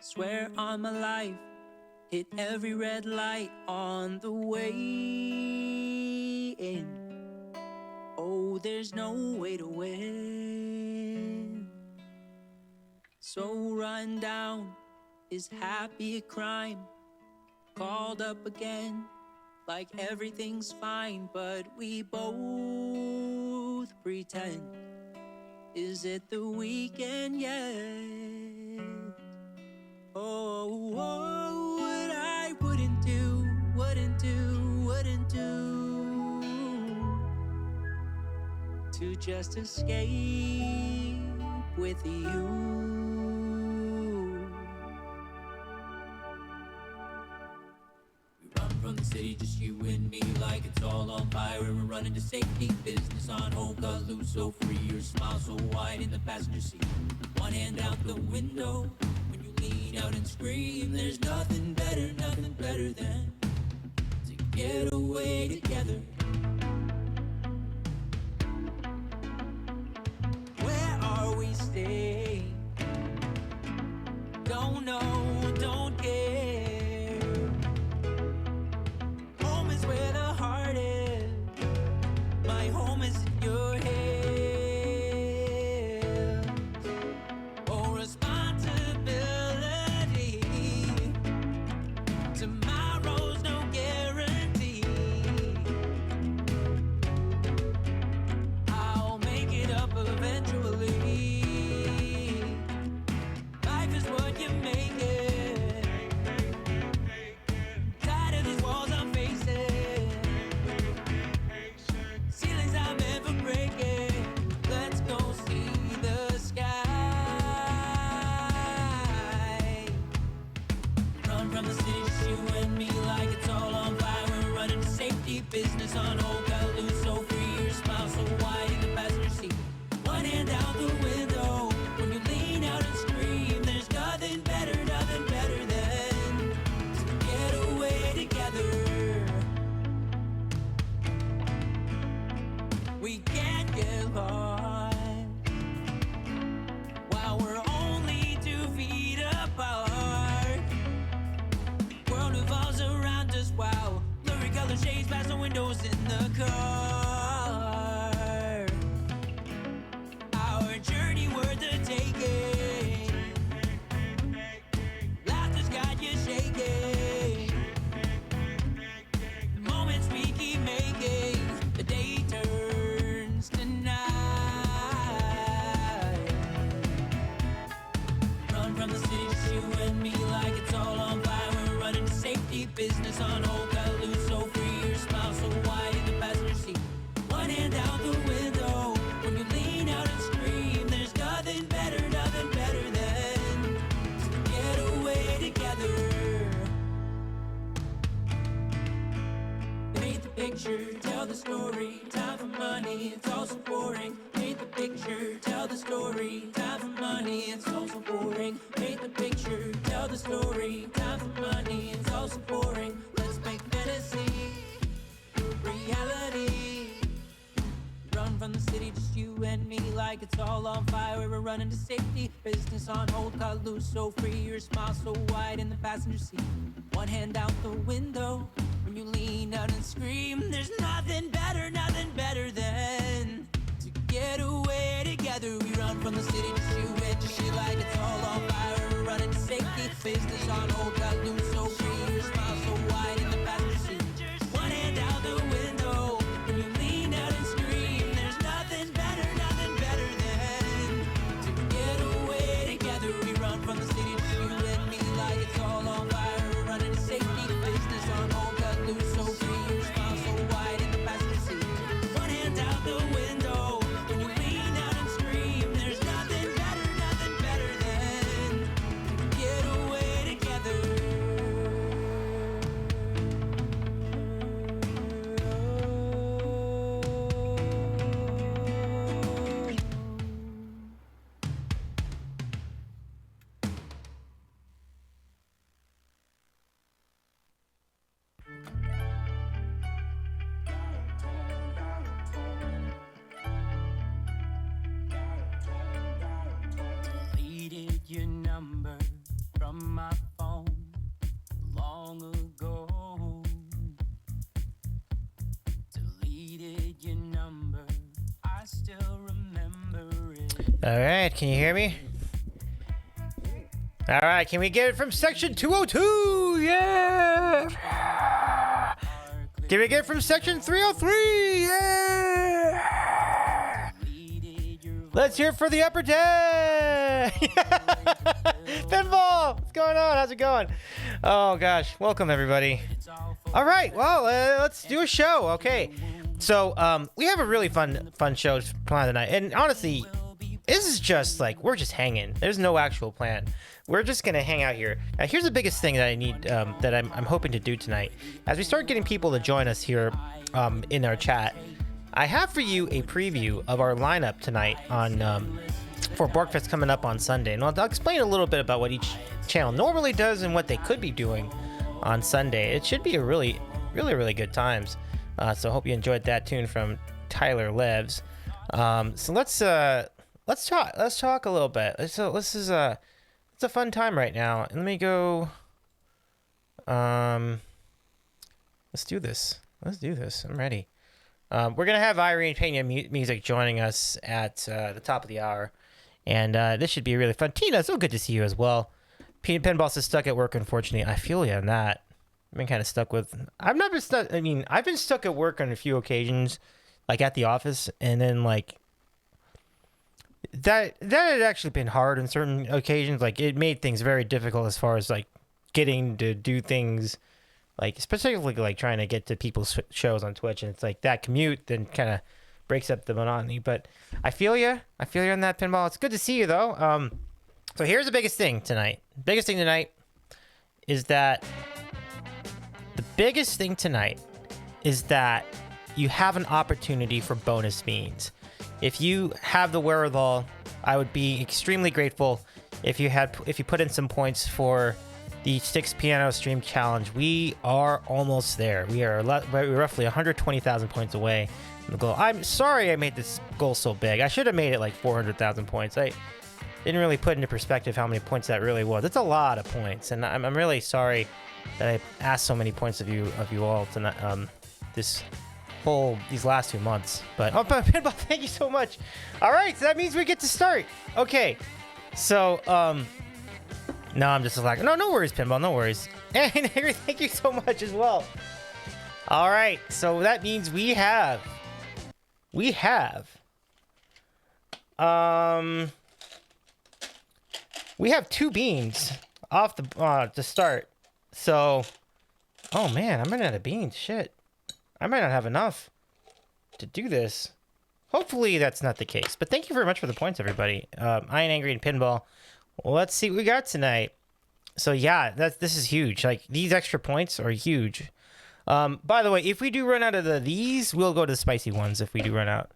Swear on my life, hit every red light on the way in. Oh, there's no way to win. So run down, is happy a crime? Called up again, like everything's fine, but we both pretend. Is it the weekend yet? Oh, oh, what I wouldn't do to just escape with you. From the city, just you and me, like it's all on fire and we're running to safety. Business on hold, cut loose, so free. Your smile so wide in the passenger seat. One hand out the window when you lean out and scream. There's nothing better than to get away together. Where are we staying? Don't know, don't care. Home is where the heart is. My home is in your hands. Oh, responsibility. Tomorrow's no guarantee. I'll make it up eventually. Life is what you make it. Tired of these walls I'm facing. Ceilings I'm ever breaking. Let's go see the sky. Run from the city, just you and me, like it's all on fire. We're running to safety. Business on hold, cut loose, so free. Your smile so wide in the passenger seat. One hand out the window when you lean out and scream. There's nothing better than to get away together. We can't get lost while we're only 2 feet apart. World revolves around us while blurry color shades past the windows in the car. Our journey worth the taking. Laughter's got you shaking. The moments we keep making, the day turns to night. Run from the city, just you and me, like it's all on fire. We're running to safety. Business on hold, cut loose, so free. Your smile so wide in the passenger seat. One hand out the window when you lean out and scream. There's nothing better than to get away together. Paint the picture, tell the story. Time for money, it's all so boring. Paint the picture, tell the story. Time for money, it's all so boring. Paint the picture, tell the story. Time for money, it's all so boring. Let's make fantasy reality. Run from the city, just you and me, like it's all on fire. We're running to safety. Business on hold, cut loose, so free. Your smile so wide in the passenger seat. One hand out the window when you lean out and scream. There's nothing better than to get away together. We run from the city, just you and me, like it's all on fire. We're running to safety. Business on hold, cut loose, so free. Your smile so wide in the passenger seat. One hand out the window when you lean out and scream. There's nothing better than to get away together. We run from the city, just you and me, like it's all on fire. We're running to safety. Business on hold, cut loose, so free. Your smile so wide in the passenger seat. One hand out the window when you lean out and scream. There's nothing better than to get away together. All right, can you hear me? All right, can we get it from section 202? Yeah! Can we get it from section 303? Yeah! Let's hear it for the upper deck! Pinball! What's going on? How's it going? Oh, gosh. Welcome, everybody. All right, well, let's do a show. Okay. So, we have a really fun show planned tonight. And honestly, this is just like, we're just hanging. There's no actual plan. We're just going to hang out here. Now, here's the biggest thing that I need, that I'm hoping to do tonight. As we start getting people to join us here in our chat, I have for you a preview of our lineup tonight on for Borkfest coming up on Sunday. And I'll explain a little bit about what each channel normally does and what they could be doing on Sunday. It should be a really good times. So I hope you enjoyed that tune from Tyler Levs. So let's talk a little bit. It's a fun time right now. Let me go. Let's do this. I'm ready. We're gonna have Irene Peña Music joining us at the top of the hour, and this should be really fun. Tina, so good to see you as well. Pinball is stuck at work, unfortunately. I feel you on that. I've been kind of stuck with. I've never stuck. I mean, I've been stuck at work on a few occasions, like at the office, and then like that had actually been hard on certain occasions. Like it made things very difficult as far as like getting to do things. Like, especially like trying to get to people's shows on Twitch, and it's like that commute then kind of breaks up the monotony. But I feel you on that, Pinball. It's good to see you though. So here's the biggest thing tonight. Biggest thing tonight is that you have an opportunity for bonus beans. If you have the wherewithal, I would be extremely grateful if you put in some points for the 6 piano stream challenge. We are almost there. We are roughly 120,000 points away from the goal. I'm sorry I made this goal so big. I should have made it like 400,000 points. I didn't really put into perspective how many points that really was. It's a lot of points, and I'm really sorry that I asked so many points of you all tonight. These last 2 months. But Pinball, thank you so much. All right, so that means we get to start. Okay, so no, I'm just like, no worries, Pinball, no worries. And thank you so much as well. All right, so that means we have 2 beans off the to start. So, oh man, I'm running out of beans. Shit, I might not have enough to do this. Hopefully that's not the case. But thank you very much for the points, everybody. Iron Angry and Pinball. Well, let's see what we got tonight. So yeah, this is huge. Like these extra points are huge. By the way, if we do run out of these, we'll go to the spicy ones if we do run out.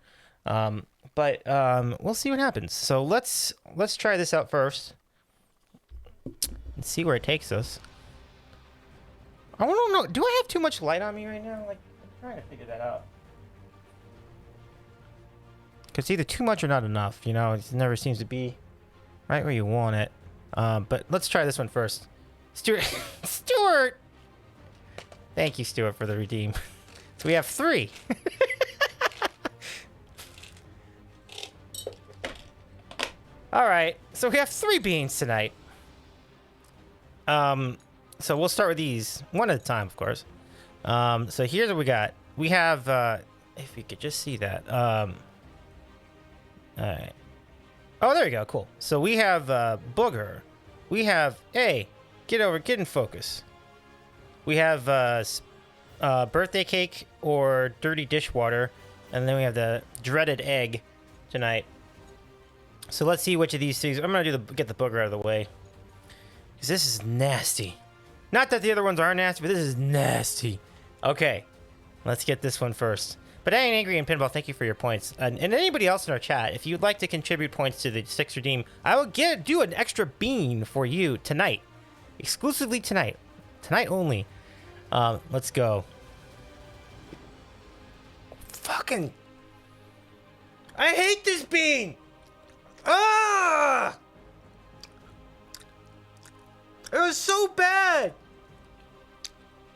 But we'll see what happens. So let's try this out first and see where it takes us. I don't know. Do I have too much light on me right now? Like I'm trying to figure that out. Because either too much or not enough. You know, it never seems to be right where you want it. But let's try this one first. Stuart! Thank you, Stuart, for the redeem. So we have 3. Alright, so we have 3 beans tonight. So we'll start with these one at a time, of course. So here's what we got. We have, if you could just see that. Alright. Oh, there you go. Cool. So we have Booger. We have get in focus. We have birthday cake or dirty dishwater, and then we have the dreaded egg tonight. So let's see which of these things. I'm gonna get the Booger out of the way because this is nasty. Not that the other ones are nasty, but this is nasty. Okay, let's get this one first. But I ain't angry and Pinball, thank you for your points. And anybody else in our chat, if you'd like to contribute points to the 6 redeem, I will do an extra bean for you tonight. Exclusively tonight. Tonight only. Let's go. Fucking... I hate this bean! Ah! It was so bad!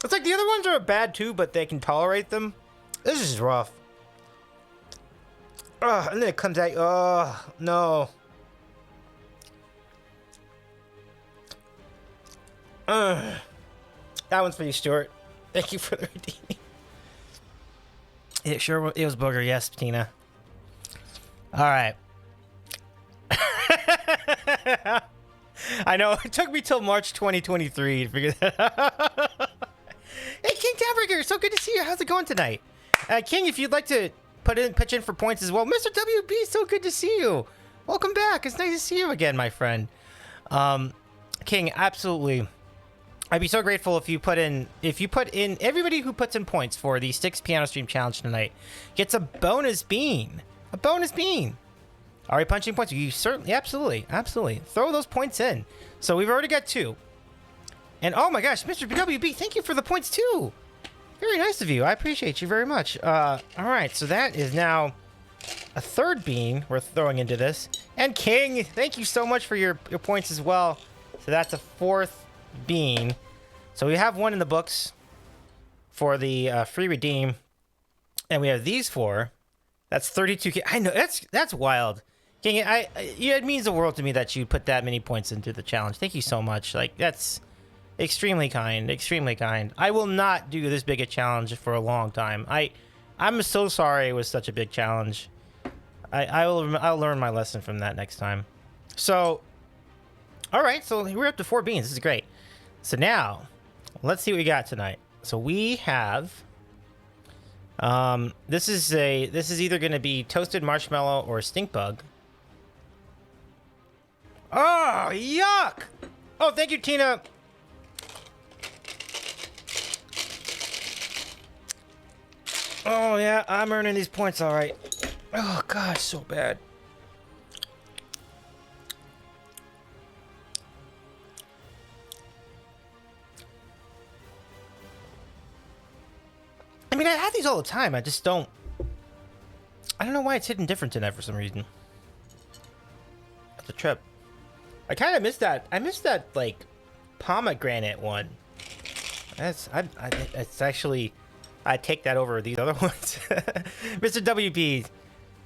It's like the other ones are bad too, but they can tolerate them. This is rough. And then it comes out. Oh, no. That one's for you, Stuart. Thank you for the redeeming. It was Booger. Yes, Tina. All right. I know it took me till March 2023 to figure that out. Hey, King Tabberger, so good to see you. How's it going tonight? King, if you'd like to pitch in for points as well. Mr. WB, so good to see you. Welcome back. It's nice to see you again, my friend. King, absolutely. I'd be so grateful if you put in everybody who puts in points for the Sticks Piano Stream Challenge tonight gets a bonus bean. A bonus bean. Are we punching points? You certainly, absolutely. Throw those points in. So we've already got 2. And oh my gosh, Mr. WB, thank you for the points too. Very nice of you. I appreciate you very much. All right, so that is now a 3rd bean we're throwing into this. And King, thank you so much for your points as well. So that's a 4th bean. So we have 1 in the books for the free redeem. And we have these 4. That's 32. I know, that's wild. King, it means the world to me that you put that many points into the challenge. Thank you so much. Like, that's extremely kind, extremely kind. I will not do this big a challenge for a long time. I'm so sorry it was such a big challenge. I'll learn my lesson from that next time. So, all right, so we're up to 4 beans. This is great. So now, let's see what we got tonight. So we have, this is either going to be toasted marshmallow or stink bug. Oh, yuck! Oh, thank you, Tina. Oh, yeah, I'm earning these points all right. Oh, gosh, so bad. I mean, I have these all the time. I just don't... I don't know why it's hitting different tonight for some reason. That's a trip. I kind of missed that. I missed that, like, pomegranate one. It's actually... I take that over these other ones. Mr. WB,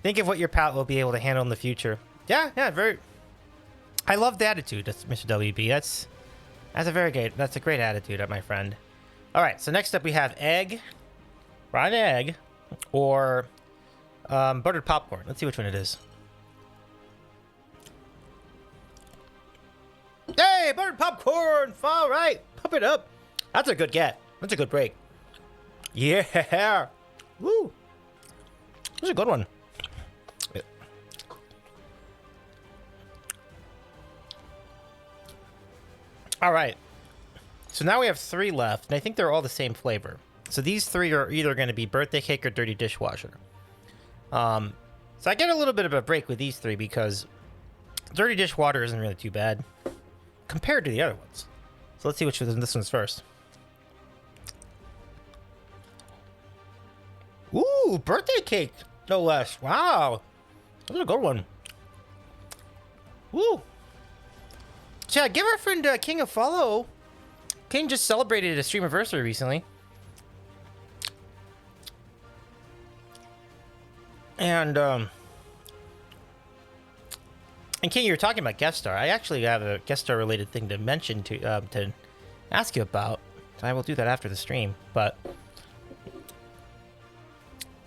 think of what your palate will be able to handle in the future. Yeah, very... I love the attitude, Mr. WB. That's a great attitude, my friend. All right, so next up we have egg, rotten egg, or buttered popcorn. Let's see which one it is. Hey, buttered popcorn! All right, pump it up. That's a good get. That's a good break. Yeah! Woo! That's a good one. All right. So now we have 3 left, and I think they're all the same flavor. So these 3 are either going to be birthday cake or dirty dishwasher. So I get a little bit of a break with these 3 because dirty dishwater isn't really too bad compared to the other ones. So let's see which one this one's first. Ooh, birthday cake, no less. Wow. That's a good one. Woo. So yeah, give our friend King a follow. King just celebrated a stream anniversary recently. And King, you were talking about guest star. I actually have a guest star related thing to mention to ask you about. So I will do that after the stream, but...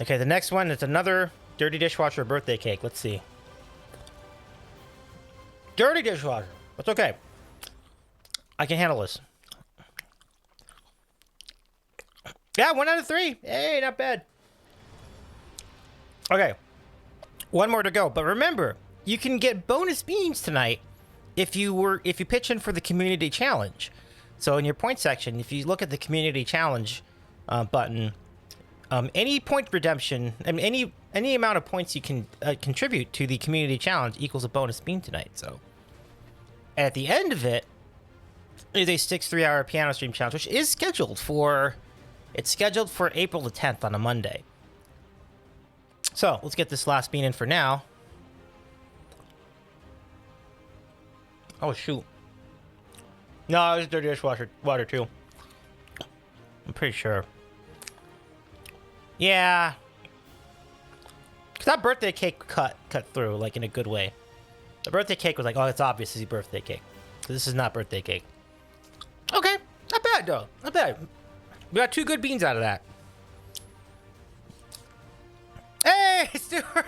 Okay, the next one is another dirty dishwasher birthday cake. Let's see. Dirty dishwasher. That's okay. I can handle this. Yeah, 1 out of 3. Hey, not bad. Okay. 1 more to go. But remember, you can get bonus beans tonight if you pitch in for the community challenge. So in your point section, if you look at the community challenge button, any point redemption, I mean, any amount of points you can contribute to the community challenge equals a bonus bean tonight. So at the end of it is a Sticks 3-hour piano stream challenge, which is scheduled for April the 10th on a Monday. So let's get this last bean in for now. Oh shoot! No, it's dirty dishwasher water too. I'm pretty sure. Yeah. Cause that birthday cake cut through, like, in a good way. The birthday cake was like, oh, it's obvious it's birthday cake. So this is not birthday cake. Okay. though. Not bad. We got 2 good beans out of that. Hey, Stuart.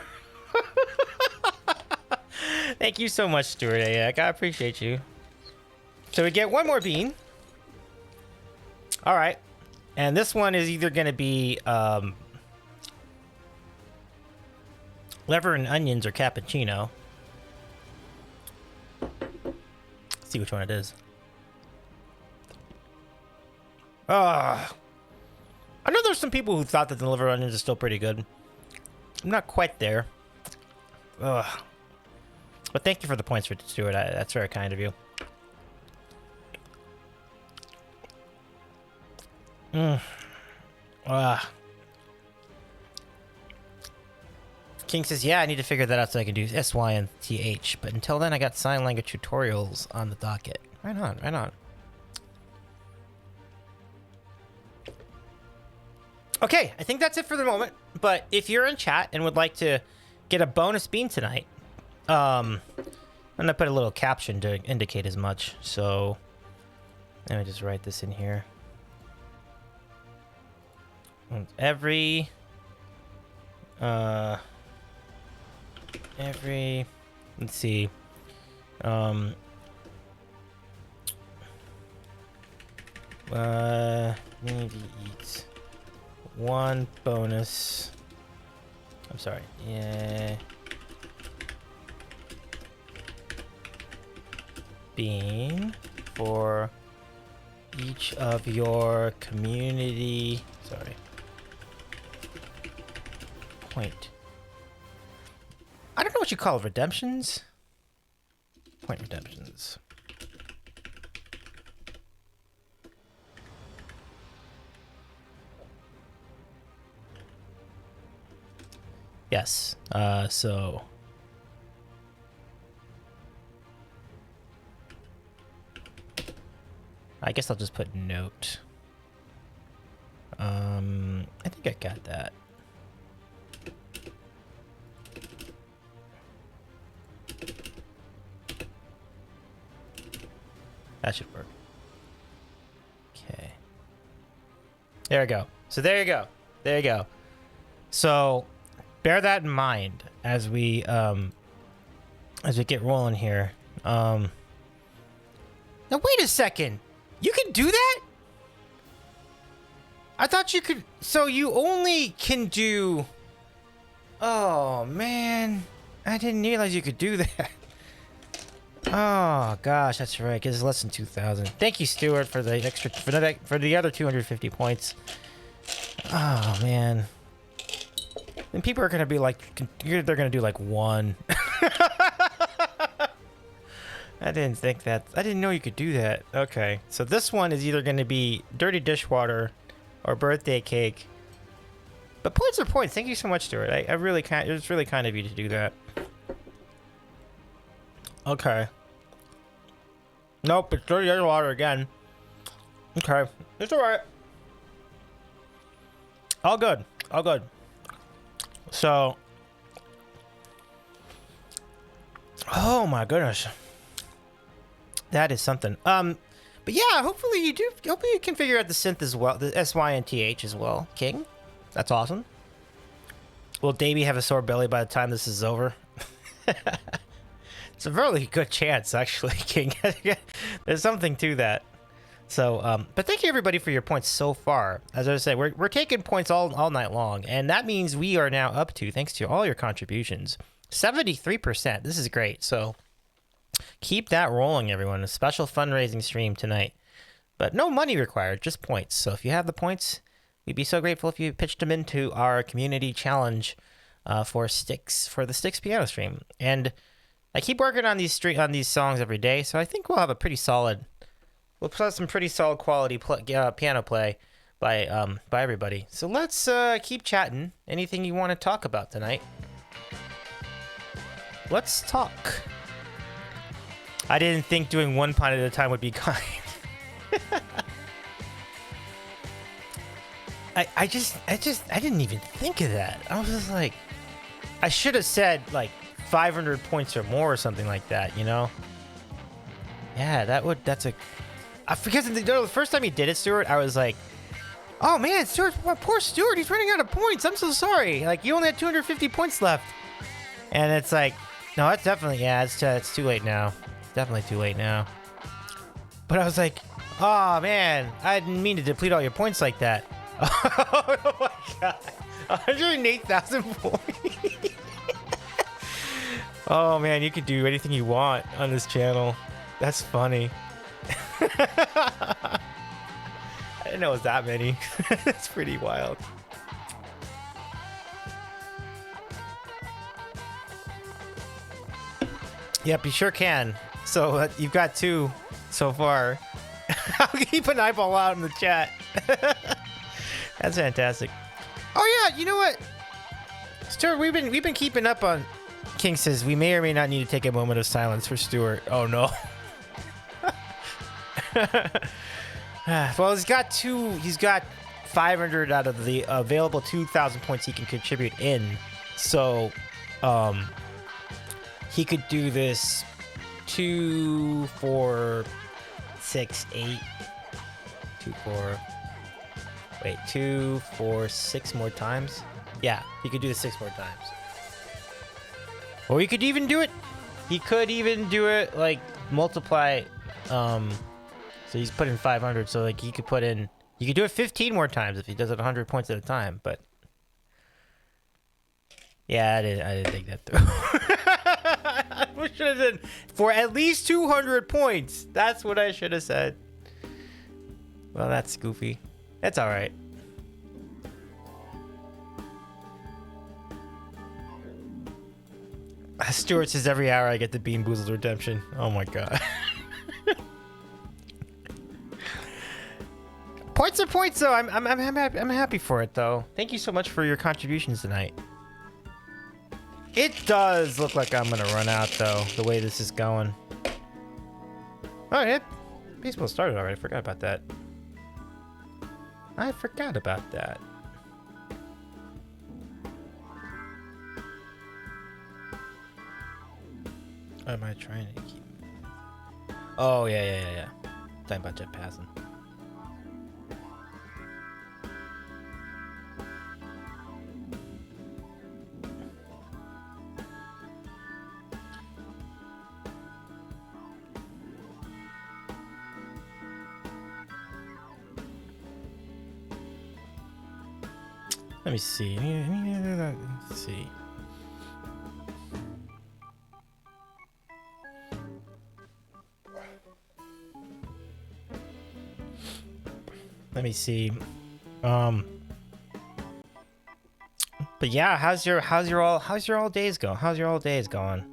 Thank you so much, Stuart. I appreciate you. So we get 1 more bean. All right. And this one is either going to be liver and onions or cappuccino. Let's see which one it is. I know there's some people who thought that the liver onions are still pretty good. I'm not quite there. But thank you for the points for Stuart. That's very kind of you. King says, yeah, I need to figure that out so I can do SY and TH. But until then, I got sign language tutorials on the docket. Right on, right on. Okay, I think that's it for the moment. But if you're in chat and would like to get a bonus bean tonight, I'm gonna put a little caption to indicate as much. So let me just write this in here. Every let's see, maybe eat 1 bonus. I'm sorry. Yeah. Bean for each of your community. Sorry. Point. I don't know what you call it, redemptions. Point redemptions. Yes. So I guess I'll just put note. I think I got that. That should work. Okay. There we go. So there you go. There you go. So bear that in mind as we get rolling here. Now wait a second. You can do that? I thought you could. So you only can do. Oh man, I didn't realize you could do that. Oh gosh, that's right. Because it's less than 2,000. Thank you, Stuart, for the extra for the other 250 points. Oh man. Then people are gonna be like, they're gonna do like 1. I didn't think that. I didn't know you could do that. Okay, so this one is either gonna be dirty dishwater or birthday cake. But points are points. Thank you so much, Stuart. I really can't. It was really kind of you to do that. Okay. Nope, it's dirty dishwater again. Okay, it's alright. All good. All good. So, oh my goodness, that is something. But yeah, hopefully you do. Hopefully you can figure out the synth as well, the SY and TH as well, King. That's awesome. Will Davy have a sore belly by the time this is over? It's a really good chance, actually, King. There's something to that. So, but thank you everybody for your points so far. As I said, we're taking points all night long, and that means we are now up to, thanks to all your contributions, 73%. This is great. So keep that rolling, everyone. A special fundraising stream tonight, but no money required, just points. So if you have the points, we'd be so grateful if you pitched them into our community challenge for the Sticks piano stream. And I keep working on these songs every day, so I think we'll have a pretty solid. We'll put some pretty solid quality piano play by everybody. So let's keep chatting. Anything you want to talk about tonight? Let's talk. I didn't think doing 1 pint at a time would be kind. I didn't even think of that. I was just like, I should have said like 500 points or more or something like that, you know? Yeah, because the first time he did it, Stuart, I was like, oh man, Stuart, poor Stuart, he's running out of points. I'm so sorry. Like, you only had 250 points left. And it's like, no, that's definitely, yeah, it's too late now. Definitely too late now. But I was like, oh man, I didn't mean to deplete all your points like that. Oh my god. 108,000 points. Oh man, you can do anything you want on this channel. That's funny. I didn't know it was that many. That's pretty wild. Yep, you sure can. So you've got 2 so far. I'll keep an eyeball out in the chat. That's fantastic. Oh yeah, you know what, Stuart? We've been keeping up on. King says we may or may not need to take a moment of silence for Stuart. Oh no. Well, he's got 500 out of the available 2,000 points he can contribute in. So, he could do this 2, 4, 6, 8, 2, 4. Wait, 2, 4, 6 more times. Yeah, he could do this 6 more times. Or he could even do it. He could even do it like multiply. So he's put in 500. So like he could put in. You could do it 15 more times if he does it 100 points at a time. But yeah, I didn't think that through. I should have said for at least 200 points. That's what I should have said. Well, that's goofy. That's all right. Stuart says every hour I get the Beanboozled redemption. Oh my god. Points are points though. I'm happy for it though. Thank you so much for your contributions tonight. It does look like I'm gonna run out though, the way this is going. Oh yeah, baseball started already. I forgot about that. What am I trying to keep? Oh, yeah. Talking about jet passing. Let me see. Let's see. Let me see. But yeah, how's your all days going? How's your all days going?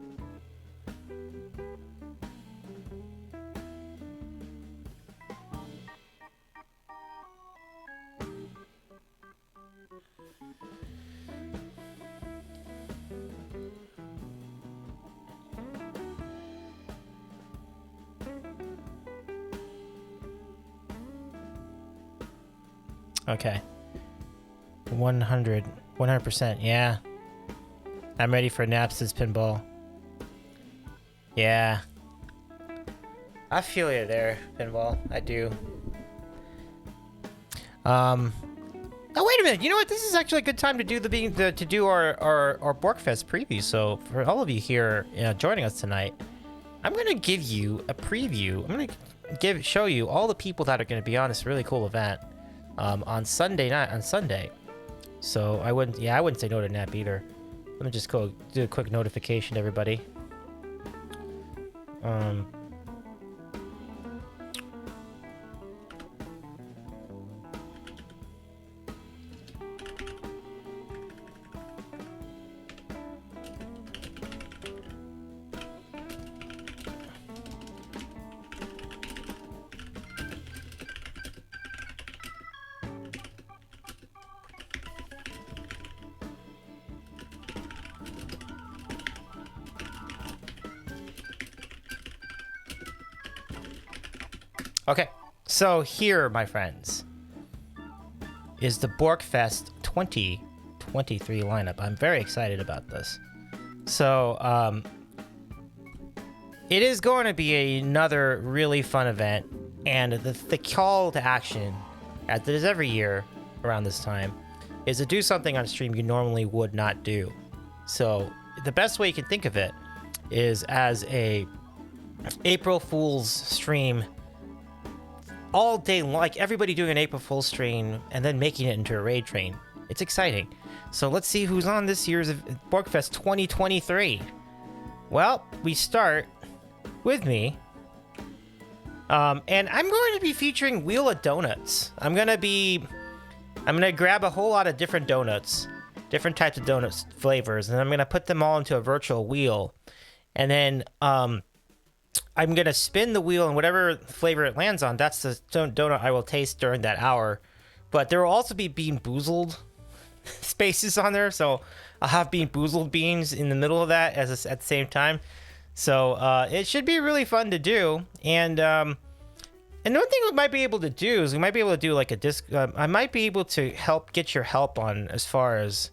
Okay. 100%, yeah. I'm ready for Naps's pinball. Yeah. I feel you there, pinball. I do. Oh, wait a minute. You know what? This is actually a good time to do our Borkfest preview. So for all of you here joining us tonight, I'm gonna give you a preview. I'm gonna show you all the people that are gonna be on this really cool event. On Sunday night, so I wouldn't say no to Nap either. Let me just go do a quick notification to everybody. Okay, so here, my friends, is the Borkfest 2023 lineup. I'm very excited about this. So, it is going to be another really fun event. And the call to action, as it is every year around this time, is to do something on stream you normally would not do. So the best way you can think of it is as a April Fool's stream all day long, like everybody doing an April Fool's stream and then making it into a raid train. It's exciting. So let's see who's on this year's Borkfest 2023. Well, we start with me. And I'm going to be featuring Wheel of Donuts. I'm gonna grab a whole lot of different donuts, different types of donuts flavors, and I'm gonna put them all into a virtual wheel. And then I'm gonna spin the wheel, and whatever flavor it lands on, that's the donut I will taste during that hour. But there will also be Beanboozled spaces on there, so I'll have Beanboozled beans in the middle of that at the same time. So it should be really fun to do. And one thing we might be able to do is we might be able to do like a disc. I might be able to get your help on as far as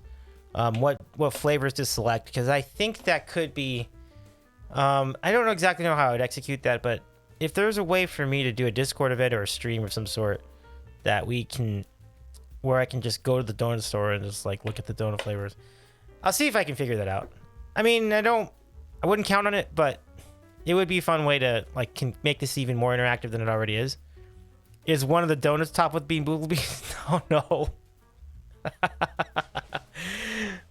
what flavors to select, because I think that could be. I don't exactly know how I would execute that, but if there's a way for me to do a Discord event or a stream of some sort that where I can just go to the donut store and just like look at the donut flavors, I'll see if I can figure that out. I mean, I wouldn't count on it, but it would be a fun way to like make this even more interactive than it already is. Is one of the donuts topped with Beanboozled beans? Oh no.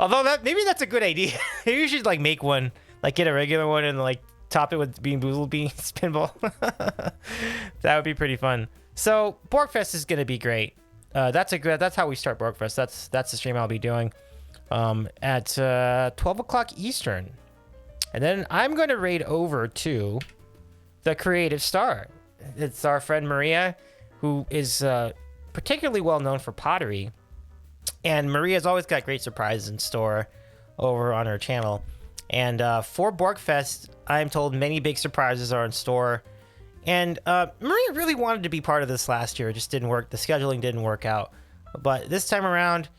Although maybe that's a good idea. Maybe you should like make one, like get a regular one and like top it with Beanboozled beans pinball. That would be pretty fun. So Borkfest is gonna be great. That's how we start Borkfest. That's the stream I'll be doing at 12 o'clock Eastern. And then I'm going to raid over to the Creative Star. It's our friend Maria, who is particularly well known for pottery. And Maria's always got great surprises in store over on her channel. And for Borkfest, I'm told many big surprises are in store. And Maria really wanted to be part of this last year. It just didn't work. The scheduling didn't work out. But this time around,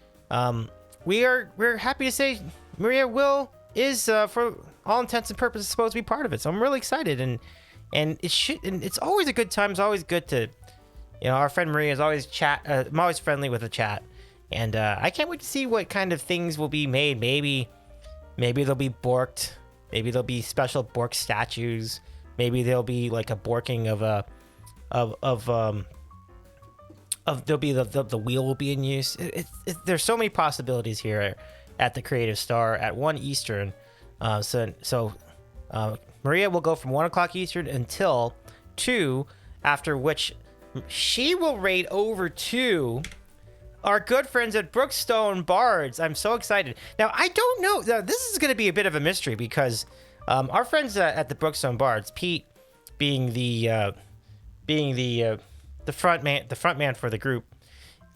we're happy to say Maria is for all intents and purposes supposed to be part of it. So I'm really excited, and it's always a good time. It's always good to, our friend Maria is always I'm always friendly with the chat, and I can't wait to see what kind of things will be made. Maybe they'll be borked. Maybe there'll be special bork statues. Maybe there'll be like a borking there'll be the wheel will be in use. There's so many possibilities here at the Creative Star at 1 Eastern. So Maria will go from 1 o'clock Eastern until 2, after which she will raid over to our good friends at Brookstone Bards. I'm so excited. Now, I don't know. Now, this is going to be a bit of a mystery because our friends at the Brookstone Bards, Pete being the front man for the group,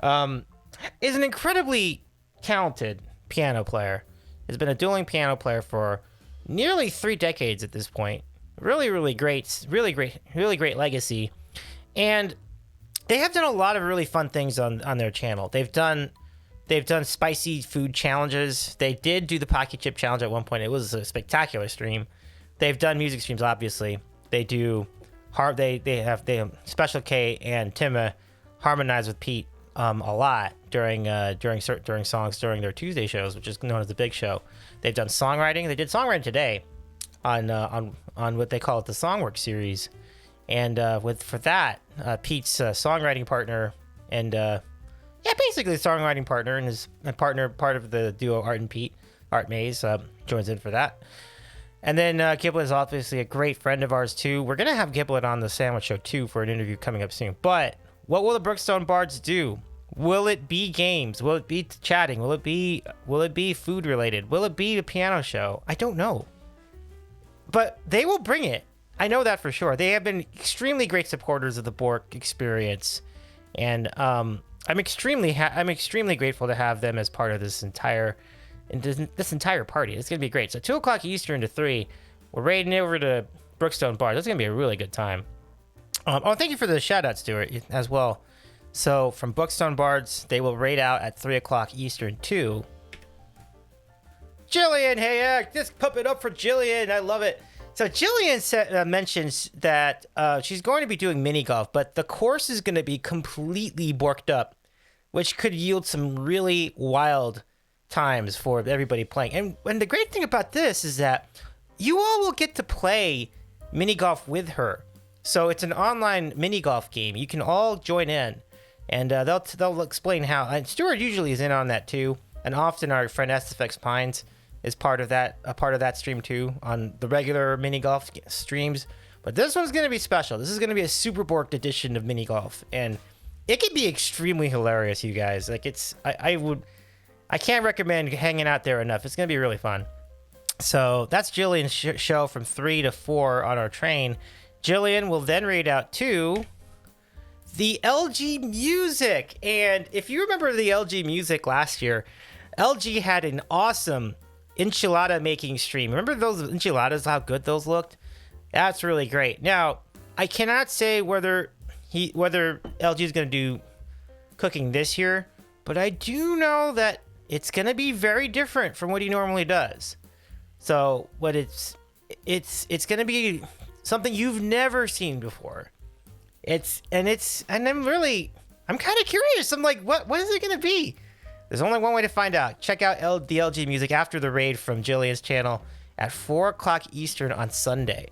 is an incredibly talented piano player. Has been a dueling piano player for nearly 3 decades at this point. Really great legacy. And they have done a lot of really fun things on their channel. They've done spicy food challenges. They did do the Pocket Chip challenge at one point. It was a spectacular stream. They've done music streams, obviously. They do they have Special K and Timma harmonize with Pete a lot during songs during their Tuesday shows, which is known as the Big Show. They've done songwriting. They did songwriting today on what they call it the Songwork series, and for that Pete's songwriting partner and basically the songwriting partner and his partner, part of the duo Art Maze joins in for that. And then Giblet is obviously a great friend of ours too. We're gonna have Giblet on the Sandwich Show too for an interview coming up soon. But what will the Brookstone Bards do? Will it be games? Will it be chatting? Will it be food related? Will it be a piano show? I don't know. But they will bring it. I know that for sure. They have been extremely great supporters of the Bork experience, and I'm extremely grateful to have them as part of this entire party. It's gonna be great. So 2 o'clock Eastern to 3, we're raiding over to Brookstone Bar. That's gonna be a really good time. Thank you for the shout out, Stuart, as well. So from Brookstone Bards, they will raid out at 3 o'clock Eastern to Jillian. Hey, just pump it up for Jillian. I love it. So Jillian mentions that she's going to be doing mini golf, but the course is going to be completely borked up, which could yield some really wild times for everybody playing. And the great thing about this is that you all will get to play mini golf with her. So it's an online mini golf game. You can all join in, and they'll explain how. And Stuart usually is in on that too, and often our friend SFX Pines is part of that stream too on the regular mini golf streams. But this one's going to be special. This is going to be a super borked edition of mini golf, and it could be extremely hilarious, you guys. Like I can't recommend hanging out there enough. It's going to be really fun. So that's Jillian's show from 3 to 4 on our train. Jillian will then read out to the LG Music. And if you remember the LG Music last year, LG had an awesome enchilada making stream. Remember those enchiladas, how good those looked? That's really great. Now, I cannot say whether LG is going to do cooking this year, but I do know that it's going to be very different from what he normally does. So, what it's going to be something you've never seen before. And I'm kind of curious. I'm like, what is it going to be? There's only one way to find out. Check out the LG Music after the raid from Jillian's channel at 4 o'clock Eastern on Sunday.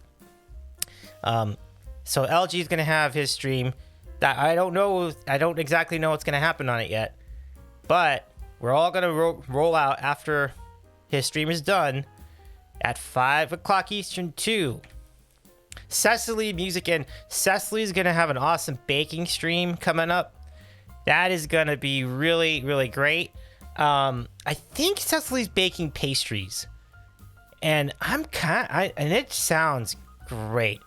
So LG is going to have his stream. That I don't exactly know what's going to happen on it yet. But we're all going to roll out after his stream is done at 5 o'clock Eastern too. Cecily Music, and Cecily's going to have an awesome baking stream coming up. That is going to be really, really great. I think Cecily's baking pastries. And and it sounds great.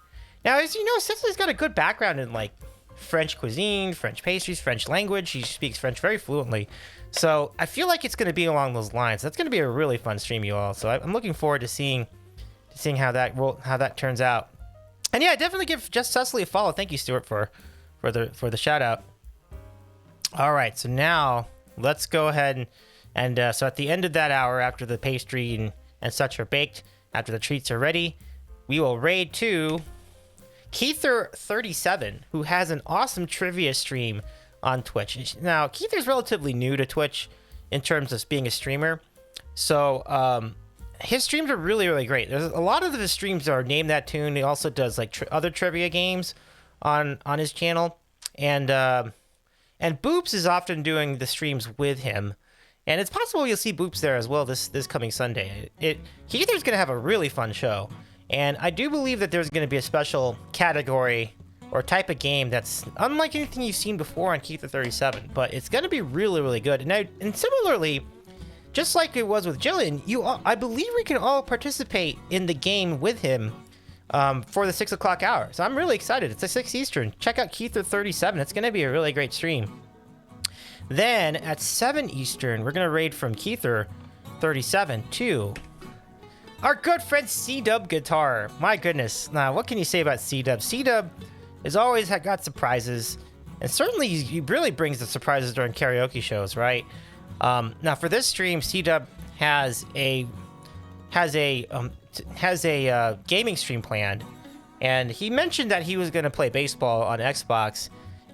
Now, as you know, Cecily's got a good background in like French cuisine, French pastries, French language. She speaks French very fluently. So I feel like it's going to be along those lines. That's going to be a really fun stream, you all. So I'm looking forward to seeing how that turns out. And yeah, definitely give just Cecily a follow. Thank you, Stuart, for the shout out. All right, so now let's go ahead and so at the end of that hour, after the pastry and such are baked, after the treats are ready, we will raid to Keither37, who has an awesome trivia stream on Twitch. Now, Keither's relatively new to Twitch in terms of being a streamer, so his streams are really, really great. There's a lot of his streams are Name That Tune. He also does like other trivia games on his channel, and Boops is often doing the streams with him, and it's possible you'll see Boops there as well this coming Sunday. Keither's going to have a really fun show, and I do believe that there's going to be a special category or type of game that's unlike anything you've seen before on Keither37, but it's going to be really, really good. And similarly, just like it was with Jillian, I believe we can all participate in the game with him for the 6 o'clock hour. So I'm really excited. It's a 6 Eastern. Check out Keither37. It's going to be a really great stream. Then at 7 Eastern, we're going to raid from Keither37 to our good friend C-Dub Guitar. My goodness. Now, what can you say about C-Dub? C-Dub has always got surprises, and certainly he really brings the surprises during karaoke shows, right? Now, for this stream, C-Dub has a gaming stream planned, and he mentioned that he was going to play baseball on Xbox,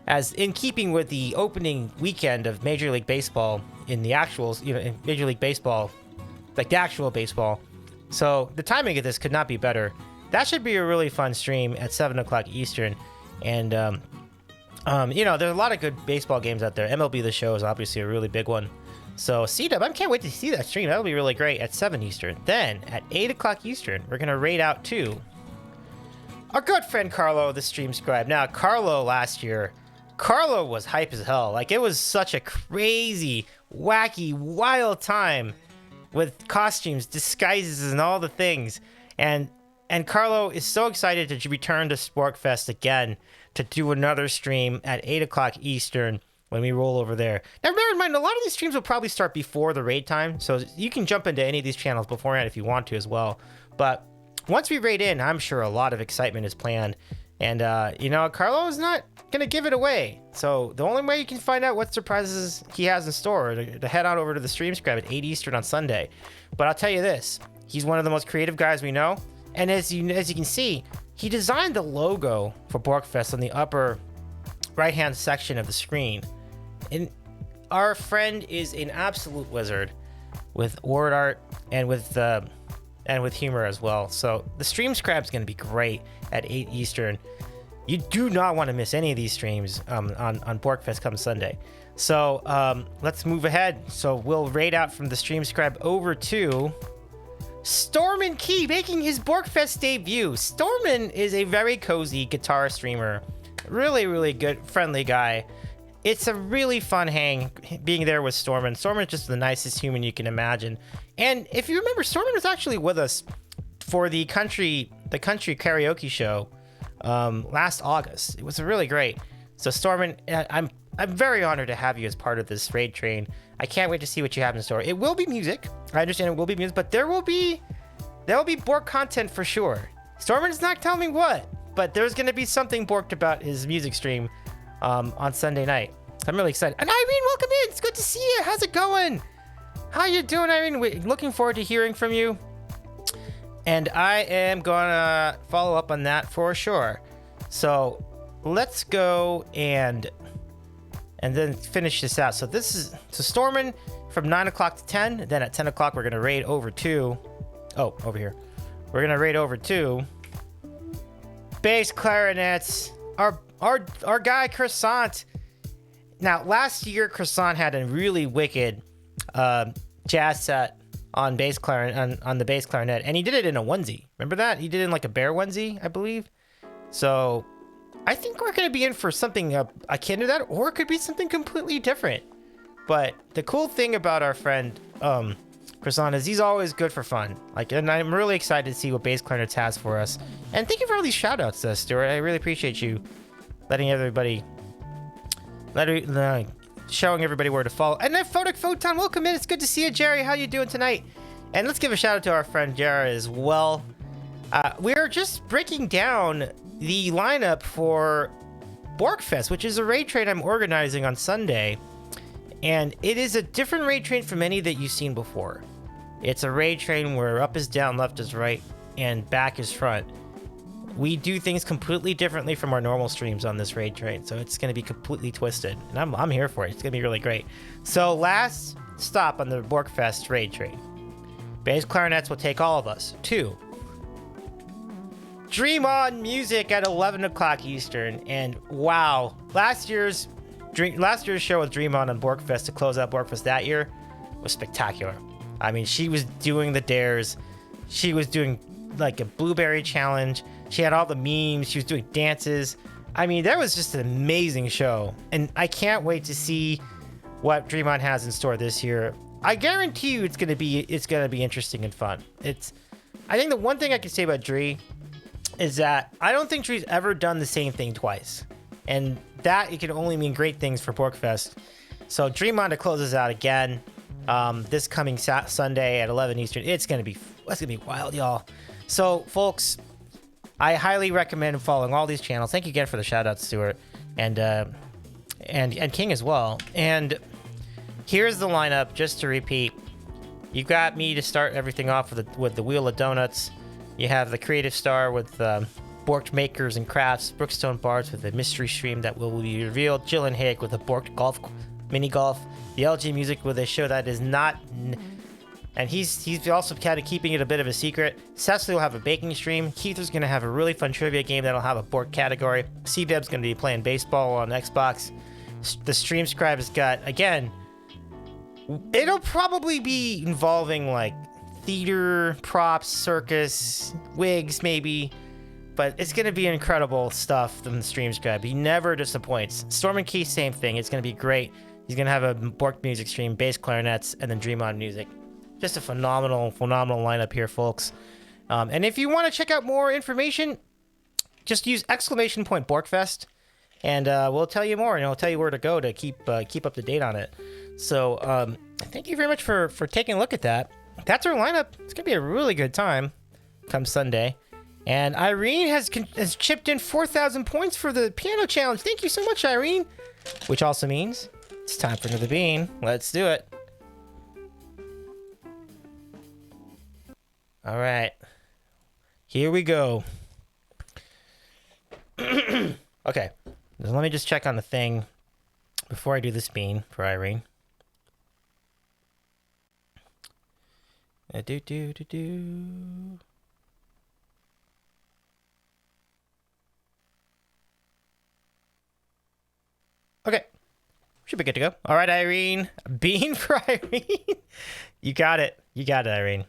as in keeping with the opening weekend of Major League Baseball in the actuals, in Major League Baseball, like the actual baseball. So the timing of this could not be better. That should be a really fun stream at 7 o'clock Eastern, and there's a lot of good baseball games out there. MLB The Show is obviously a really big one. So C-Dub, I can't wait to see that stream. That'll be really great at 7 Eastern. Then at 8 o'clock Eastern, we're going to raid out to our good friend Carlo, the stream scribe. Now, Carlo was hype as hell. Like, it was such a crazy, wacky, wild time with costumes, disguises, and all the things. And Carlo is so excited to return to Borkfest again to do another stream at 8 o'clock Eastern when we roll over there. Now, bear in mind, a lot of these streams will probably start before the raid time, so you can jump into any of these channels beforehand if you want to as well. But once we raid in, I'm sure a lot of excitement is planned. And, Carlo is not going to give it away. So the only way you can find out what surprises he has in store is to head on over to the stream scribe at 8 Eastern on Sunday. But I'll tell you this, he's one of the most creative guys we know, And as you can see, he designed the logo for Borkfest on the upper right-hand section of the screen. And our friend is an absolute wizard with word art and with humor as well. So the stream scrap's going to be great at 8 Eastern. You do not want to miss any of these streams on Borkfest come Sunday. So let's move ahead. So we'll raid out from the stream scrap over to Stormin Key making his Borkfest debut. Stormin is a very cozy guitar streamer. Really, really good, friendly guy. It's a really fun hang being there with Stormin. Stormin's just the nicest human you can imagine. And if you remember, Stormin was actually with us for the country karaoke show last August. It was really great. So Stormin, I'm very honored to have you as part of this raid train. I can't wait to see what you have in store. It will be music. I understand it will be music, but there will be Bork content for sure. Stormin's not telling me what, but there's going to be something Borked about his music stream on Sunday night. I'm really excited. And Irene, welcome in. It's good to see you. How's it going? How you doing, Irene? Looking forward to hearing from you. And I am gonna follow up on that for sure. So let's go and then finish this out. So Stormin from 9 o'clock to 10. Then at 10 o'clock we're gonna raid over to over here. We're gonna raid over to bass clarinets. Our guy Croissant. Now last year Croissant had a really wicked jazz set on bass clarinet on the bass clarinet, and he did it in a onesie. Remember that? He did it in like a bear onesie, I believe. So I think we're going to be in for something akin to that, or it could be something completely different. But the cool thing about our friend Croissant is he's always good for fun. And I'm really excited to see what bass clarinets has for us. And thank you for all these shout outs, Stuart. I really appreciate you letting everybody showing everybody where to follow. And then Photon, welcome in. It's good to see you, Jerry. How you doing tonight? And let's give a shout out to our friend Jara as well. We're just breaking down the lineup for Borkfest, which is a raid train I'm organizing on Sunday. And it is a different raid train from any that you've seen before. It's a raid train where up is down, left is right, and back is front. We do things completely differently from our normal streams on this raid train, so it's going to be completely twisted, and I'm here for it. It's going to be really great. So last stop on the Borkfest raid train. Bass clarinets will take all of us to Dream On Music at 11 o'clock Eastern, and wow, last year's show with Dream On Borkfest to close out Borkfest that year was spectacular. I mean, she was doing the dares. She was doing like a blueberry challenge. She had all the memes. She was doing dances. I mean, that was just an amazing show. And I can't wait to see what Dream On has in store this year. I guarantee you it's gonna be interesting and fun. I think the one thing I can say about Dree is that I don't think Dree's ever done the same thing twice. And that it can only mean great things for Borkfest. So Dream On to close us out again this coming Sunday at 11 Eastern. It's gonna be wild, y'all. So folks, I highly recommend following all these channels. Thank you again for the shout out, Stuart, and King as well. And here's the lineup, just to repeat. You got me to start everything off with the Wheel of Donuts. You have the Creative Star with Borked Makers and Crafts, Brookstone Bards with a mystery stream that will be revealed, Jill and Haig with a Borked Golf mini golf, the LG Music with a show that is not. And he's also kind of keeping it a bit of a secret. Cecily will have a baking stream. Keither's going to have a really fun trivia game that'll have a Bork category. C-Deb's going to be playing baseball on Xbox. The Stream Scribe's got, again, it'll probably be involving like theater, props, circus, wigs maybe. But it's going to be incredible stuff from the Stream Scribe. He never disappoints. Storm and Key, same thing. It's going to be great. He's going to have a Bork music stream, bass clarinets, and then Dream On Music. Just a phenomenal lineup here, folks. And if you want to check out more information, just use ! Borkfest, and we'll tell you more, and I'll tell you where to go to keep up to date on it. So thank you very much for taking a look at that. That's our lineup. It's gonna be a really good time come Sunday. And Irene has chipped in 4,000 points for the piano challenge. Thank you so much, Irene. Which also means it's time for another bean. Let's do it. All right. Here we go. Okay. Let me just check on the thing before I do this bean for Irene. Do. Okay. Should be good to go. All right, Irene. Bean for Irene. You got it. You got it, Irene.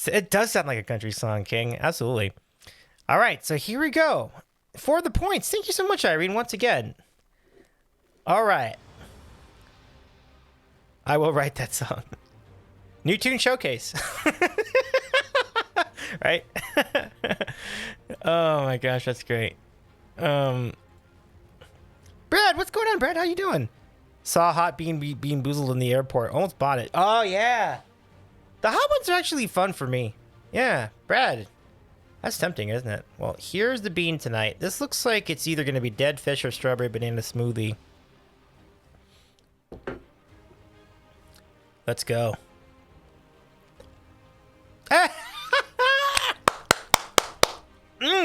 It does sound like a country song, King. Absolutely. All right, so here we go. For the points. Thank you so much, Irene, once again. All right. I will write that song. New tune showcase. Right? Oh my gosh, that's great. Brad, what's going on, Brad? How you doing? Saw hot bean boozled in the airport. Almost bought it. Oh yeah. The hot ones are actually fun for me. Yeah, Brad. That's tempting, isn't it? Well, here's the bean tonight. This looks like it's either going to be dead fish or strawberry banana smoothie. Let's go.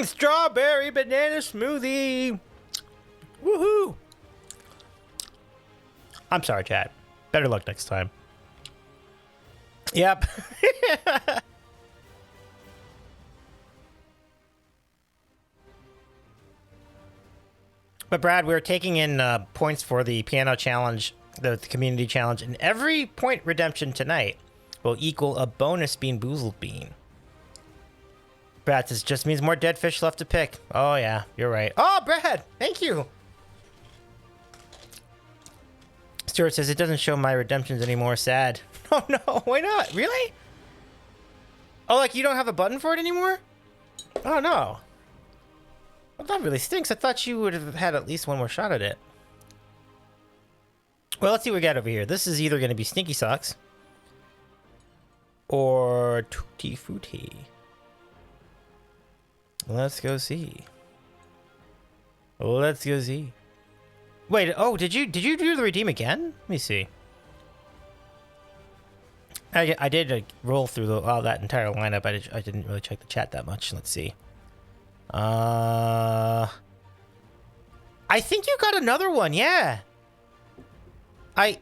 Strawberry banana smoothie. Woohoo. I'm sorry, chat. Better luck next time. Yep. But Brad, we're taking in points for the piano challenge, the community challenge, and every point redemption tonight will equal a bonus Beanboozled bean. Brad, this just means more dead fish left to pick. Oh yeah, you're right. Oh, Brad, thank you. Stuart says it doesn't show my redemptions anymore. Sad. Oh no, why not? Really? Oh, like you don't have a button for it anymore? Oh no. Well, that really stinks. I thought you would have had at least one more shot at it. Well, let's see what we got over here. This is either going to be Stinky Socks or Tutti Frutti. Let's go see. Let's go see. Wait, oh, did you do the redeem again? Let me see. I did roll through that entire lineup. I didn't really check the chat that much. Let's see. I think you got another one. Yeah. I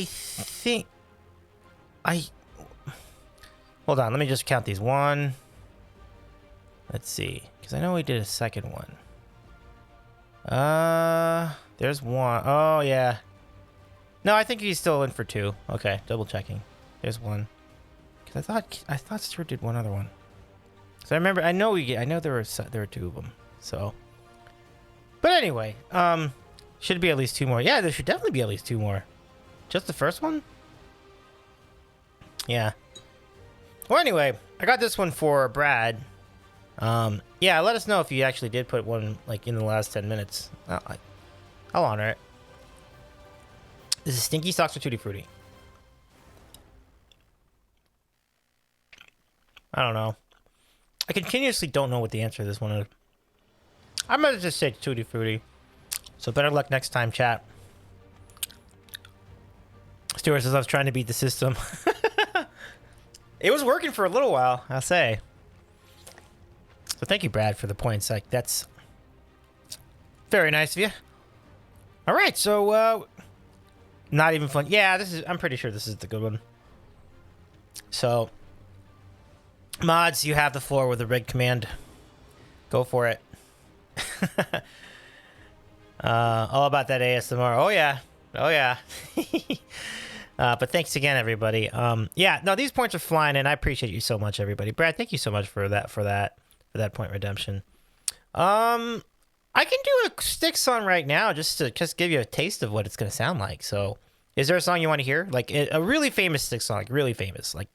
think hold on. Let me just count these. One. Let's see, because I know we did a second one. There's one. Oh yeah. No, I think he's still in for two. Okay, double checking. There's one. Because I thought Stuart did one other one. So I remember. I know there were two of them. So. But anyway, should be at least two more. Yeah, there should definitely be at least two more. Just the first one? Yeah. Well, anyway, I got this one for Brad. Yeah, let us know if you actually did put one like in the last 10 minutes. I'll honor it. This is Stinky Socks or Tutti Frutti? I don't know. I continuously don't know what the answer to this one is. I'm gonna just say Tutti Frutti. So better luck next time, chat. Stuart says I was trying to beat the system. It was working for a little while, I'll say. So thank you, Brad, for the points. Like that's very nice of you. All right, so not even fun. Yeah, I'm pretty sure this is the good one. So mods, you have the floor with the rig command. Go for it. All about that ASMR. Oh yeah. Oh yeah. But thanks again, everybody. Yeah, no, these points are flying, and I appreciate you so much, everybody. Brad, thank you so much for that point redemption. I can do a stick song right now just to give you a taste of what it's gonna sound like. So, is there a song you want to hear? Like a really famous stick song, like really famous. Like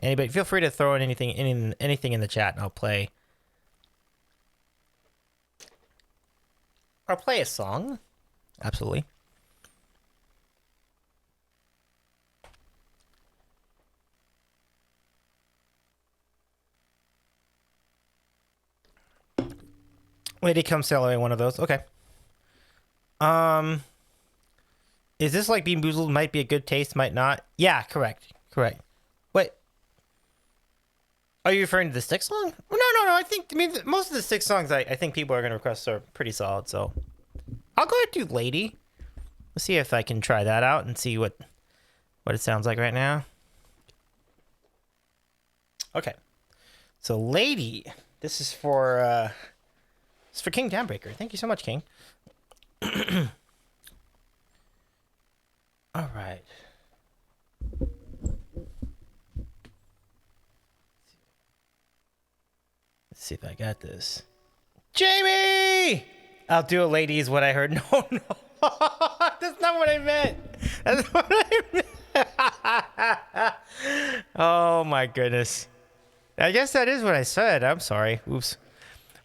anybody, feel free to throw in anything in the chat, and I'll play. I'll play a song. Absolutely. Lady Come Sail Away, one of those. Okay. Is this like Beanboozled? Might be a good taste, might not. Yeah, correct. Wait. Are you referring to the Styx song? No. I mean, most of the Styx songs I think people are gonna request are pretty solid. So I'll go ahead and do Lady. Let's see if I can try that out and see what it sounds like right now. Okay, so Lady. This is for King Downbreaker. Thank you so much, King. All right. Let's see if I got this. Jamie! I'll do a Lady is what I heard. No. That's not what I meant. That's what I meant. Oh my goodness. I guess that is what I said. I'm sorry. Oops.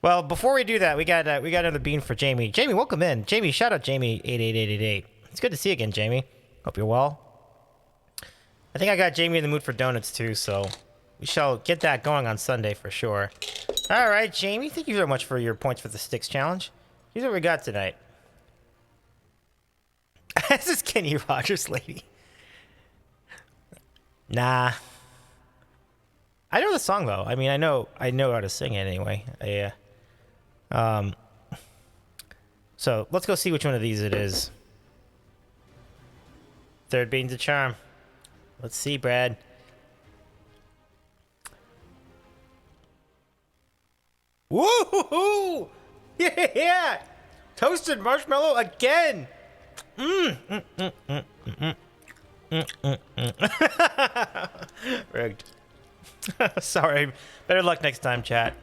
Well, before we do that, we got another bean for Jamie. Jamie, welcome in. Jamie, shout out Jamie 88888. It's good to see you again, Jamie. Hope you're well. I think I got Jamie in the mood for donuts too, so we shall get that going on Sunday for sure. All right, Jamie, thank you very much for your points for the Sticks challenge. Here's what we got tonight. This is Kenny Rogers, Lady. Nah. I know the song though. I mean, I know how to sing it anyway. So let's go see which one of these it is. Third bean's a charm. Let's see, Brad. Woo-hoo-hoo! Yeah! Toasted marshmallow again! Rigged. Sorry. Better luck next time, chat.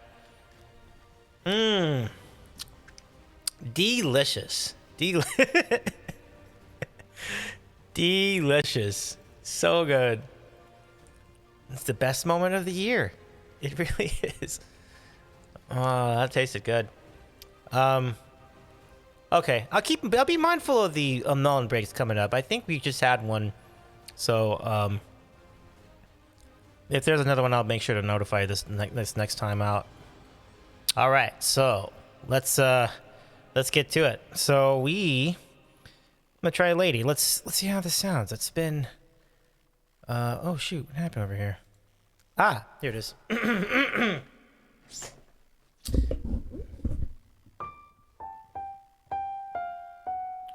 Delicious. Delicious. So good. It's the best moment of the year. It really is. Oh, that tasted good. Okay, I'll be mindful of the melon breaks coming up. I think we just had one, so if there's another one, I'll make sure to notify this next time out. All right, so let's get to it. So I'm gonna try Lady. Let's see how this sounds. It's been oh shoot, what happened over here? Ah, here it is.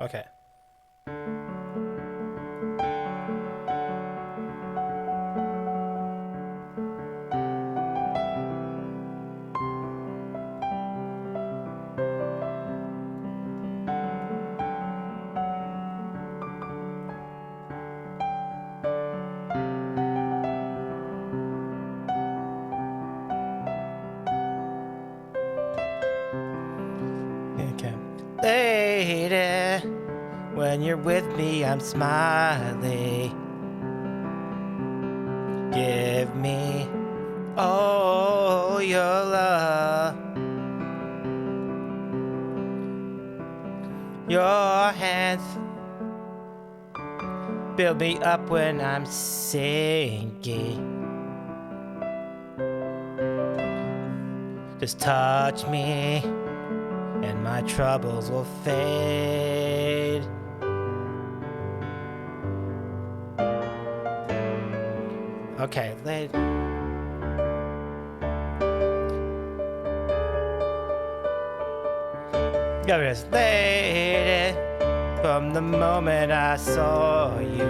Okay. Lady, when you're with me, I'm smiling. Give me all your love. Your hands build me up when I'm sinking. Just touch me and my troubles will fade. Okay, lady. Go this, lady. From the moment I saw you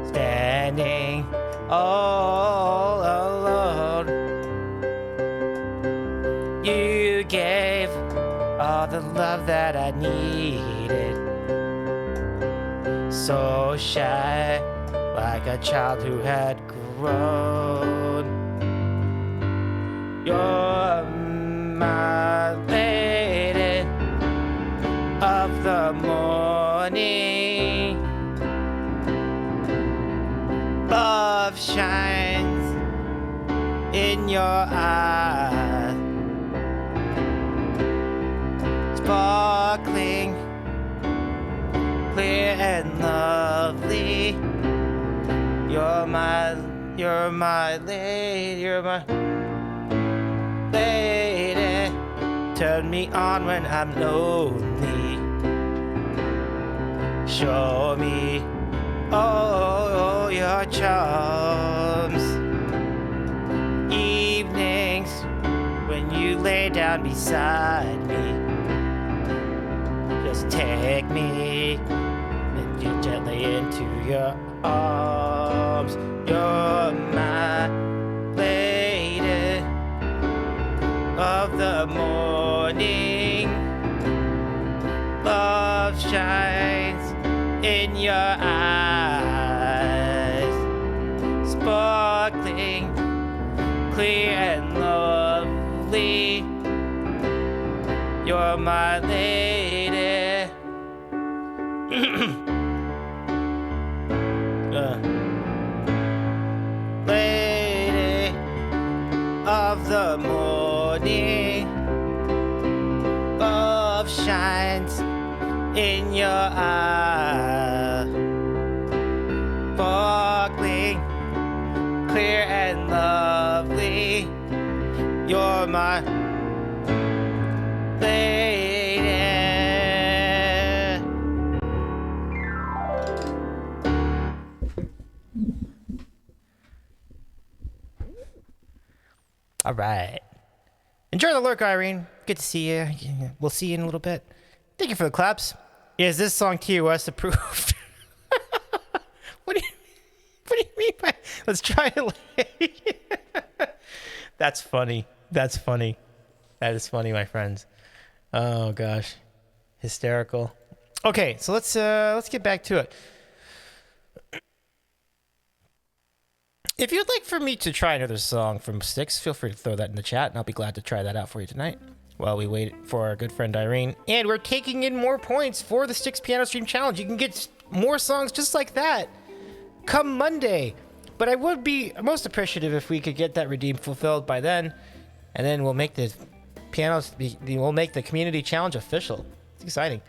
standing all alone, you gave all the love that I needed. So shy, like a child who had grown. You're my lady of the morning. Love shines in your eyes, sparkling, clear and lovely. You're my lady, you're my lady. Turn me on when I'm lonely. Show me all your charms. lay down beside me. Just take me gently into your arms. You're my lady of the morning. Love shines in your eyes, sparkling, clear and lovely. You're my lady. Lady of the morning. Love shines in your eyes, sparkling, clear and lovely. You're my lady. All right. Enjoy the lurk, Irene. Good to see you. We'll see you in a little bit. Thank you for the claps. Is this song TOS approved? What do you mean by... Let's try it. That's funny. That's funny. That is funny, my friends. Oh gosh, hysterical. Okay, so let's get back to it. If you'd like for me to try another song from Styx, feel free to throw that in the chat, and I'll be glad to try that out for you tonight while we wait for our good friend Irene. And we're taking in more points for the Styx Piano Stream Challenge. You can get more songs just like that come Monday. But I would be most appreciative if we could get that redeem fulfilled by then, and then we'll make the we'll make the community challenge official. It's exciting.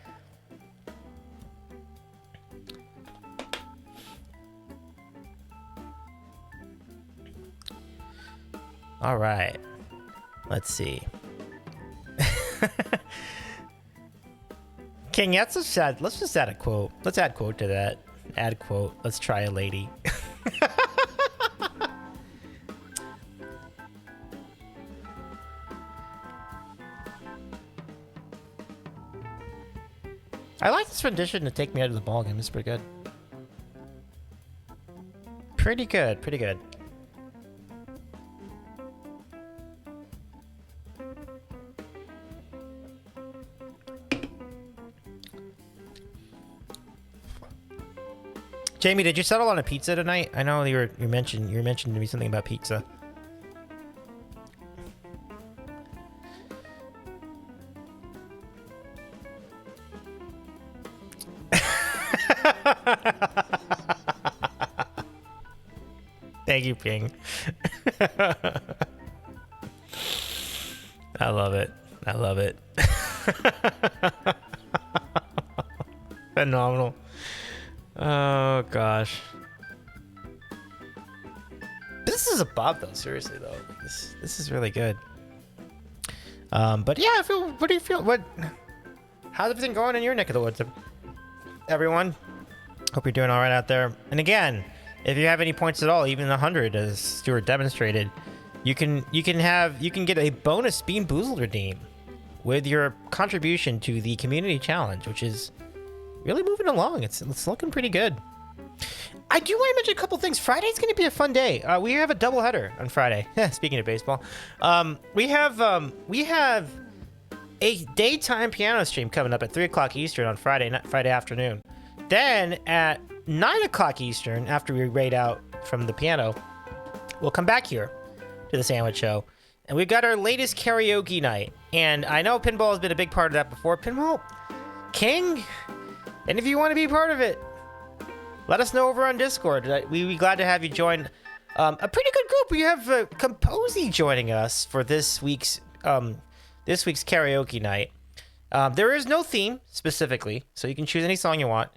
All right, let's see. King, that's a sad. Let's just add a quote. Let's add quote to that. Add quote. Let's try a lady. I like this rendition to Take Me Out of the Ballgame. It's pretty good. Pretty good. Pretty good. Jamie, did you settle on a pizza tonight? I know you mentioned to me something about pizza. Thank you, Ping. I love it. I love it. Phenomenal. Oh gosh. This is a bop though, seriously though. This is really good. But yeah, what do you feel? How's everything going in your neck of the woods, everyone? Hope you're doing all right out there. And again, if you have any points at all, even 100, as Stuart demonstrated, you can get a bonus Beanboozled redeem with your contribution to the community challenge, which is really moving along. It's looking pretty good. I do want to mention a couple things. Friday's going to be a fun day. We have a doubleheader on Friday. Speaking of baseball, we have a daytime piano stream coming up at 3 o'clock Eastern on Friday afternoon. Then at 9 o'clock Eastern, after we raid out from the piano, we'll come back here to the Sandwich Show, and we've got our latest karaoke night. And I know Pinball has been a big part of that before. Pinball, King. And if you want to be part of it, let us know over on Discord. We'd be glad to have you join a pretty good group. We have Composy joining us for this week's karaoke night. There is no theme specifically, so you can choose any song you want.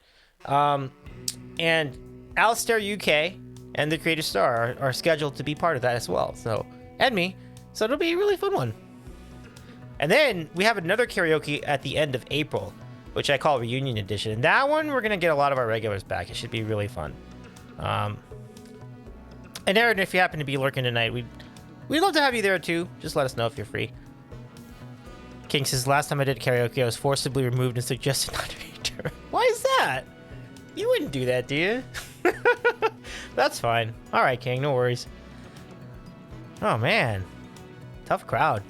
And Alistair UK and the Creative Star are scheduled to be part of that as well. So, and me. So it'll be a really fun one. And then we have another karaoke at the end of April, which I call Reunion Edition. And that one, we're going to get a lot of our regulars back. It should be really fun. And Aaron, if you happen to be lurking tonight, we'd love to have you there too. Just let us know if you're free. King says, last time I did karaoke, I was forcibly removed and suggested not to return. Why is that? You wouldn't do that, do you? That's fine. All right, King, no worries. Oh, man. Tough crowd.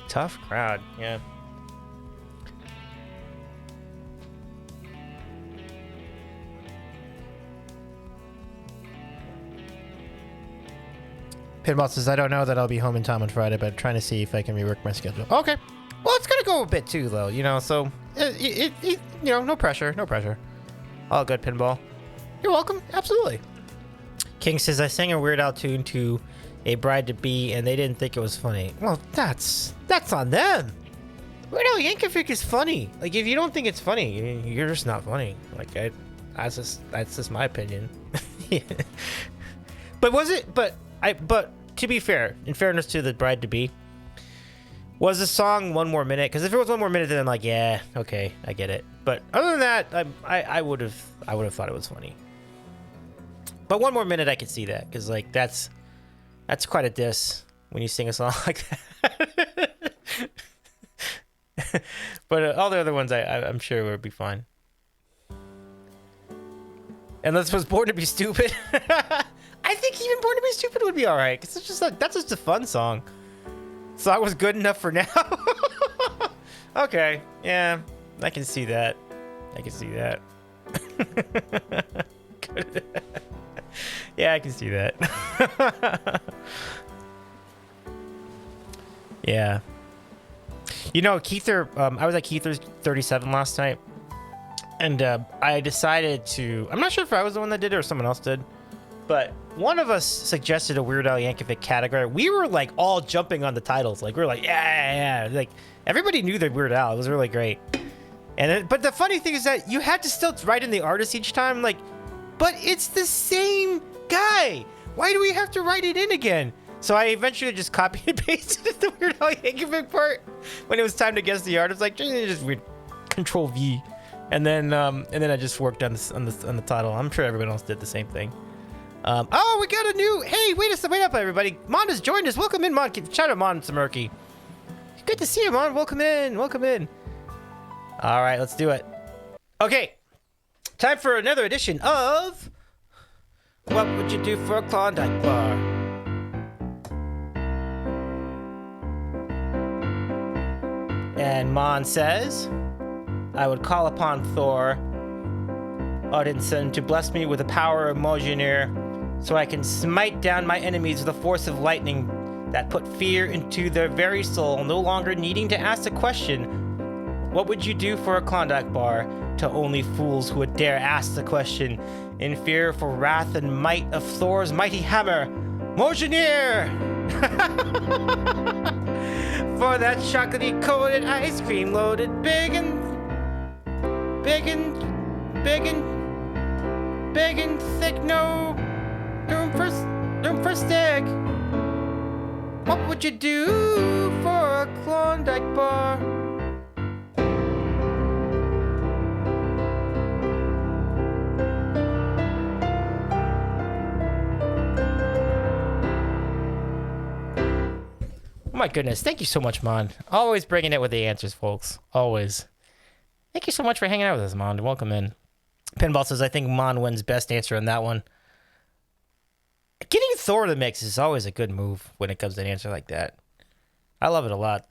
Tough crowd, yeah. Pinball says, I don't know that I'll be home in time on Friday, but I'm trying to see if I can rework my schedule. Okay. Well, it's going to go a bit too, though, you know, so, you know, no pressure, no pressure. All good, Pinball. You're welcome. Absolutely. King says, I sang a Weird Al tune to a bride-to-be, and they didn't think it was funny. Well, that's on them. Weird Al Yankovic is funny. Like, if you don't think it's funny, you're just not funny. Like, that's just my opinion. But was it, but to be fair, in fairness to the bride-to-be, was the song One More Minute? Because if it was One More Minute, then I'm like, yeah, okay, I get it. But other than that, I would have thought it was funny. But One More Minute, I could see that, because like that's quite a diss when you sing a song like that. But all the other ones, I'm sure would be fine. Unless it was Born to Be Stupid. I think even Born to Be Stupid would be all right, because it's just that's just a fun song. Song was good enough for now. Okay, yeah, I can see that. I can see that. Yeah, I can see that. Yeah. You know, Keither, I was at Keither's 37 last night, and I decided to, I'm not sure if I was the one that did it or someone else did, but one of us suggested a Weird Al Yankovic category. We were like all jumping on the titles. Like, we were like, yeah. Like, everybody knew that Weird Al. It was really great. And but the funny thing is that you had to still write in the artist each time. Like, but it's the same guy. Why do we have to write it in again? So I eventually just copied and pasted the Weird Al Yankovic part when it was time to guess the artist. Like, just Control V, and then I just worked on the title. I'm sure everyone else did the same thing. Oh, we got a new. Hey, wait up, everybody. Mon has joined us. Welcome in, Mon. Shout out, Mon Samurky. Good to see you, Mon. Welcome in. Welcome in. All right, let's do it. Okay, time for another edition of What Would You Do for a Klondike Bar? And Mon says, I would call upon Thor Odinson to bless me with the power of Mjolnir, so I can smite down my enemies with the force of lightning that put fear into their very soul, no longer needing to ask the question, what would you do for a Klondike bar, to only fools who would dare ask the question, in fear for wrath and might of Thor's mighty hammer, Mjolnir! For that chocolatey coated ice cream loaded big and thick, no room for stick. What would you do for a Klondike bar? Oh my goodness, thank you so much, Mon. Always bringing it with the answers, folks. Always. Thank you so much for hanging out with us, Mon. Welcome in. Pinball says, I think Mon wins best answer on that one. Getting Thor to the mix is always a good move when it comes to an answer like that. I love it a lot.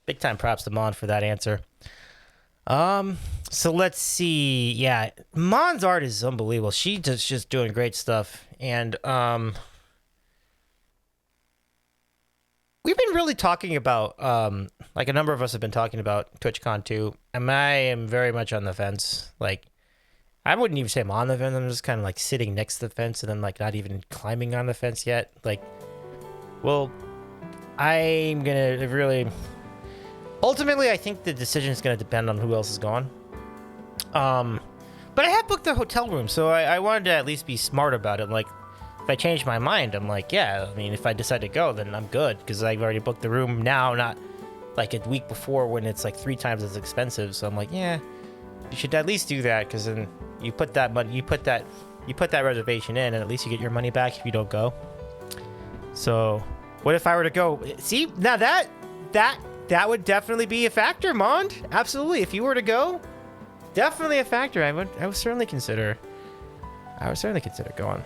Big time props to Mon for that answer. So let's see. Yeah, Mon's art is unbelievable. She's just doing great stuff. And, we've been really talking about, like a number of us have been talking about TwitchCon 2, and I am very much on the fence. Like, I wouldn't even say I'm on the fence. I'm just kind of like sitting next to the fence and then like not even climbing on the fence yet. Like, well, I'm going to really, ultimately, I think the decision is going to depend on who else is going. But I have booked the hotel room, so I wanted to at least be smart about it. Like, if I change my mind, I'm like, yeah, I mean, if I decide to go, then I'm good, because I've already booked the room now, not like a week before when it's like 3 times as expensive. So I'm like, yeah, you should at least do that, because then you put that money, you put that reservation in, and at least you get your money back if you don't go. So What if I were to go? See, now that would definitely be a factor, Mond. Absolutely. If you were to go, definitely a factor. I would certainly consider. I would certainly consider going.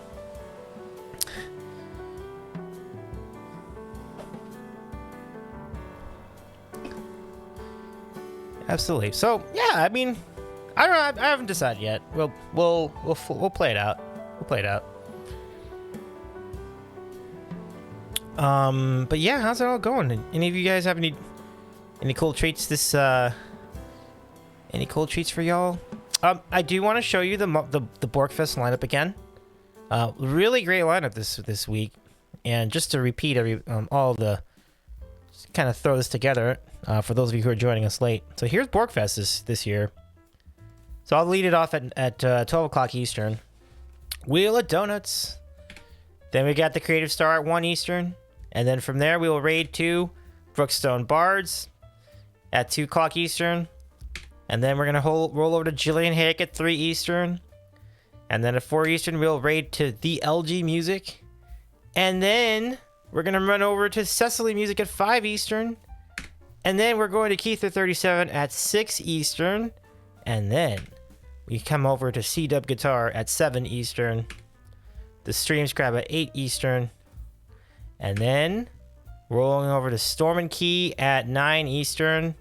Absolutely. So yeah, I mean, I don't know. I haven't decided yet. We'll play it out. We'll play it out. But yeah, how's it all going? Any of you guys have any cool treats this any cool treats for y'all? I do want to show you the Borkfest lineup again. Really great lineup this week. And just to repeat all the, just kind of throw this together for those of you who are joining us late. So here's Borkfest this year. So I'll lead it off at 12 o'clock Eastern. Wheel of Donuts. Then we got the Creative Star at 1 Eastern. And then from there we will raid to Brookstone Bards at 2 o'clock Eastern. And then we're going to roll over to Jillian Hayek at 3 Eastern. And then at 4 Eastern, we'll raid to The LG Music. And then we're going to run over to Cecily Music at 5 Eastern. And then we're going to Keither37 at 6 Eastern. And then we come over to C-Dub Guitar at 7 Eastern. The Streams Crab at 8 Eastern. And then rolling over to Storm and Key at 9 Eastern.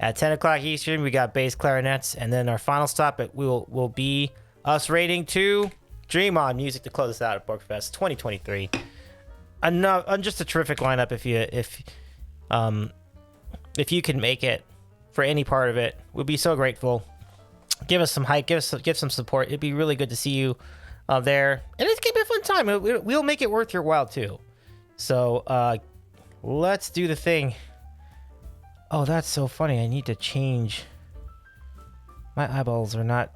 At 10 o'clock Eastern, we got bass clarinets. And then our final stop will be us raiding to Dream On Music to close us out at Borkfest 2023. Just a terrific lineup if you can make it for any part of it. We'd be so grateful. Give us some hype, give some support. It'd be really good to see you there. And it's gonna be a fun time. We'll make it worth your while too. So let's do the thing. Oh, that's so funny. I need to change. My eyeballs are not.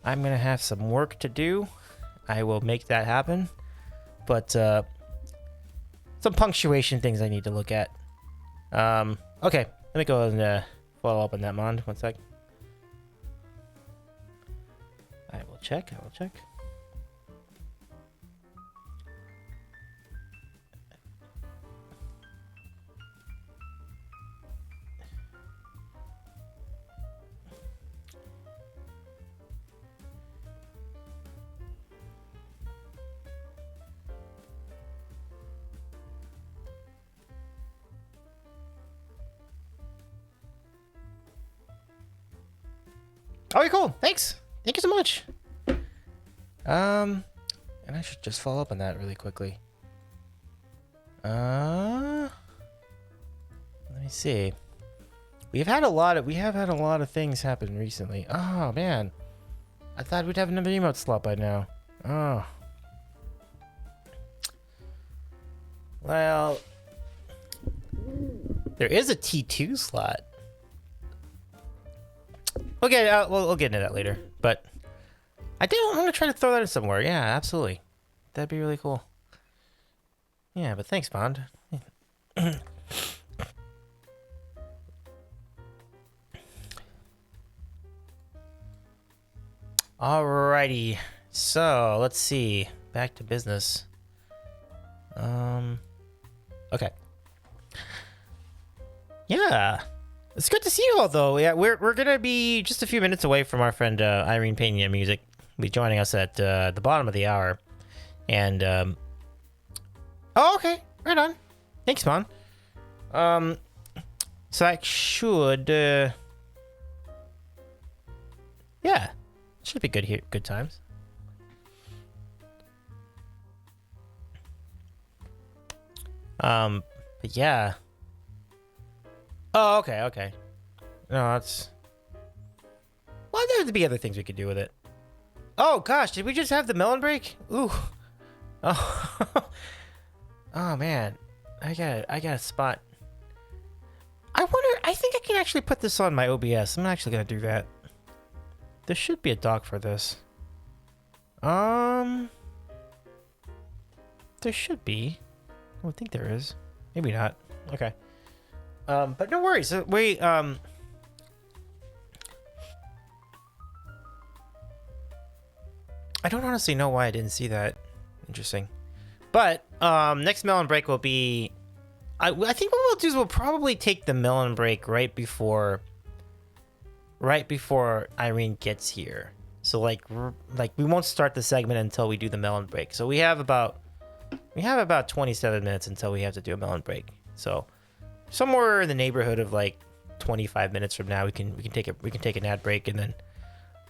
I'm going to have some work to do. I will make that happen. But some punctuation things I need to look at. Okay, let me go and follow up on that, Mond. 1 sec. I will check. Okay, cool. Thanks. Thank you so much. And I should just follow up on that really quickly. Let me see. We have had a lot of things happen recently. Oh man. I thought we'd have another emote slot by now. Oh. Well, there is a T2 slot. Okay, we'll get into that later. But I'm gonna try to throw that in somewhere. Yeah, absolutely. That'd be really cool. Yeah, but thanks, Bond. Alrighty. So let's see. Back to business. Okay. Yeah. It's good to see you all, though. Yeah, we're gonna be just a few minutes away from our friend Irene Peña Music. Will be joining us at the bottom of the hour, and oh, okay, right on. Thanks, Mon. So I should, yeah, should be good here. Good times. But yeah. Oh, okay. No, that's... Well, there'd be other things we could do with it. Oh, gosh, did we just have the melon break? Ooh. Oh. Oh, man. I got a spot. I think I can actually put this on my OBS. I'm actually gonna do that. There should be a doc for this. There should be. I would think there is. Maybe not. Okay. But no worries. I don't honestly know why I didn't see that. Interesting. But next melon break will be. I think what we'll do is we'll probably take the melon break right before Irene gets here. So like we won't start the segment until we do the melon break. So we have about 27 minutes until we have to do a melon break. So somewhere in the neighborhood of like 25 minutes from now, we can take an ad break, and then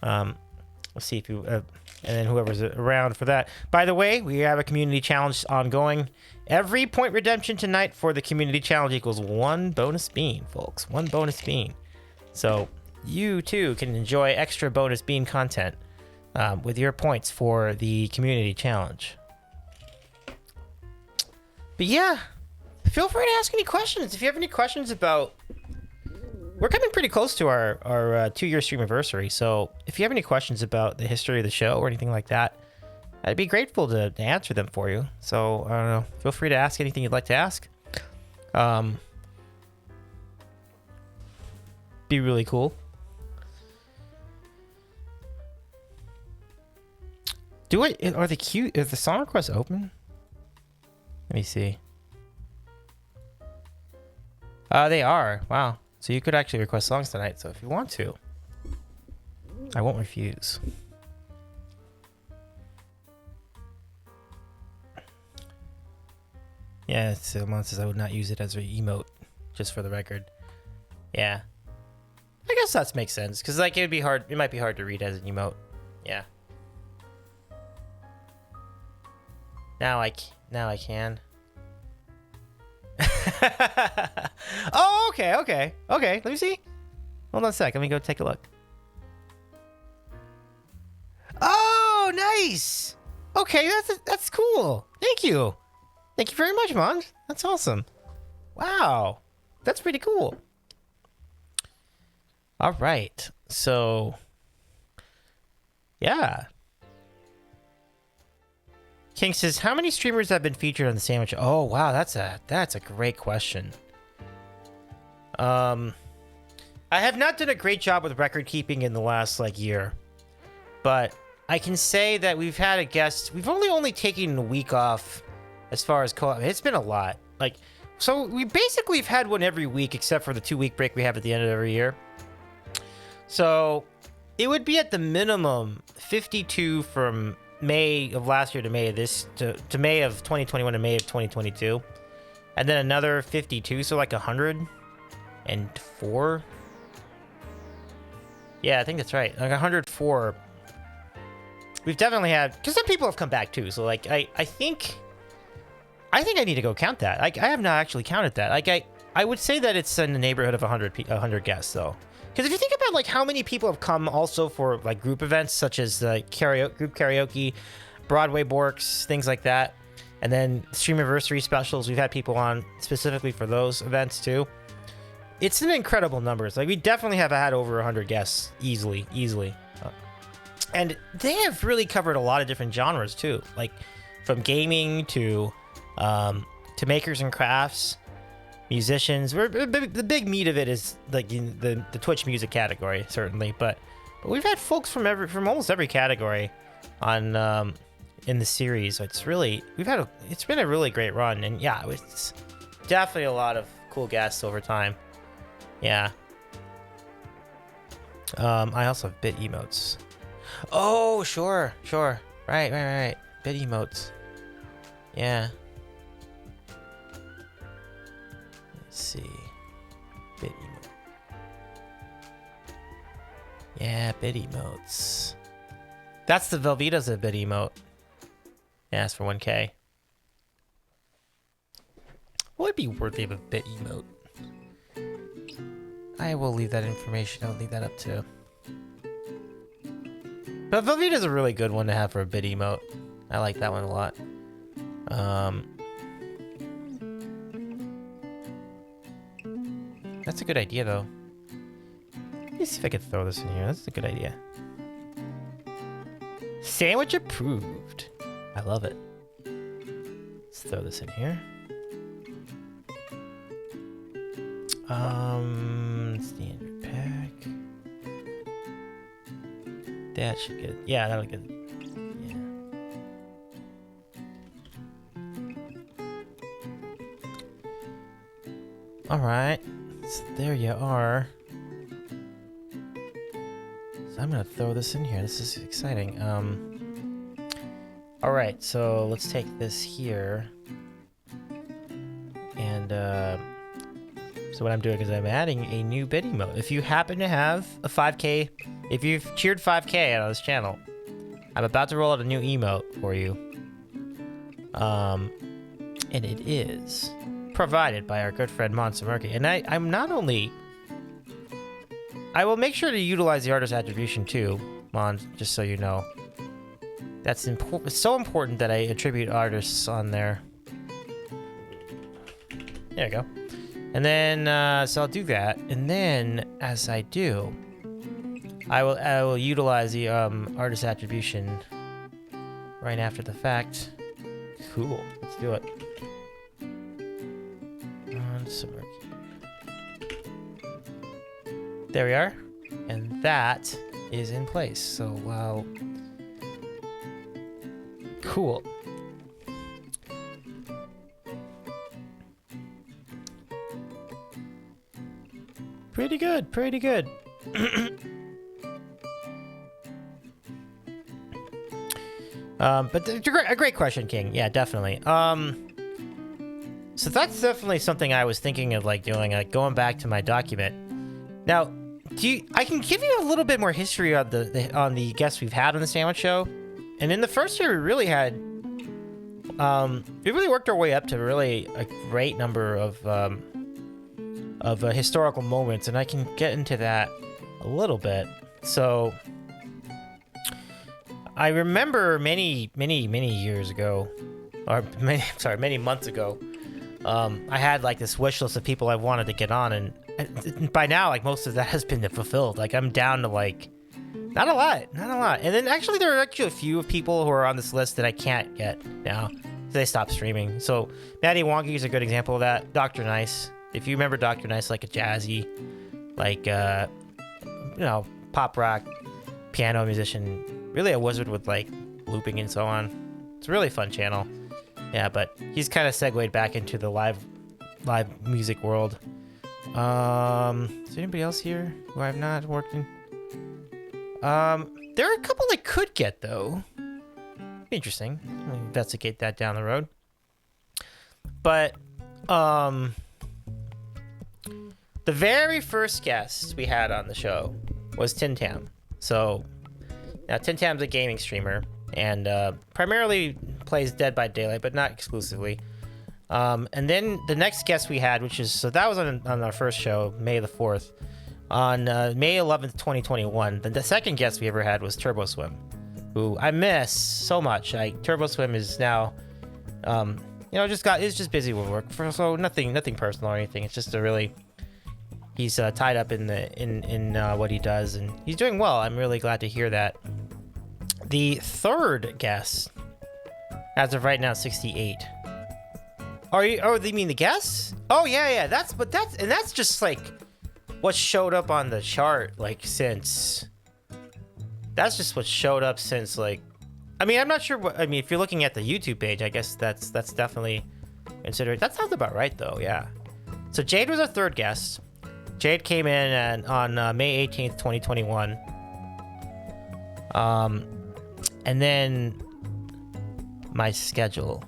we'll see if you and then whoever's around for that. By the way, we have a community challenge ongoing. Every point redemption tonight for the community challenge equals 1 bonus bean, folks. 1 bonus bean. So you too can enjoy extra bonus bean content with your points for the community challenge. But yeah, feel free to ask any questions. If you have any questions about... We're coming pretty close to our 2-year stream anniversary, so if you have any questions about the history of the show or anything like that, I'd be grateful to answer them for you. So, I don't know, feel free to ask anything you'd like to ask. Be really cool. Are the song requests open? Let me see. They are. Wow. So you could actually request songs tonight. So if you want to, I won't refuse. Yeah, someone says I would not use it as an emote, just for the record. Yeah. I guess that makes sense, because like it might be hard to read as an emote. Yeah. Now I can. Oh, okay. Let me see. Hold on a sec. Let me go take a look. Oh, nice. Okay, that's cool. Thank you very much, Mon. That's awesome. Wow, that's pretty cool. All right, so yeah. King says, how many streamers have been featured on the sandwich? Oh, wow, that's a great question. I have not done a great job with record keeping in the last year, but I can say that we've had a guest. We've only taken a week off as far as co-op. It's been a lot. So we basically have had one every week except for the 2-week break we have at the end of every year. So it would be at the minimum 52 from May of last year to May of to May of 2021 to May of 2022, and then another 52, so 104. Yeah, I think that's right, 104. We've definitely had, because some people have come back too, so I think I need to go count that. I have not actually counted that. I would say that it's in the neighborhood of 100 guests though. Because if you think about how many people have come also for group events such as the group karaoke, Broadway Borks, things like that, and then stream anniversary specials, we've had people on specifically for those events too. It's an incredible numbers. We definitely have had over 100 guests easily, and they have really covered a lot of different genres too, from gaming to makers and crafts. Musicians. The big meat of it is the Twitch music category, certainly, but we've had folks from almost every category on in the series. It's been a really great run, and yeah, it's definitely a lot of cool guests over time. Yeah. I also have bit emotes. Oh, sure, right. Bit emotes. Yeah. See, bit emote. Yeah, bit emotes. That's the Velveeta's a bit emote. Yeah, it's for 1K. What would be worthy of a bit emote? I will leave that information. I'll leave that up to. But Velveeta's a really good one to have for a bit emote. I like that one a lot. That's a good idea, though. Let me see if I can throw this in here. That's a good idea. Sandwich approved. I love it. Let's throw this in here. Standard pack. That should get. Yeah, that'll get. Yeah. All right. So there you are. So I'm gonna throw this in here. This is exciting. All right. So let's take this here. And so what I'm doing is I'm adding a new bid emote. If you happen to have a 5K, if you've cheered 5K out on this channel, I'm about to roll out a new emote for you. And it is provided by our good friend Monsamerki. And I'm not only... I will make sure to utilize the artist attribution too, Mon, just so you know. That's important. It's so important that I attribute artists on there. There you go. And then, so I'll do that. And then, as I do, I will utilize the artist attribution right after the fact. Cool. Let's do it. There we are. And that is in place. So, well... Cool. Pretty good, pretty good. But a great question, King. Yeah, definitely. So that's definitely something I was thinking of, like, doing, like, going back to my document. Now, I can give you a little bit more history on the guests we've had on the Sandwich Show. And in the first year, we really had, we really worked our way up to really a great number of historical moments, and I can get into that a little bit. So, I remember many years ago, or many months ago, I had like this wish list of people I wanted to get on, and by now, like, most of that has been fulfilled. Like, I'm down to, like, not a lot. And then actually, there are actually a few people who are on this list that I can't get now. They stopped streaming. So Maddie Wonky is a good example of that. Dr. Nice. If you remember Dr. Nice, like a jazzy, like, pop rock, piano musician, really a wizard with, like, looping and so on. It's a really fun channel. Yeah, but he's kind of segued back into the live music world. Is there anybody else here who I've not worked in? There are a couple I could get, though. Interesting. I'll investigate that down the road. But, the very first guest we had on the show was Tin Tam. So, now Tin Tam's a gaming streamer, and primarily plays Dead by Daylight, but not exclusively. And then the next guest we had, so that was on our first show, May the 4th. On May 11th, 2021, the second guest we ever had was Turbo Swim, who I miss so much. Turbo Swim is now, is just busy with work. So nothing personal or anything. It's just he's tied up in what he does, and he's doing well. I'm really glad to hear that. The third guest, as of right now, 68. Oh, you mean the guests? Oh yeah. That's just like what showed up on the chart, like, since. That's just what showed up since, like. I mean, I'm not sure if you're looking at the YouTube page, I guess that's definitely considered. That sounds about right, though. Yeah. So Jade was our third guest. Jade came in on May 18th, 2021. And then my schedule.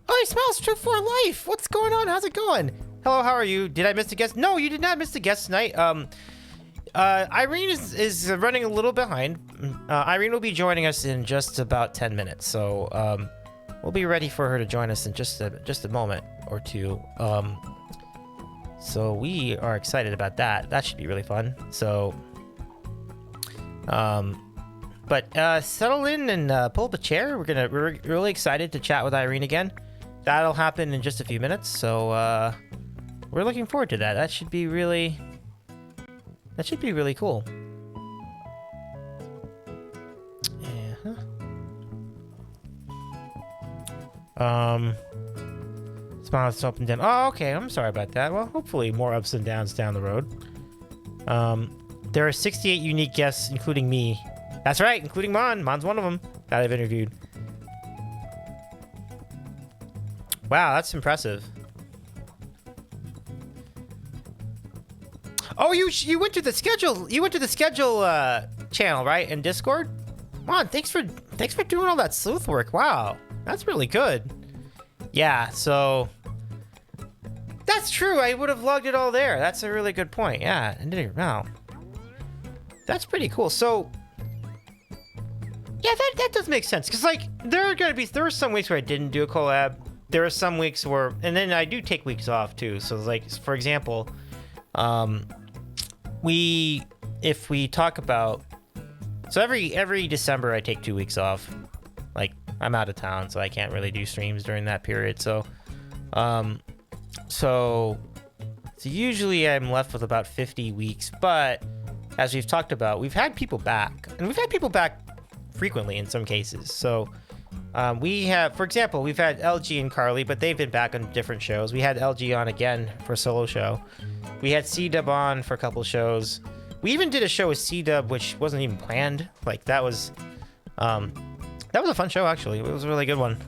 Oh, he smells true for life. What's going on? How's it going? Hello, how are you? Did I miss a guest? No, you did not miss the guest tonight. Irene is running a little behind. Irene will be joining us in just about 10 minutes. So, we'll be ready for her to join us in just a moment or two. So we are excited about that. That should be really fun. So, settle in and pull up a chair. We're really excited to chat with Irene again. That'll happen in just a few minutes. So, we're looking forward to that. That should be really cool. Smiles up and down. Oh, okay. I'm sorry about that. Well, hopefully more ups and downs down the road. There are 68 unique guests, including me. That's right, including Mon. Mon's one of them that I've interviewed. Wow, that's impressive. Oh, you went to the schedule. You went to the schedule channel, right? In Discord. Come on, thanks for doing all that sleuth work. Wow, that's really good. Yeah, so that's true. I would have logged it all there. That's a really good point. Yeah, wow. That's pretty cool. So yeah, that does make sense. Cause like there are some weeks where I didn't do a collab. There are some weeks where, and then I do take weeks off too. So like for example, if we talk about, so every December I take 2 weeks off. Like I'm out of town, so I can't really do streams during that period. So usually I'm left with about 50 weeks. But as we've talked about, we've had people back, and we've had people back frequently in some cases. So we have, for example, we've had LG and Carly, but they've been back on different shows. We had LG on again for a solo show. We had C-Dub on for a couple shows. We even did a show with C-Dub, which wasn't even planned. Like that was a fun show actually. It was a really good one.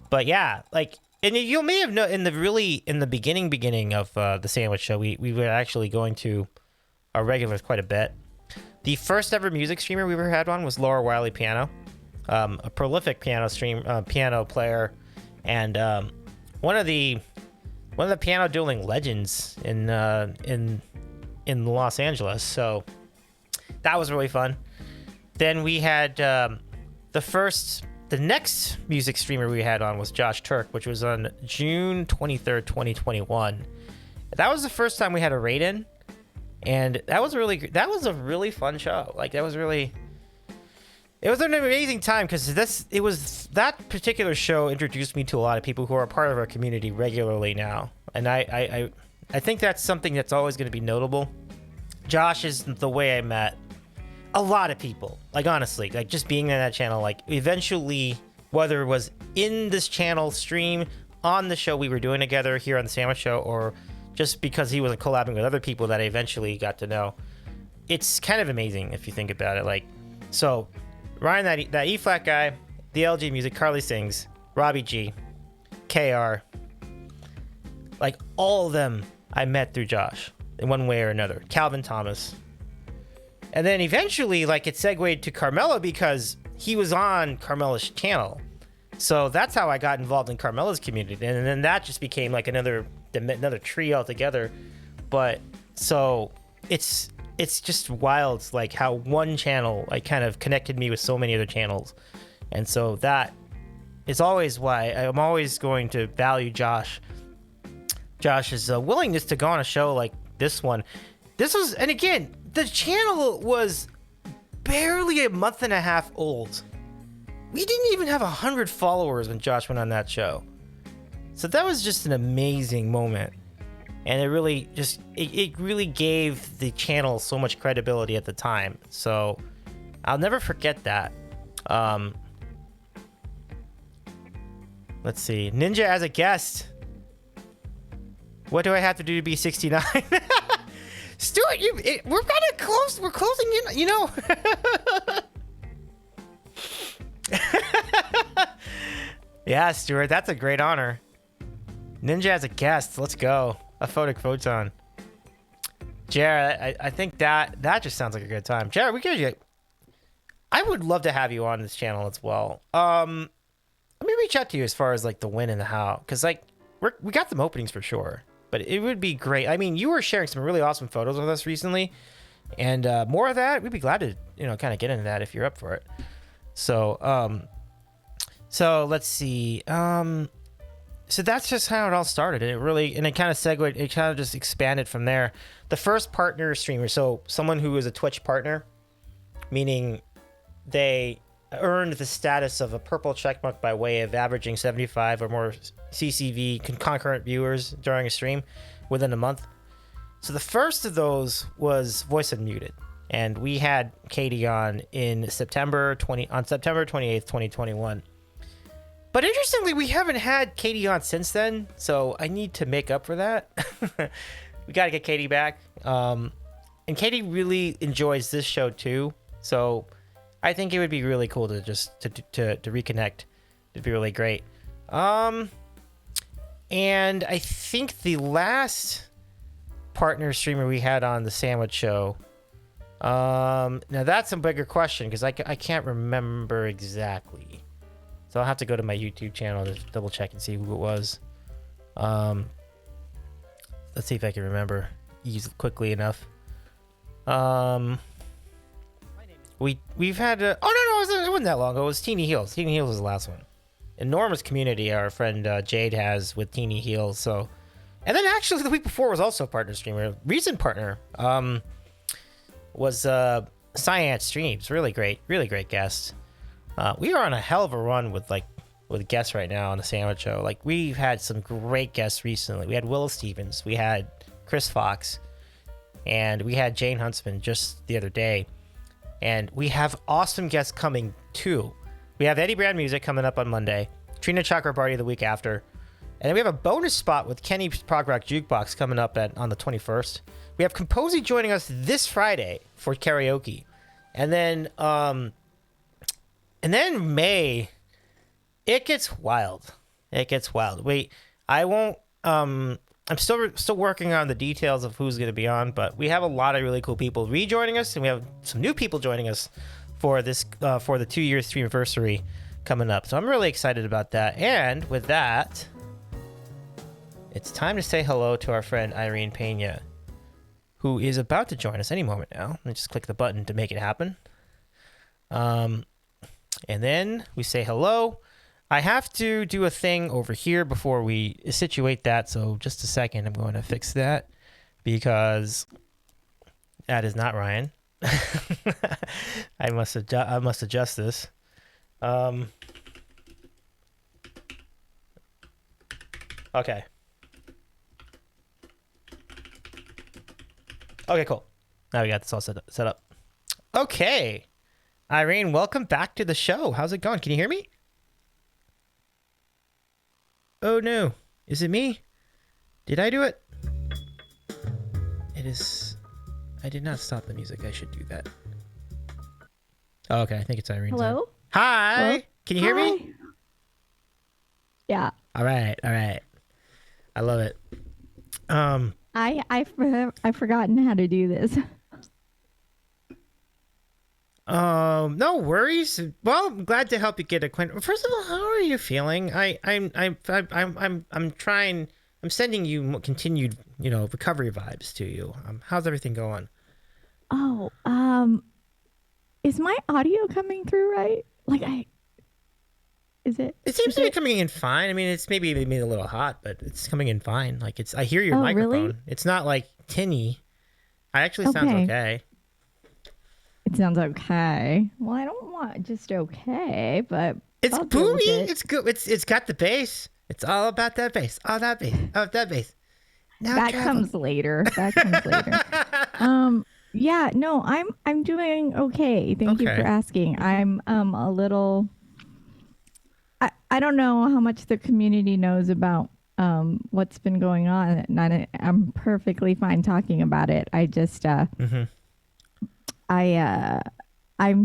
But yeah, like, and you may have known in the beginning of the sandwich show, we were actually going to our regulars quite a bit. The first ever music streamer we ever had on was Laura Wiley Piano, a prolific piano player, and one of the piano dueling legends in Los Angeles. So that was really fun. Then we had the next music streamer we had on was Josh Turk, which was on June 23rd, 2021. That was the first time we had a raid-in, and that was a really fun show. Like it was an amazing time because that particular show introduced me to a lot of people who are a part of our community regularly now, and I think that's something that's always going to be notable. Josh is the way I met a lot of people. Like honestly, like just being in that channel, like eventually, whether it was in this channel stream, on the show we were doing together here on the Sandwich Show, or just because he wasn't collabing with other people that I eventually got to know, it's kind of amazing if you think about it. Like, so Ryan, that E-flat guy, the LG music, Carly sings, Robbie G, KR, like all of them I met through Josh in one way or another. Calvin Thomas. And then eventually, like, it segued to Carmela because he was on Carmela's channel. So that's how I got involved in Carmela's community. And then that just became like another tree altogether. But so it's just wild, like how one channel like kind of connected me with so many other channels. And so that is always why I'm always going to value Josh's willingness to go on a show like this one. And again, the channel was barely a month and a half old. We didn't even have 100 followers when Josh went on that show. So that was just an amazing moment. And it really gave the channel so much credibility at the time. So I'll never forget that. Let's see. Ninja as a guest. What do I have to do to be 69? Stuart, we're kind of close. We're closing in, you know. Yeah, Stuart, that's a great honor. Ninja as a guest. Let's go. A photic photon. Jared, I think that just sounds like a good time. Jared, I would love to have you on this channel as well. Let me reach out to you as far as like the when and the how, because like we got some openings for sure. But it would be great. I mean, you were sharing some really awesome photos with us recently, and more of that. We'd be glad to, kind of get into that if you're up for it. So, so let's see. So that's just how it all started. It kind of segued. It kind of just expanded from there. The first partner streamer, so someone who was a Twitch partner, meaning they earned the status of a purple checkmark by way of averaging 75 or more CCV concurrent viewers during a stream within a month. So the first of those was Voice Unmuted, and we had Katie on in September 28th, 2021. But interestingly, we haven't had Katie on since then, so I need to make up for that. We got to get Katie back. And Katie really enjoys this show too, so I think it would be really cool to just to reconnect. It'd be really great. And I think the last partner streamer we had on the Sandwich Show? Now that's a bigger question because I can't remember exactly. So I'll have to go to my YouTube channel to double check and see who it was. Let's see if I can remember quickly enough. We've had it wasn't that long ago. It was Teeny Heels. Teeny Heels was the last one. Enormous community our friend Jade has with Teeny Heels. So, and then actually the week before was also a partner streamer, recent partner. Was Cyan Streams. Really great guest. We are on a hell of a run with guests right now on the Sandwich Show. Like, we've had some great guests recently. We had Willow Stevens, we had Chris Fox, and we had Jane Huntsman just the other day. And we have awesome guests coming too. We have Eddie Brand Music coming up on Monday, Trina Chakrabarty the week after, and then we have a bonus spot with Kenny's Prog Rock Jukebox coming up on the 21st. We have Composy joining us this Friday for karaoke, and then May, it gets wild. Wait, I won't. I'm still working on the details of who's going to be on, but we have a lot of really cool people rejoining us, and we have some new people joining us for this for the 2-year stream anniversary coming up. So I'm really excited about that. And with that, it's time to say hello to our friend Irene Peña, who is about to join us any moment now. Let me just click the button to make it happen. And then we say hello. I have to do a thing over here before we situate that, so just a second. I'm going to fix that because that is not Ryan. I must adjust this. Okay. Okay, cool. Now we got this all set up. Okay. Irene, welcome back to the show. How's it going? Can you hear me? Oh no. Is it me? Did I do it? It is. I did not stop the music. I should do that. Oh, okay, I think it's Irene. Hello? Hi. Hello? Can you hear me? Yeah. All right. I love it. I've forgotten how to do this. No worries. Well, I'm glad to help you get acquainted. First of all, how are you feeling? I'm trying. I'm sending you continued, recovery vibes to you. How's everything going? Oh, is my audio coming through right? Is it? It seems to be coming in fine. I mean, it's maybe a little hot, but it's coming in fine. Like I hear your microphone. Really? It's not like tinny. I actually sounds okay. It sounds okay. Well, I don't want just okay, but it's I'll deal with boomy. it. It's good. It's got the bass. It's all about that bass. All that bass. Oh, that bass. Now That comes later. Yeah, no, I'm doing okay. Thank you for asking. I'm a little. I don't know how much the community knows about what's been going on, and I'm perfectly fine talking about it. I just I'm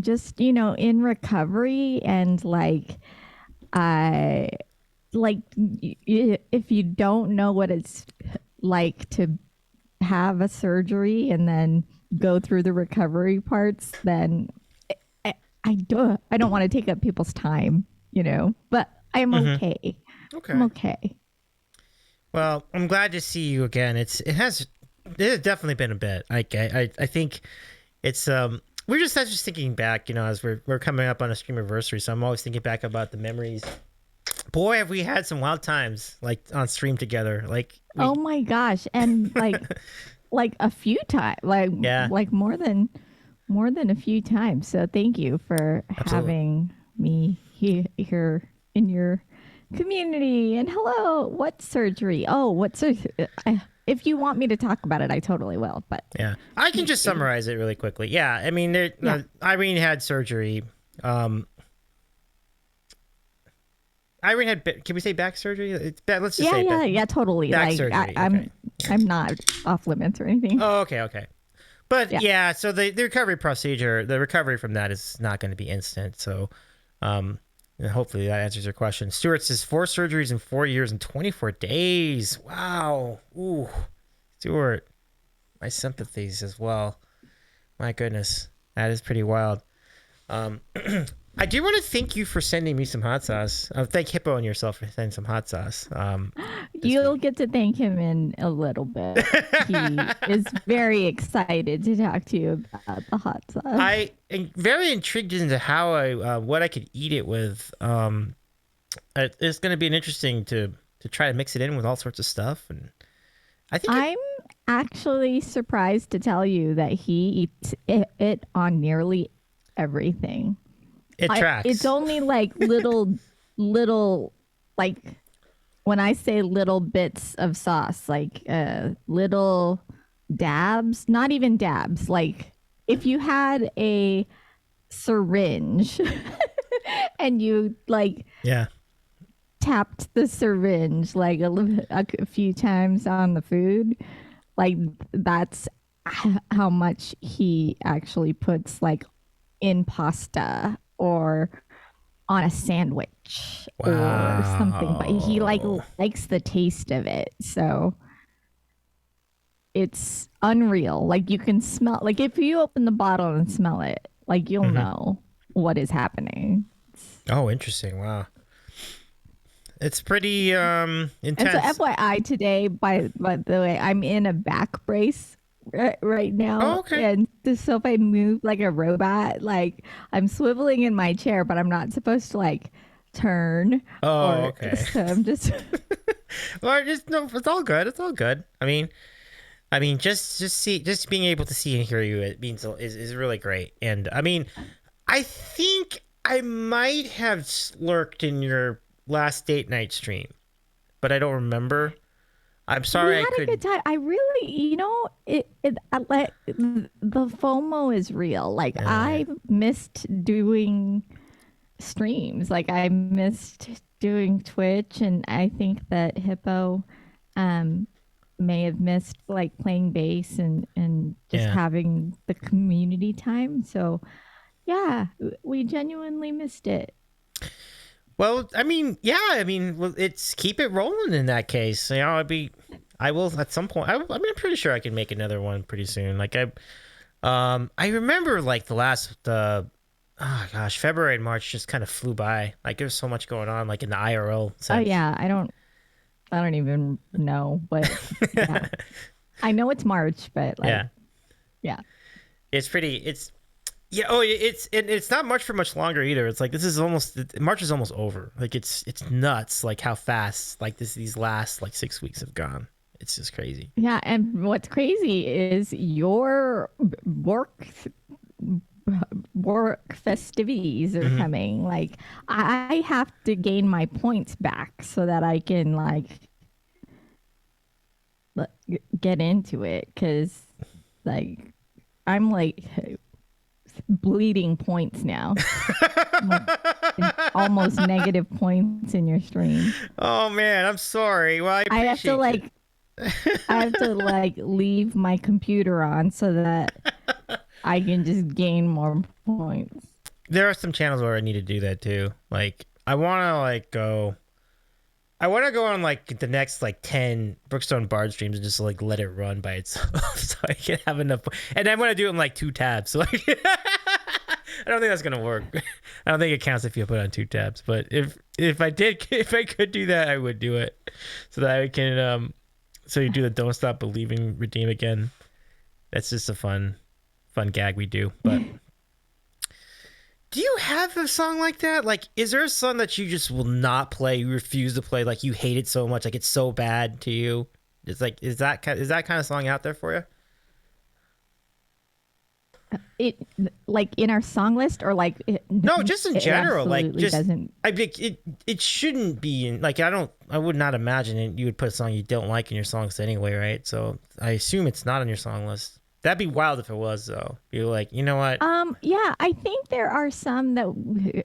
just, in recovery, and if you don't know what it's like to have a surgery and then go through the recovery parts, then I don't want to take up people's time, but I'm okay. Okay. I'm okay. Well, I'm glad to see you again. It has definitely been a bit. I think it's we're just thinking back, as we're coming up on a stream anniversary, so I'm always thinking back about the memories. Boy, have we had some wild times on stream together. Oh my gosh, and like a few times, like more than a few times. So thank you for having me here in your community. And hello, what surgery? Oh, what surgery? If you want me to talk about it, I totally will. But yeah, I can just summarize it really quickly. Yeah, I mean, Irene had surgery. Irene had, can we say back surgery? Let's just say yeah, totally. Back surgery. I'm not off limits or anything. Oh, okay. But yeah, so the recovery procedure, the recovery from that is not going to be instant. So, hopefully that answers your question. Stuart says 4 surgeries in 4 years and 24 days. Wow. Ooh, Stuart, sympathies as well. My goodness, that is pretty wild. I do want to thank you for sending me some hot sauce. Thank Hippo and yourself for sending some hot sauce. You'll get to thank him in a little bit. He is very excited to talk to you about the hot sauce. I am very intrigued into how what I could eat it with. It's going to be an interesting to try to mix it in with all sorts of stuff, and I think I'm actually surprised to tell you that he eats it on nearly everything. It tracks. It's only like little, like when I say little bits of sauce, like little dabs, not even dabs. Like if you had a syringe and you like tapped the syringe like a few times on the food, like that's how much he actually puts like in pasta or on a sandwich or something, but he like likes the taste of it, so it's unreal. Like you can smell, like if you open the bottle and smell it, like you'll know what is happening. Oh, interesting. Wow. It's pretty intense. And so FYI today, by the way, I'm in a back brace right now. Oh, okay. And so if I move like a robot, like I'm swiveling in my chair, but I'm not supposed to like turn. Okay. So I'm just Well, it's all good. It's all good. I mean, just being able to see and hear you, it means is really great. And I mean, I think I might have lurked in your last date night stream, but I don't remember. I'm sorry. We had a good time. I really, like the FOMO is real. Like I missed doing streams. Like I missed doing Twitch, and I think that Hippo may have missed like playing bass and just having the community time. So yeah, we genuinely missed it. Well, it's keep it rolling in that case. I will at some point. I'm pretty sure I can make another one pretty soon. Like I remember like February and March just kind of flew by. Like there's so much going on, like in the IRL sense. Oh yeah, I don't even know, but yeah. I know it's March, but like, yeah. It's not much for much longer either. It's like March is almost over. Like it's nuts. Like how fast like these last like 6 weeks have gone. It's just crazy. Yeah, and what's crazy is your work festivities are coming. Like I have to gain my points back so that I can like get into it, because like I'm like bleeding points now. Almost negative points in your stream. Oh man, I'm sorry. Well, I have to like leave my computer on so that I can just gain more points. There are some channels where I need to do that too. Like I want to go on like the next like 10 Brookstone Bard streams and just like let it run by itself so I can have enough. And I want to do it in like 2 tabs. So like, I don't think that's gonna work. I don't think it counts if you put it on 2 tabs. But if I could do that, I would do it so that I can. So you do the Don't Stop Believing redeem again. That's just a fun gag we do. But do you have a song like that? Like, is there a song that you just will not play? You refuse to play, like you hate it so much, like it's so bad to you? It's like, is that kind of song out there for you? It like in our song list, or like no, just in general. Like just doesn't. It shouldn't be in, like I would not imagine you would put a song you don't like in your songs anyway, right? So I assume it's not on your song list. That'd be wild if it was, though. You're like, you know what? Yeah, I think there are some that,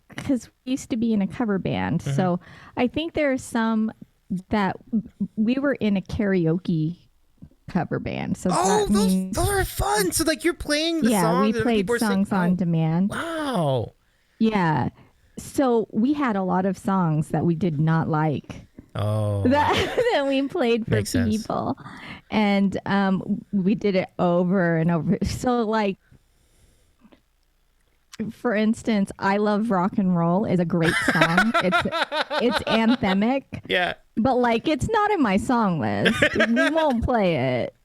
because we used to be in a cover band, so I think there are some that we were in a karaoke cover band. So those are fun. So like you're playing the songs. Yeah, we played songs on demand. Wow. Yeah. So we had a lot of songs that we did not like. Oh. that we played for Makes sense. people. And we did it over and over. So like, for instance, I Love Rock and Roll is a great song. It's anthemic. Yeah. But like, it's not in my song list. We won't play it.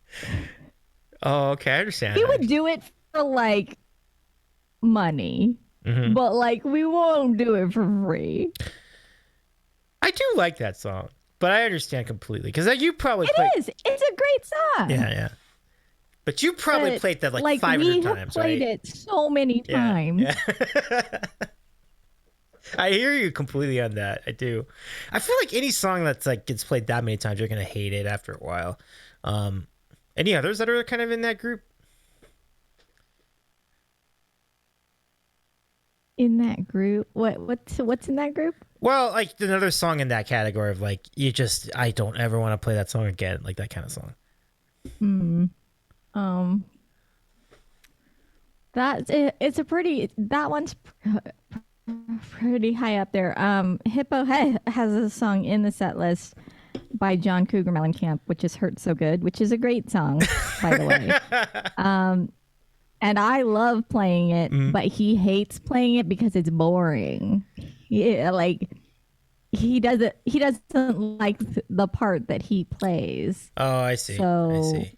Oh, okay. I understand. We would do it for like money, but like we won't do it for free. I do like that song, but I understand completely because you probably It's a great song. Yeah. But you probably played that like 500 times, right? We played it so many times. Yeah. I hear you completely on that. I do. I feel like any song that's like gets played that many times, you're gonna hate it after a while. Any others that are kind of in that group? In that group, what's in that group? Well, like another song in that category of like I don't ever want to play that song again, like that kind of song. That one's pretty high up there. Hippo has a song in the set list by John Cougar Mellencamp, which is "Hurt So Good," which is a great song, by the way. And I love playing it, but he hates playing it because it's boring. Yeah, like he doesn't like the part that he plays. Oh, I see. So, I see.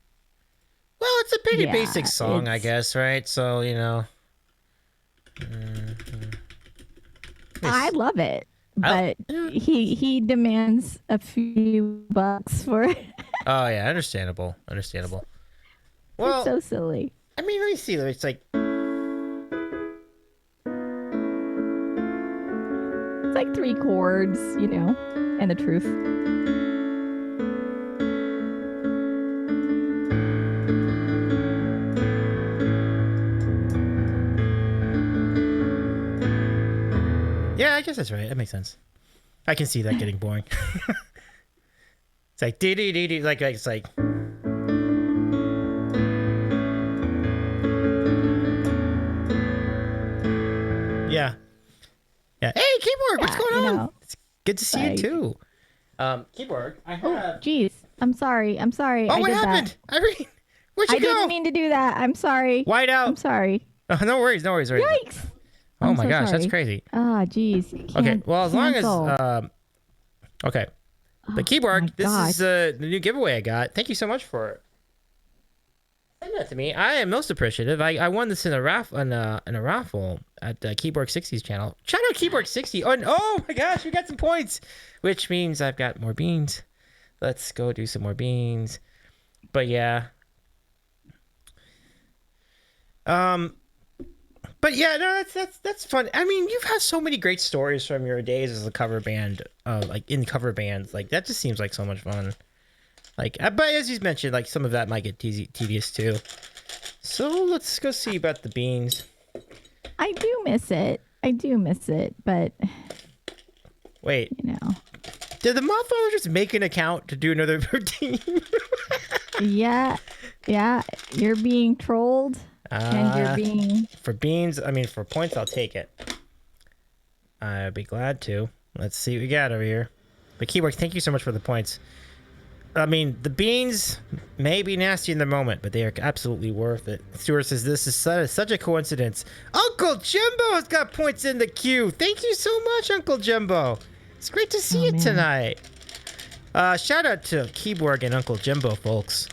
Well, it's a pretty yeah, basic song, I guess, right? So, you know. I love it, but he demands a few bucks for it. Oh, yeah, understandable. Well, It's so silly. I mean, let me see. It's like It's like 3 chords, and the truth. yeah, I guess that's right. That makes sense. I can see that getting boring. It's like dee dee dee dee, like it's like. Yeah. Hey, keyboard, what's going on? It's good to see you too. Keyboard, I have. Jeez, I'm sorry. Oh, I what did happened? That. Irene, where'd you I go? didn't mean to do that. I'm sorry. White out. I'm sorry. Oh, no worries. Yikes. Oh I'm my so gosh, sorry. that's crazy. Ah, jeez. Okay, well, as long cancel. as okay, but keyboard, this gosh. is the new giveaway I got. Thank you so much for it. Send that to me. I am most appreciative. I won this in a raffle at Keyboard 60's channel. Shout out Keyboard 60. Oh my gosh, we got some points, which means I've got more beans. Let's go do some more beans. But yeah. But yeah, no, that's fun. I mean, you've had so many great stories from your days as a cover band, like in cover bands. Like that just seems like so much fun. Like, but as you mentioned, like some of that might get tedious too. So let's go see about the beans. I do miss it, but wait, did the Mothfather just make an account to do another routine? yeah, you're being trolled. And you're being... For beans, I mean, for points, I'll take it. I'd be glad to. Let's see what we got over here. But Keyboard, thank you so much for the points. I mean, the beans may be nasty in the moment, but they are absolutely worth it. Stuart says, this is such a coincidence. Uncle Jumbo's got points in the queue. Thank you so much, Uncle Jumbo. It's great to see you tonight. Shout out to Keyboard and Uncle Jumbo, folks.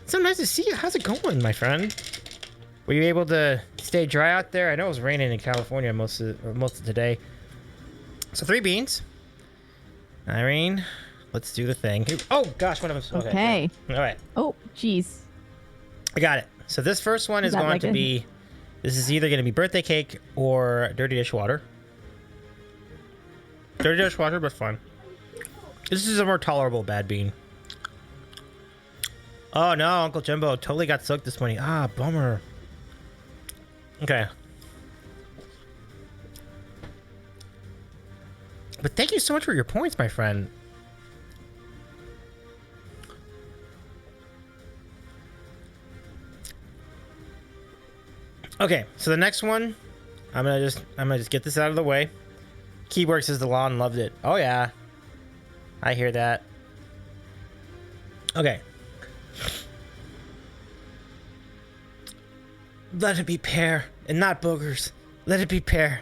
It's so nice to see you. How's it going, my friend? Were you able to stay dry out there? I know it was raining in California most of today. So 3 beans. Irene, let's do the thing. Oh gosh, one of them. Okay. All right. Oh, jeez. I got it. So this first one is going to be. This is either going to be birthday cake or dirty dishwater. Dirty dishwater, but fun. This is a more tolerable bad bean. Oh no, Uncle Jumbo totally got soaked this morning. Ah, bummer. Okay. But thank you so much for your points, my friend. Okay, so the next one, I'm gonna just get this out of the way. Keyworks says the lawn loved it. Oh yeah. I hear that. Okay. Let it be pear and not boogers. Let it be pear.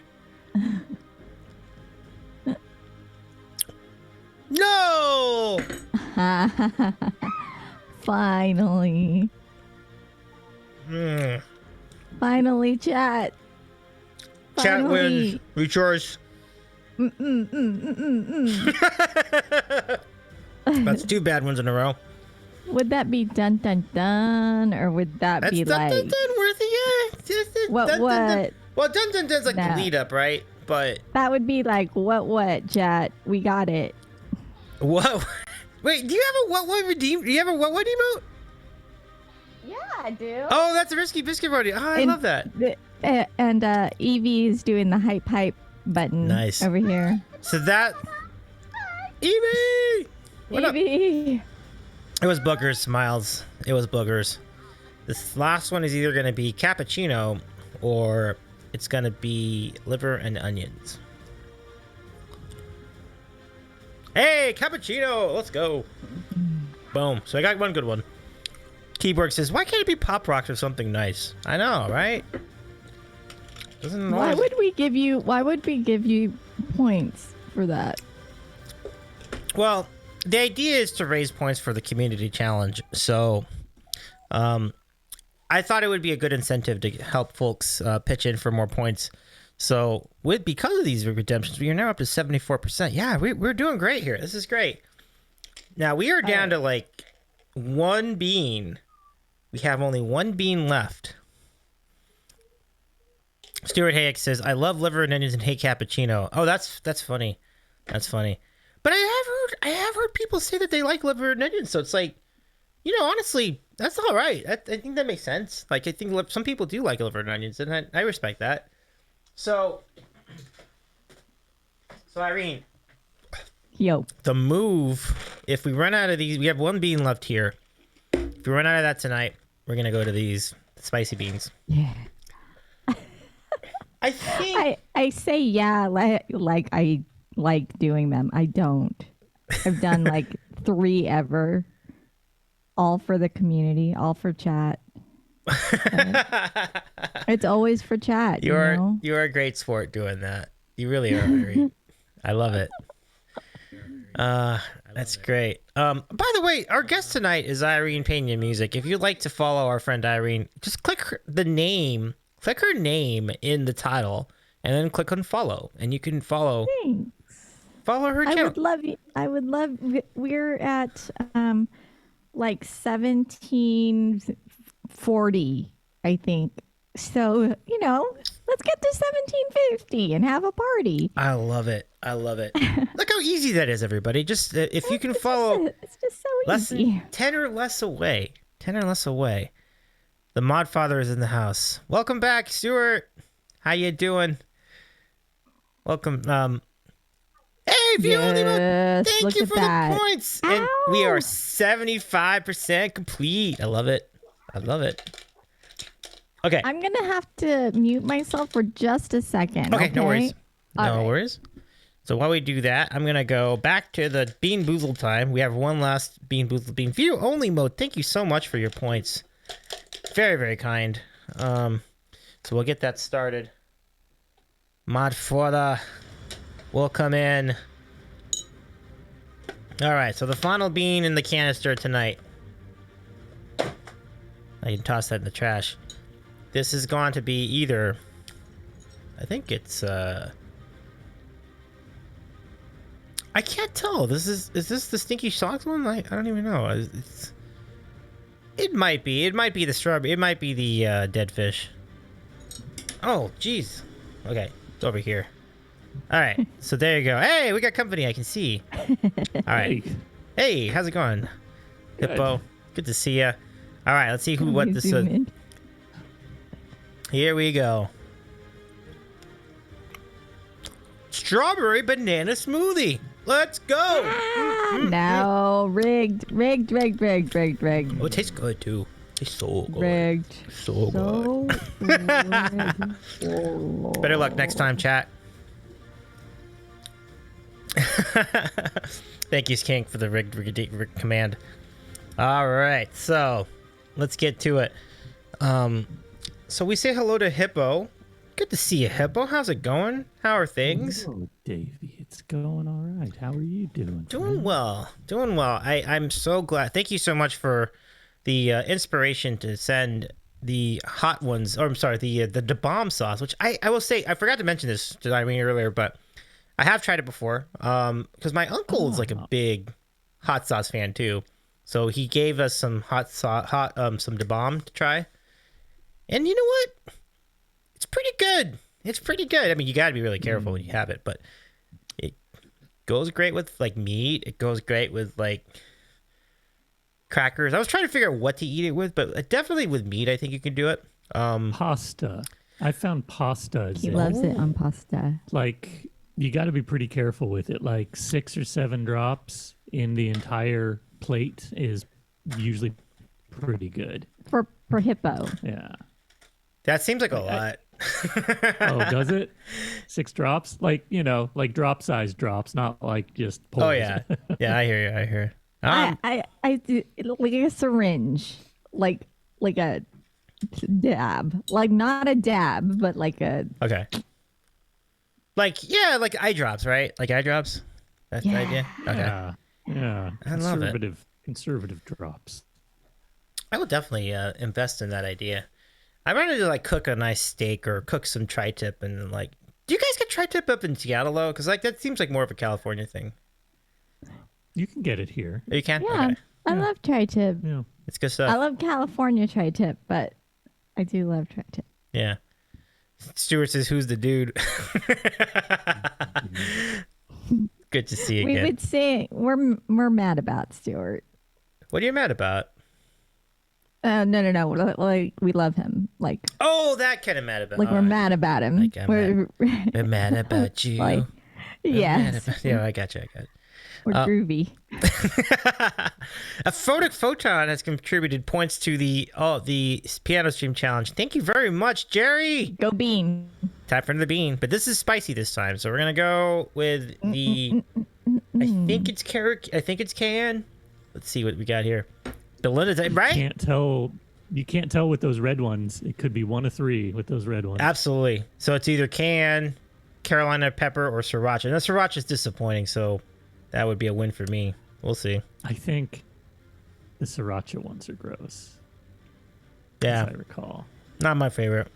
No! Finally. Finally, chat. Chat Finally. wins. Rejoice. That's 2 bad ones in a row. Would that be dun dun dun, or would that That's be dun, like dun, dun, worthy, yeah. what? Dun, What? dun, dun. Well, dun dun dun's like No. the lead up, right? But That would be like what? Chat. We got it. whoa. Wait, do you have a what redeem? Do you have a what emote? Yeah, I do. Oh, that's a risky biscuit party. Oh, I love that. And Evie's doing the hype button. Nice. Over here. So that Evie. What up? Evie. It was boogers, Miles. It was boogers. This last one is either going to be cappuccino or it's going to be liver and onions. Hey, cappuccino! Let's go. Boom. So I got one good one. Keyboard says, why can't it be pop rocks or something nice? I know, right? Doesn't Why always... would we give you points for that? Well, the idea is to raise points for the community challenge. So, I thought it would be a good incentive to help folks pitch in for more points. So, because of these redemptions, we are now up to 74%. Yeah, we're doing great here. This is great. Now, we are down to like 1 bean. We have only 1 bean left. Stuart Hayek says, I love liver and onions and hate cappuccino. Oh, that's funny. That's funny. But I have heard people say that they like liver and onions, so it's like, honestly, that's all right. I think that makes sense. Like, I think some people do like liver and onions, and I respect that. So Irene, Yo. the move, if we run out of these, we have 1 bean left here. If we run out of that tonight, we're going to go to these spicy beans. Yeah. I think... I say yeah, like I like doing them. I don't. I've done like 3 ever. All for the community, all for chat. It's always for chat. You are a great sport doing that. You really are, Irene. I love it. That's great. By the way, our guest tonight is Irene Peña If you'd like to follow our friend Irene, just click her name in the title, and then click on follow, and you can follow. Thanks. Follow her channel. I would love. We're at like 1740, I think. So let's get to 1750 and have a party. I love it. Look how easy that is, everybody. Just if you can follow. It's just so less easy. than 10 or less away. The mod father is in the house. Welcome back, Stuart. How you doing? Welcome. Hey, Fiona, thank you for the points. Ow. And we are 75% complete. I love it. Okay. I'm gonna have to mute myself for just a second. Okay, no worries. All right. Worries. So while we do that, I'm gonna go back to the Beanboozled time. We have one last Beanboozled bean view only mode. Thank you so much for your points. Very, very kind. So we'll get that started. Mod Florida will come in. All right, so the final bean in the canister tonight. I can toss that in the trash. This is going to be either, I think it's I can't tell. Is this the Stinky Socks one? I don't even know. It might be the strawberry. It might be the dead fish. Oh, jeez. Okay, it's over here. All right, so there you go. Hey, we got company. I can see. All right. Hey, how's it going, Hippo? Good to see ya. All right, let's see what this is. Here we go. Strawberry banana smoothie. Let's go. No, rigged. Oh, it tastes good too. It's so good. Rigged. So good. Better luck next time, chat. Thank you, Skink, for the rig command. All right, so let's get to it. So we say hello to Hippo. Good to see you, Hippo. How's it going? How are things? Hello, Davy. It's going all right. How are you doing? Doing well. Doing well. I'm so glad. Thank you so much for the inspiration to send the hot ones, or I'm sorry, the bomb sauce, which I will say, I forgot to mention this to Irene earlier, but I have tried it before, because my uncle is like a big hot sauce fan too. So he gave us some some bomb to try. And you know what? It's pretty good. It's pretty good. I mean, you got to be really careful when you have it, but it goes great with like meat. It goes great with like crackers. I was trying to figure out what to eat it with, but definitely with meat, I think you can do it. Pasta. I found pasta. He loves it on pasta. Like, you got to be pretty careful with it. Like 6 or 7 drops in the entire plate is usually pretty good. For Hippo. Yeah. That seems like a lot. Oh, does it? 6 drops? Like, you know, like drop size drops, not like just pours. Oh yeah. Yeah, I hear you. I hear you. I do like a syringe, like a dab, like not a dab, but like a. Okay. Like, yeah, like eye drops, right? Like eye drops? That's the idea? Okay. Yeah. Yeah. I love it. Conservative drops. I will definitely invest in that idea. I'm ready to like cook a nice steak or cook some tri-tip and like. Do you guys get tri-tip up in Seattle though? Because like that seems like more of a California thing. You can get it here. Oh, you can? Yeah, Okay. I love tri-tip. Yeah. It's good stuff. I love California tri-tip, but I do love tri-tip. Yeah. Stuart says, "Who's the dude?" Good to see you We again. would say we're mad about Stuart. What are you mad about? No. Like we love him. Like Oh, that kind of mad about. we're mad about him. Like we're mad about you. like yes, Yeah, I got you. we're groovy. A photic photon has contributed points to the piano stream challenge. Thank you very much, Jerry. Go Bean. Time for the bean, but this is spicy this time, so we're gonna go with the. I think it's carrot. I think it's cayenne. Let's see what we got here. Belinda, right? You can't tell with those red ones. It could be 1 of 3 with those red ones. Absolutely. So it's either cayenne, Carolina pepper, or sriracha. Now sriracha is disappointing, so that would be a win for me. We'll see. I think the sriracha ones are gross. Yeah, As I recall. not my favorite.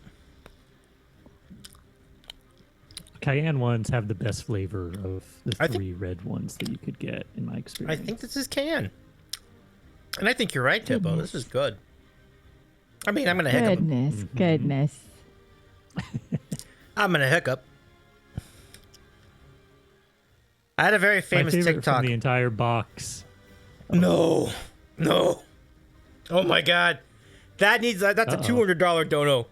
Cayenne ones have the best flavor of the I 3 red ones that you could get, in my I experience. think this is cayenne. And I think you're right, Hippo. This is good. I mean, I'm going to hiccup. Goodness. I'm going to hiccup. I had a very my famous favorite TikTok. from the entire box. No. Oh my God. That's a $200 dono.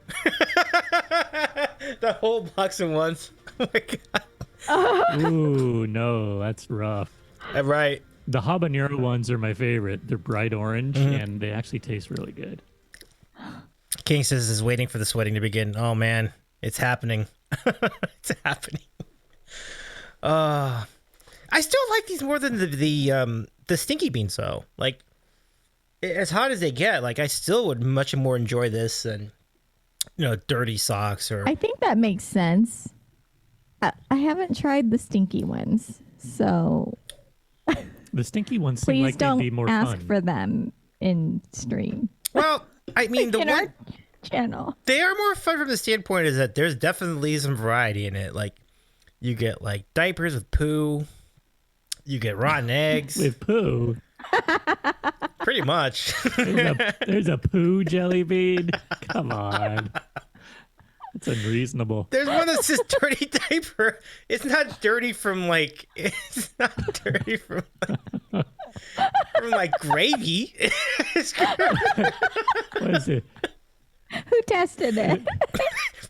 The whole box at once. Oh my God. Ooh, no, that's rough. Right. The habanero ones are my favorite. They're bright orange, and they actually taste really good. King says is waiting for the sweating to begin. Oh man, it's happening. It's happening. I still like these more than the stinky beans though. Like as hot as they get, like I still would much more enjoy this than dirty socks or. I think that makes sense. I haven't tried the stinky ones, so The stinky ones seem please like they'd don't be more ask fun. for them in stream. Well, I mean the in one our channel. they are more fun from the standpoint is that there's definitely some variety in it. Like you get like diapers with poo, you get rotten eggs. With poo. Pretty much. There's a poo jelly bean. Come on. That's unreasonable. There's one that's just dirty diaper. It's not dirty from like. It's not dirty from like gravy. What is it? Who tested it?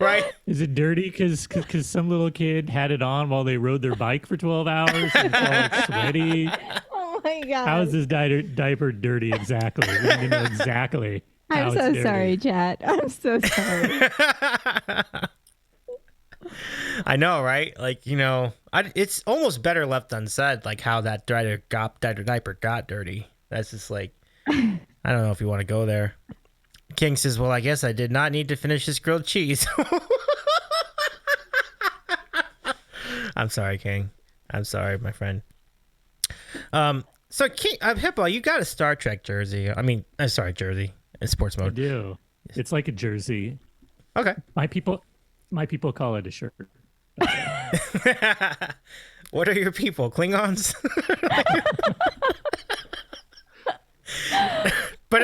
Right? Is it dirty because some little kid had it on while they rode their bike for 12 hours and it's all like sweaty? Oh my god! How is this diaper dirty exactly? We need to know exactly. I'm how so it's dirty. sorry, chat. I'm so sorry. I know, right? Like, it's almost better left unsaid, like how that diaper got dirty. That's just like, I don't know if you want to go there. King says, well, I guess I did not need to finish this grilled cheese. I'm sorry, King. I'm sorry, my friend. So, King, Hippo, you got a Star Trek jersey. I mean, sorry, jersey in sports I mode. do. It's like a jersey. Okay. My people call it a shirt. What are your people? Klingons? But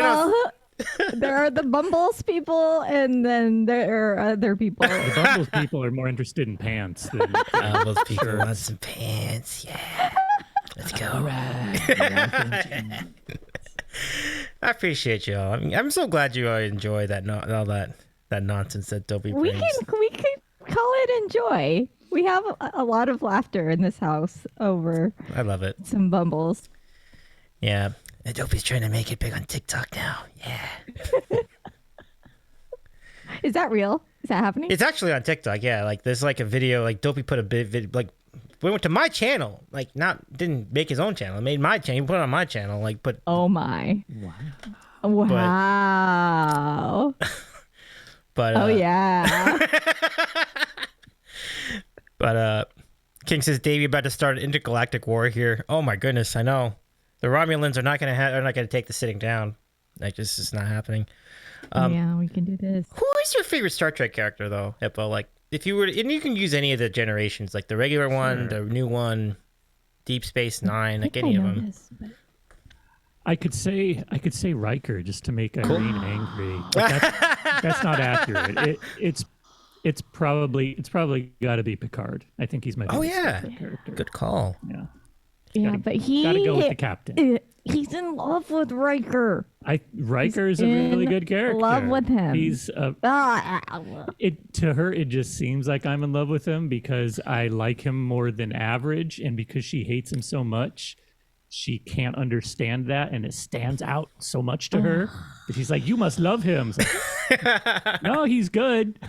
there are the Bumbles people, and then there are other people. The Bumbles people are more interested in pants than Bumbles people want some pants. Yeah. Let's go. All right. I appreciate y'all. I mean, I'm so glad you all enjoy that all that nonsense that Dopey brings. We can call it enjoy. We have a lot of laughter in this house over. I love it. Some Bumbles. Yeah. And Dopey's trying to make it big on TikTok now. Yeah. Is that real? Is that happening? It's actually on TikTok. Yeah. Like there's like a video. Like Dopey put a bit video. Like we went to my channel. Like didn't make his own channel. Made my channel. He put it on my channel. Like but. Oh my. Wow. But. Oh yeah. But King says Davy about to start an intergalactic war here. Oh my goodness, I know. The Romulans are not gonna take the sitting down. Like this is not happening. Yeah, we can do this. Who is your favorite Star Trek character though, Hippo? Like if you were, and you can use any of the generations, like the regular one, the new one, Deep Space Nine, like any of them. I could say Riker just to make Irene angry. But that's not accurate. It's probably got to be Picard. I think he's my favorite Star Trek character. Good call. Yeah. Yeah, but he gotta go with the captain. He's in love with Riker. Riker is a really good character. Love with him. He's to her it just seems like I'm in love with him because I like him more than average, and because she hates him so much, she can't understand that, and it stands out so much to her. But she's like, "You must love him." Like, no, he's good.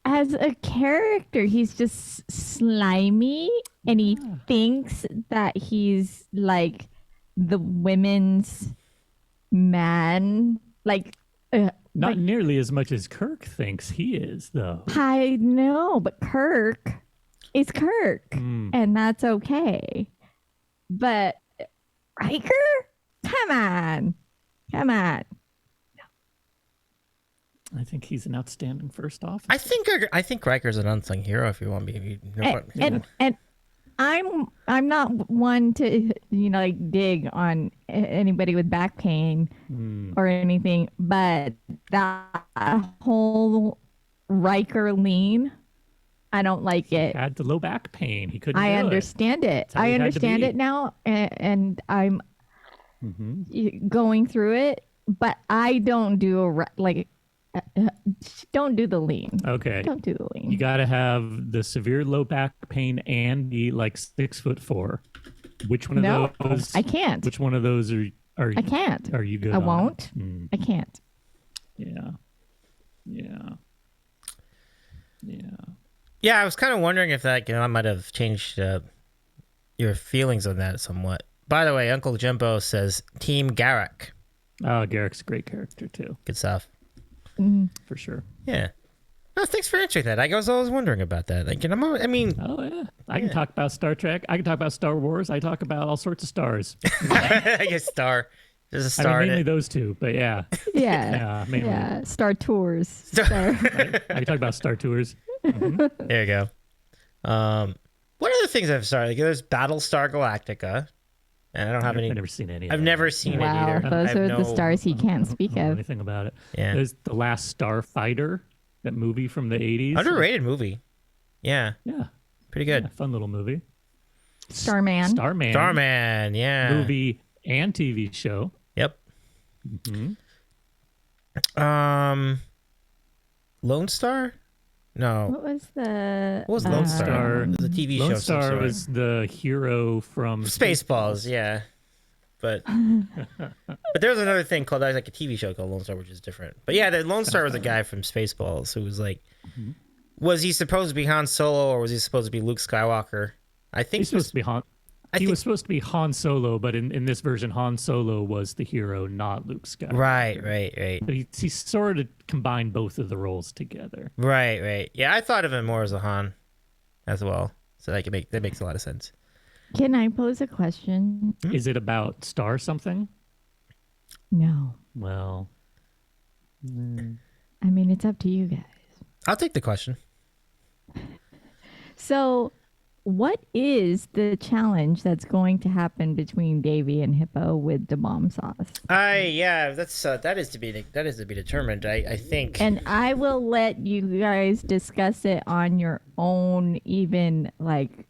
As a character, he's just slimy, and he thinks that he's like the women's man. Like, not nearly as much as Kirk thinks he is, though. I know, but Kirk is Kirk, and that's okay. But Riker, come on. I think he's an outstanding first officer. I think Riker's an unsung hero. If you want me, and I'm not one to like dig on anybody with back pain or anything, but that whole Riker lean, I don't like it. He had the low back pain. He couldn't. I understand it. I understand it now, and I'm going through it. But I don't do don't do the lean. Okay. Don't do the lean. You got to have the severe low back pain and be like 6'4". Which one of those? I can't. Which one of those are I can't. Are you good? I won't. I can't. Yeah. Yeah, I was kind of wondering if that I might have changed your feelings on that somewhat. By the way, Uncle Jumbo says Team Garak. Oh, Garak's a great character too. Good stuff. For sure. Yeah. No, thanks for answering that. I was always wondering about that. Like, I mean. Oh yeah. I can talk about Star Trek. I can talk about Star Wars. I talk about all sorts of stars. I guess star. There's a star. Mainly those two, but yeah. Yeah. Mainly. Yeah. Star Tours. I can talk about Star Tours. There you go. What other things I've started? Like, there's Battlestar Galactica, and I don't have any. I've never seen any. I've never seen it Wow, either. those are the stars he can't speak of. Anything about it? Yeah. There's The Last Starfighter, that movie from the 80s. Underrated movie. Yeah. Yeah. Pretty good. Yeah, fun little movie. Starman. Starman. Yeah. Movie and TV show. Yep. Lone Star? No. What was Lone Star? The TV show. Lone Star was the hero from Spaceballs. Yeah. But there's another thing called like a TV show called Lone Star, which is different. But yeah, the Lone Star was a guy from Spaceballs who was like was he supposed to be Han Solo or was he supposed to be Luke Skywalker? I think He's supposed to be Han. He was supposed to be Han Solo, but in this version, Han Solo was the hero, not Luke Skywalker. Right. So he sort of combined both of the roles together. Right. Yeah, I thought of him more as a Han as well. So that makes a lot of sense. Can I pose a question? Is it about Star something? No. Well, I mean, it's up to you guys. I'll take the question. So, what is the challenge that's going to happen between Davy and Hippo with the bomb sauce? That is to be determined. I think. And I will let you guys discuss it on your own. Even like,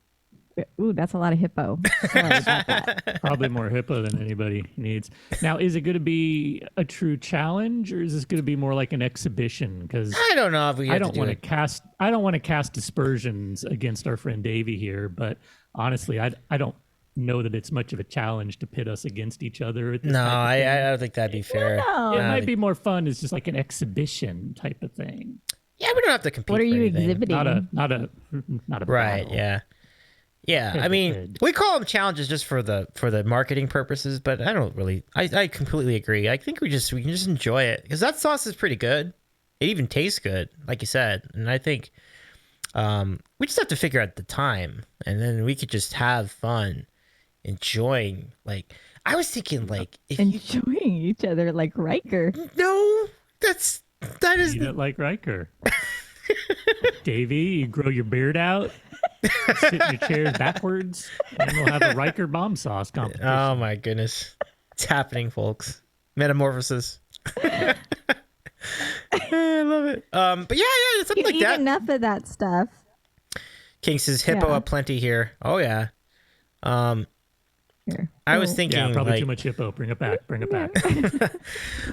ooh, that's a lot of Hippo. Sorry about that. probably more Hippo than anybody needs. Now, is it going to be a true challenge, or is this going to be more like an exhibition? Because I don't know if we. I don't want to cast dispersions against our friend Davy here, but honestly, I don't know that it's much of a challenge to pit us against each other. No, I don't think that'd be fair. No. It might be more fun. It's just like an exhibition type of thing. Yeah, we don't have to compete. What are for you anything. exhibiting? Not a Right. battle. Yeah. I mean, we call them challenges just for the marketing purposes, but I don't really. I completely agree. I think we can just enjoy it because that sauce is pretty good. It even tastes good, like you said, and I think we just have to figure out the time, and then we could just have fun, enjoying. Like I was thinking, like if enjoying each other like Riker. No, that is Eat it like Riker. Davy, you grow your beard out, sit in your chairs backwards, and we'll have a Riker bomb sauce competition. Oh my goodness, it's happening, folks. Metamorphosis. I love it. But yeah, something like Eat that. enough of that stuff. King says Hippo Yeah. aplenty here. Oh yeah. Here. I was thinking, Yeah, probably like, too much Hippo. Bring it back.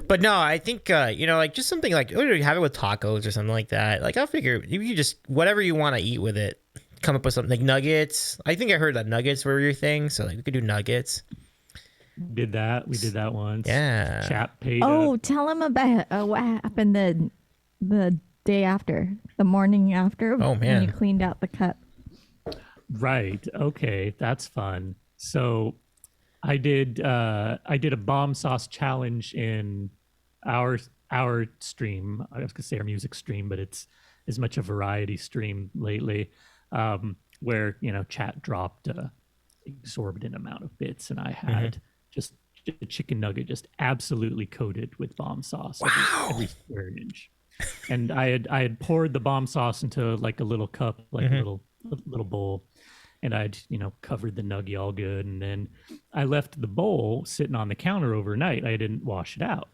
but no, I think like just something like have it with tacos or something like that. Like I'll figure you just whatever you want to eat with it. Come up with something like nuggets. I think I heard that nuggets were your thing, so like we could do nuggets. We did that once. Yeah. Chap paid. Oh, tell him about what happened the day after, the morning after. Oh, when man. you cleaned out the cup. Right. Okay, that's fun. So I did a bomb sauce challenge in our stream. I was gonna say our music stream, but it's as much a variety stream lately, where chat dropped a exorbitant amount of bits, and I had just a chicken nugget just absolutely coated with bomb sauce. Wow. Every square inch. And I had poured the bomb sauce into like a little cup, like a little bowl, and I'd covered the nugget all good, and then I left the bowl sitting on the counter overnight. I didn't wash it out,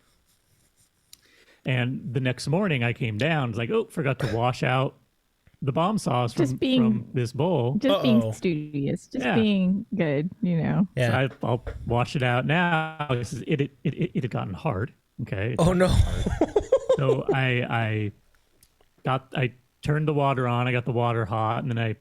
and the next morning I came down. I was like, oh, forgot to wash out the bomb sauce from this bowl. Just being studious, just being good, Yeah. So I'll wash it out now. It had gotten hard. Okay. Oh no. So I turned the water on. I got the water hot, and then I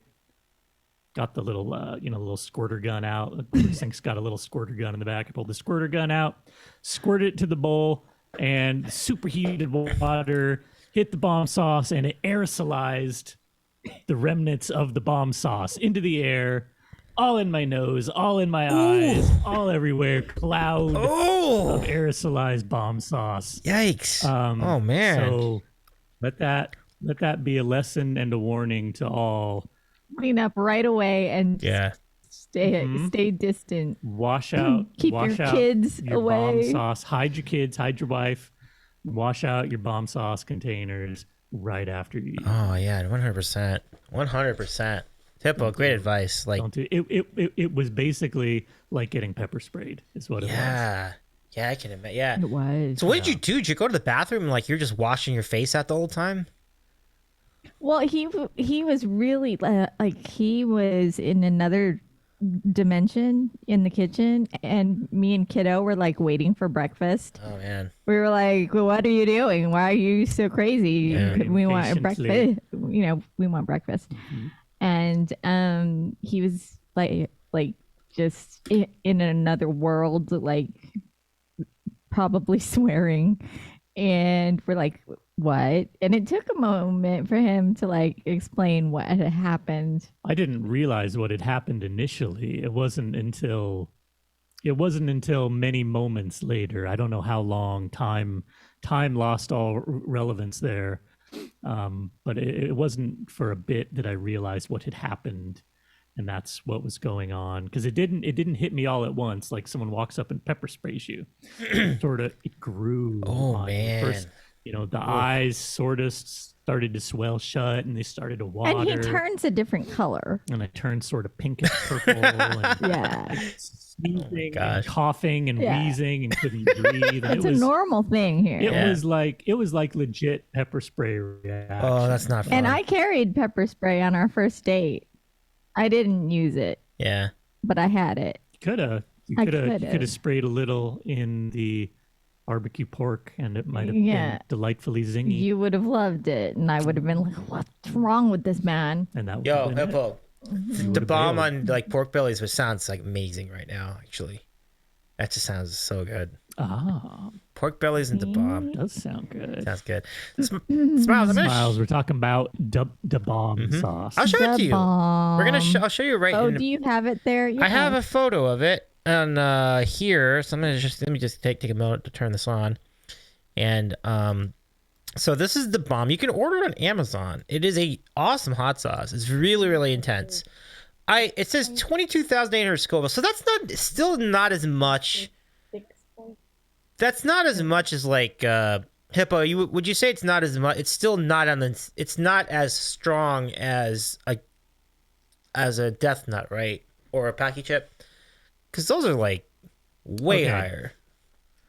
got the little little squirter gun out. This thing's got a little squirter gun in the back. I pulled the squirter gun out, squirted it to the bowl, and superheated water hit the bomb sauce, and it aerosolized the remnants of the bomb sauce into the air, all in my nose, all in my eyes, all everywhere. Cloud of aerosolized bomb sauce. Yikes. Oh man. So let that be a lesson and a warning to all. Clean up right away and stay distant. Wash out. Keep wash your out kids your away. Bomb sauce. Hide your kids. Hide your wife. Wash out your bomb sauce containers right after you eat. Oh yeah, 100%. 100%. Hippo, great advice. Like, Don't do it. Was basically like getting pepper sprayed. Is what it was. yeah, I can imagine. Yeah. It was. So what did you do? Did you go to the bathroom and like you're just washing your face out the whole time? Well, he was really like he was in another dimension in the kitchen, and me and Kiddo were like waiting for breakfast. Oh man. We were like, well, "What are you doing? Why are you so crazy? Yeah. We want Impatiently. breakfast. We want breakfast." And he was like just in another world, like probably swearing, and we're like, what? And it took a moment for him to like explain what had happened. I didn't realize what had happened initially. It wasn't until many moments later. I don't know how long time lost all relevance there. But it wasn't for a bit that I realized what had happened, and that's what was going on. Because it didn't hit me all at once, like someone walks up and pepper sprays you. It grew. Oh man! First, the eyes sort of started to swell shut, and they started to water. And he turns a different color. And I turned sort of pinkish purple. And yeah. Sneezing and coughing and wheezing and couldn't breathe. It's a normal thing here. It was like legit pepper spray reaction. Oh, that's not fun. And I carried pepper spray on our first date. I didn't use it. Yeah. But I had it. You could have sprayed a little in the barbecue pork, and it might have been delightfully zingy. You would have loved it, and I would have been like, "What's wrong with this man?" And that Hippo. The bomb on like pork bellies, which sounds like amazing right now. Actually, that just sounds so good. Pork bellies and the bomb does sound good. Sounds good. Smiles. We're talking about the bomb sauce. I'll show it to you. I'll show you right. Oh, do you have it there? Yeah. I have a photo of it on here. So let me just take a moment to turn this on, and so this is the bomb. You can order it on Amazon. It is a awesome hot sauce. It's really, really intense. It says 22,800 Scoville. So that's still not as much. That's not as much as like Hippo. Would you say it's not as much? It's still not it's not as strong as a death nut, right? Or a Packy chip? Because those are like way higher.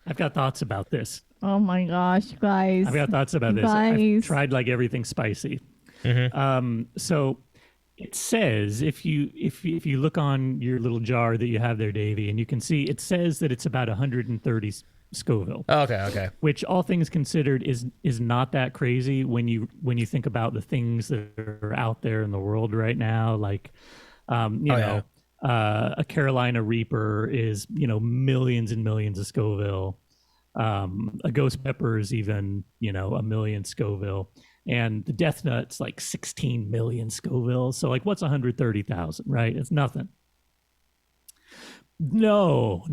I've got thoughts about this. Oh my gosh, guys. I've got thoughts about this. I've tried like everything spicy. So it says if you look on your little jar that you have there, Davy, and you can see it says that it's about 130 Scoville. Okay. Which, all things considered, is not that crazy when you think about the things that are out there in the world right now, like a Carolina Reaper is millions and millions of Scoville. A ghost pepper is even, 1 million Scoville, and the death nut's like 16 million Scoville. So like, what's 130,000, right? It's nothing. No,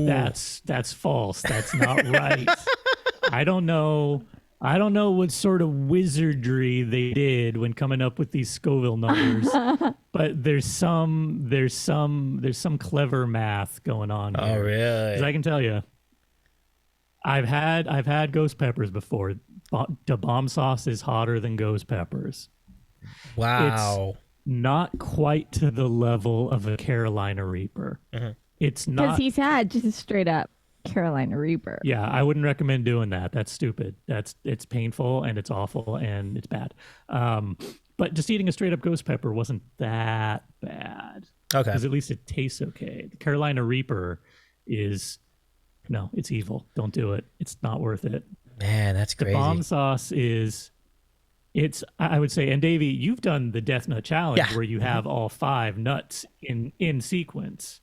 that's false. That's not right. I don't know what sort of wizardry they did when coming up with these Scoville numbers, but there's some clever math going on here. Oh, really? 'Cause I can tell you, I've had ghost peppers before. The bomb sauce is hotter than ghost peppers. Wow. It's not quite to the level of a Carolina Reaper. It's not, because he's had just a straight up Carolina Reaper. Yeah, I wouldn't recommend doing that. That's stupid. It's painful and it's awful and it's bad. But just eating a straight up ghost pepper wasn't that bad. Okay. Because at least it tastes okay. The Carolina Reaper it's evil. Don't do it. It's not worth it. Man, that's crazy. The bomb sauce I would say, and Davey, you've done the Death Nut Challenge where you have all 5 nuts in sequence.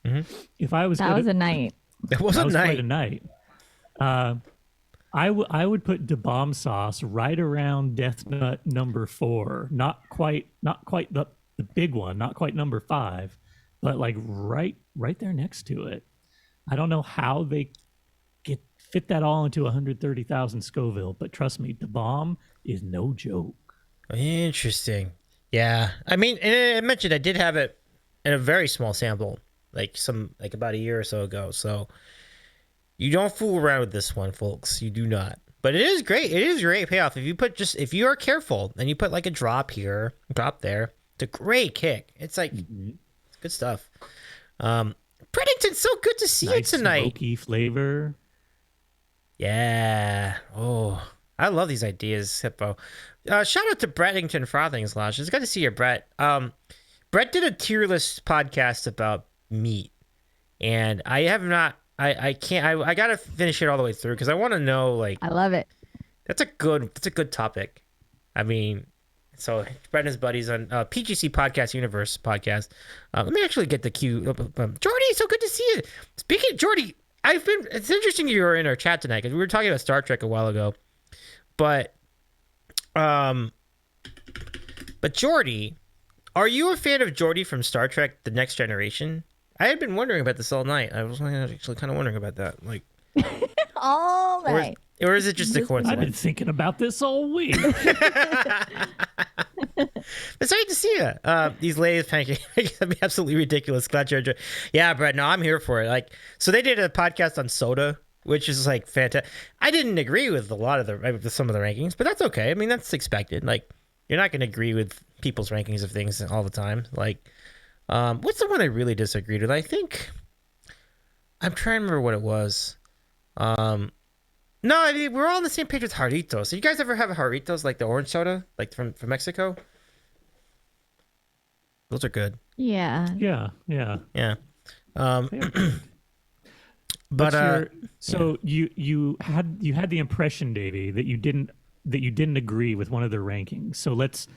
If I was that was a night. It was a night. Quite a night. I would put the bomb sauce right around Death Nut number 4. Not quite the big one, not quite number 5, but like right there next to it. I don't know how they fit that all into 130,000 Scoville, but trust me, the bomb is no joke. Interesting. Yeah. I mean, and I mentioned I did have it in a very small sample, like about a year or so ago. So you don't fool around with this one, folks. You do not. But it is great. It is a great payoff. If you are careful and you put like a drop here, drop there, it's a great kick. It's like it's good stuff. Preddington, so good to see you tonight. Smoky flavor. Yeah. Oh, I love these ideas, Hippo. Shout out to Breddington Frothings Lodge. It's good to see you, Brett. Brett did a tier list podcast about meat, and I have not. I can't. I gotta finish it all the way through because I want to know. Like, I love it. That's a good topic. I mean, so Brett and his buddies on PGC Podcast Universe podcast. Let me actually get the cue. Jordy, so good to see you. Speaking of Jordy, it's interesting you were in our chat tonight because we were talking about Star Trek a while ago. But Geordi, are you a fan of Geordi from Star Trek: The Next Generation? I had been wondering about this all night. I was actually kind of wondering about that. Like all night. Or is it just a I've been coincidence? thinking about this all week. It's great to see you. These ladies pancakes that'd be absolutely ridiculous. Glad you're enjoying. Yeah, Brett. No, I'm here for it. Like, so they did a podcast on soda, which is like fantastic. I didn't agree with a lot of with some of the rankings, but that's okay. I mean, that's expected. Like, you're not going to agree with people's rankings of things all the time. Like, what's the one I really disagreed with? I think I'm trying to remember what it was. No, I mean, we're all on the same page with Jarritos. So you guys ever have a Jarritos, like the orange soda, like from Mexico? Those are good. Yeah. Yeah. But so you had the impression, Davy, that you didn't agree with one of their rankings. So let's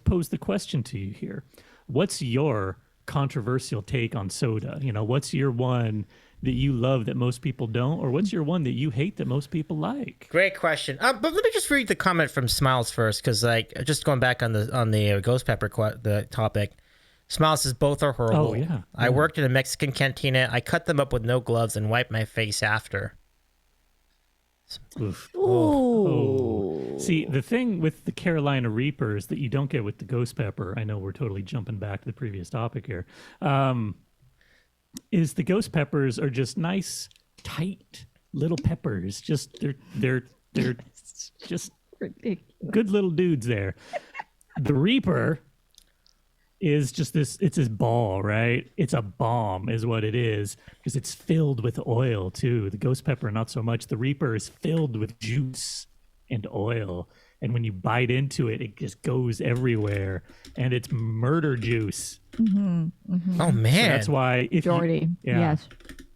pose the question to you here. What's your controversial take on soda? You know, what's your one that you love that most people don't, or what's your one that you hate that most people like? Great question. But let me just read the comment from Smiles first, because like just going back on the ghost pepper the topic. Smiles says both are horrible. Oh yeah. I worked in a Mexican cantina. I cut them up with no gloves and wiped my face after. Oof. Ooh. See, the thing with the Carolina Reapers that you don't get with the ghost pepper, I know we're totally jumping back to the previous topic here, is the ghost peppers are just nice, tight little peppers. Just they're just Ridiculous. good little dudes there. The Reaper is just this, it's this ball, right? It's a bomb is what it is, because it's filled with oil too. The ghost pepper, not so much. The Reaper is filled with juice and oil. And when you bite into it, it just goes everywhere. And it's murder juice. Oh man, So that's why Jordy. Yes.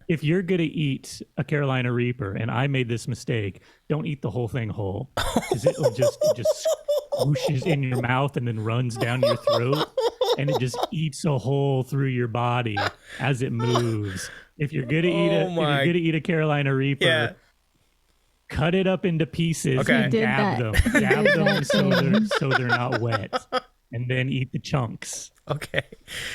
if you're going to eat a Carolina Reaper, and I made this mistake, don't eat the whole thing whole, because it just swooshes in your mouth and then runs down your throat, and it just eats a hole through your body as it moves. If you're going to eat a Carolina Reaper, cut it up into pieces and dab them so they're not wet, and then eat the chunks. Okay,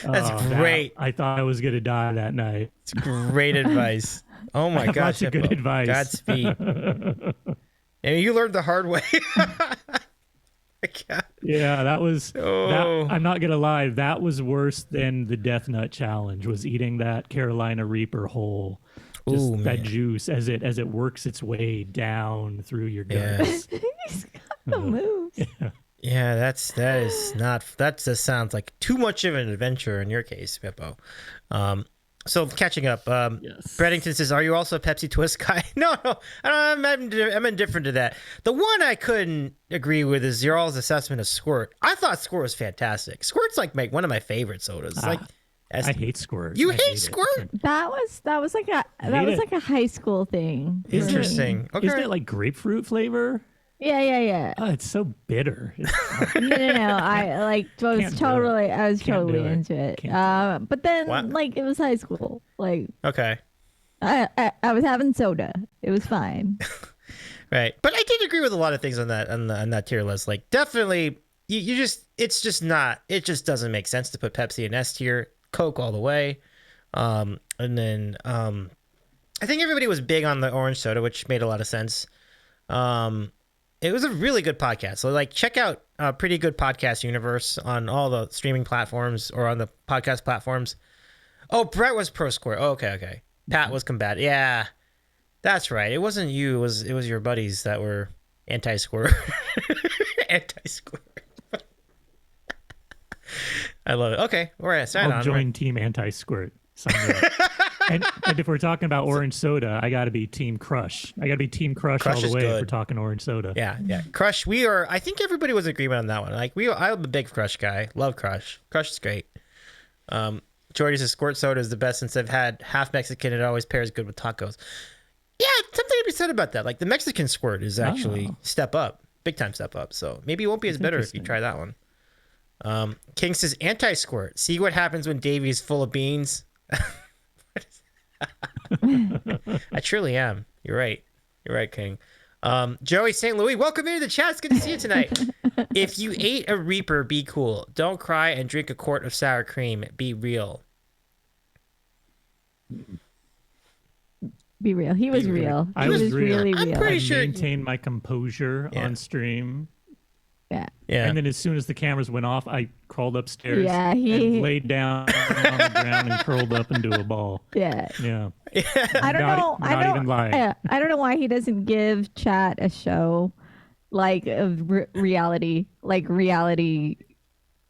that's great. I thought I was going to die that night. It's great advice. Oh my gosh, lots of good advice. Godspeed. And you learned the hard way. Yeah, that was. That, I'm not gonna lie. That was worse than the Death Nut Challenge. Was eating that Carolina Reaper whole. Just that juice as it works its way down through your guts. He's got the moves. Yeah, that just sounds like too much of an adventure in your case, Hippo. So catching up, Breddington says, "Are you also a Pepsi Twist guy?" No, I'm indifferent to that. The one I couldn't agree with is your all's assessment of Squirt. I thought Squirt was fantastic. Squirt's like one of my favorite sodas. I hate Squirt. You hate Squirt? That was like a high school thing. Interesting. Okay. Isn't it like grapefruit flavor? Yeah. Oh, it's so bitter. No. I was totally into it. But then it was high school. Okay. I was having soda. It was fine. Right. But I did agree with a lot of things on that tier list. Like definitely it just doesn't make sense to put Pepsi in S tier, Coke all the way. And then I think everybody was big on the orange soda, which made a lot of sense. It was a really good podcast. So check out Pretty Good Podcast Universe on all the streaming platforms or on the podcast platforms. Oh, Brett was pro Squirt. Oh, okay. Pat was combative. Yeah, that's right. It wasn't you. It was your buddies that were anti-Squirt. Anti-Squirt. I love it. Okay, all right. I'll join Team Anti-Squirt. And if we're talking about orange soda, I got to be Team Crush. I got to be Team Crush all the way if we're talking orange soda. Yeah. Crush, I think everybody was in agreement on that one. I'm a big Crush guy. Love Crush. Crush is great. Jordy says Squirt soda is the best since I've had half Mexican. It always pairs good with tacos. Yeah, something to be said about that. Like the Mexican Squirt is actually step up. Big time step up. So maybe it won't be as bitter if you try that one. King says anti-Squirt. See what happens when Davy is full of beans? I truly am. You're right, King. Joey St. Louis, welcome into the chat. It's good to see you tonight. If you ate a Reaper, be cool. Don't cry and drink a quart of sour cream. Be real. Be real. He was real. I was really real. real. I'm pretty I sure. maintained my composure on stream. Yeah. Yeah. And then as soon as the cameras went off, I crawled upstairs Yeah, and laid down on the ground and curled up into a ball. Yeah. Yeah. I don't know. Not even lying. I don't know why he doesn't give chat a show like of reality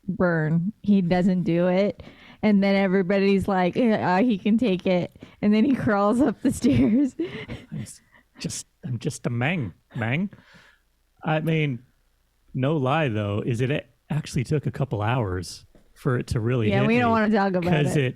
burn. He doesn't do it. And then everybody's like, he can take it. And then he crawls up the stairs. I'm just a mang. I mean, no lie though, is it actually took a couple hours for it to really hit we don't me, want to talk about it. because it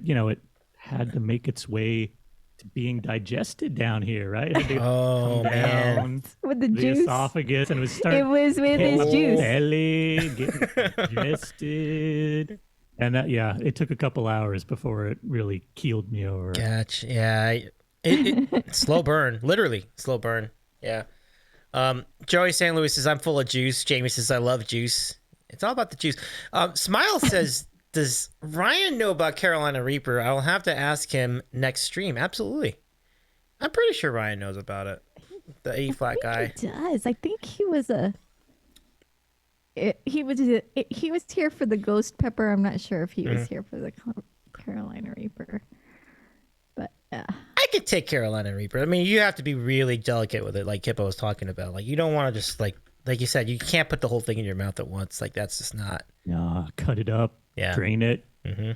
had to make its way to being digested down here, right? It had to come down With the the juice. esophagus, and it was starting It was with hit his my juice. belly, getting digested. And that, it took a couple hours before it really keeled me over. Gotcha. Yeah. It slow burn. Literally slow burn. Yeah. Joey St. Louis says, I'm full of juice. Jamie says, I love juice. It's all about the juice. Smile says, does Ryan know about Carolina Reaper? I'll have to ask him next stream. Absolutely. I'm pretty sure Ryan knows about it. The E-flat guy. He does. I think he was he was here for the Ghost Pepper. I'm not sure if he was here for the Carolina Reaper. But I could take Carolina Reaper. I mean, you have to be really delicate with it, like Hippo was talking about. Like, you don't want to just, like you said, you can't put the whole thing in your mouth at once. Like, that's just not. No, cut it up. Yeah. Drain it. Mm-hmm.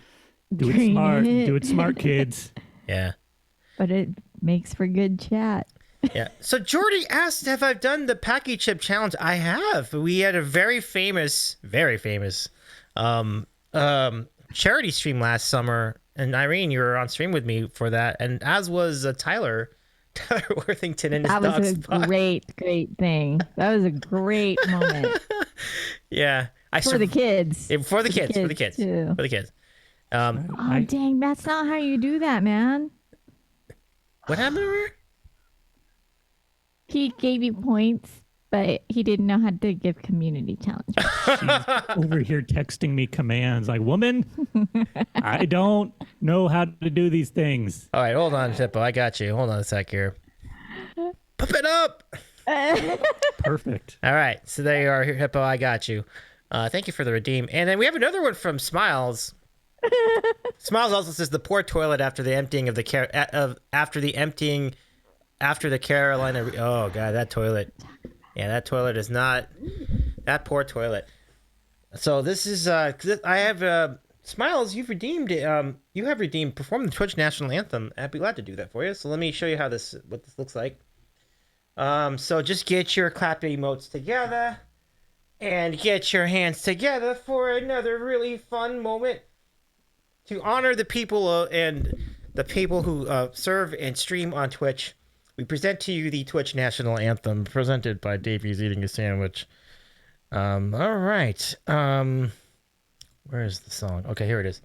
Do it Drain smart. it. Do it smart, kids. Yeah. but it makes for good chat. Yeah. So Jordy asked, have I done the Packy Chip Challenge? I have. We had a very famous charity stream last summer. And Irene, you were on stream with me for that. And as was Tyler Worthington and his That dog was a Spot. great thing. That was a great moment Yeah. for the kids. For the kids. Too. For the kids. Oh, dang. That's not how you do that, man. What happened to her? He gave you points, but he didn't know how to give community challenges. She's over here texting me commands like, woman, I don't know how to do these things. All right, hold on, Hippo. I got you. Hold on a sec here. Pump it up. Perfect. All right, so there you are, Hippo. I got you. Thank you for the redeem. And then we have another one from Smiles. Smiles also says the poor toilet after the emptying of the after the Carolina. Oh god, that toilet. Yeah, that toilet is not. That poor toilet. So this is I have Smiles. You've redeemed. You have redeemed. Perform the Twitch national anthem. I'd be glad to do that for you. So let me show you what this looks like. So just get your clap emotes together, and get your hands together for another really fun moment to honor the people and the people who serve and stream on Twitch. We present to you the Twitch national anthem, presented by Davy's eating a sandwich. All right. Where is the song? Okay, here it is.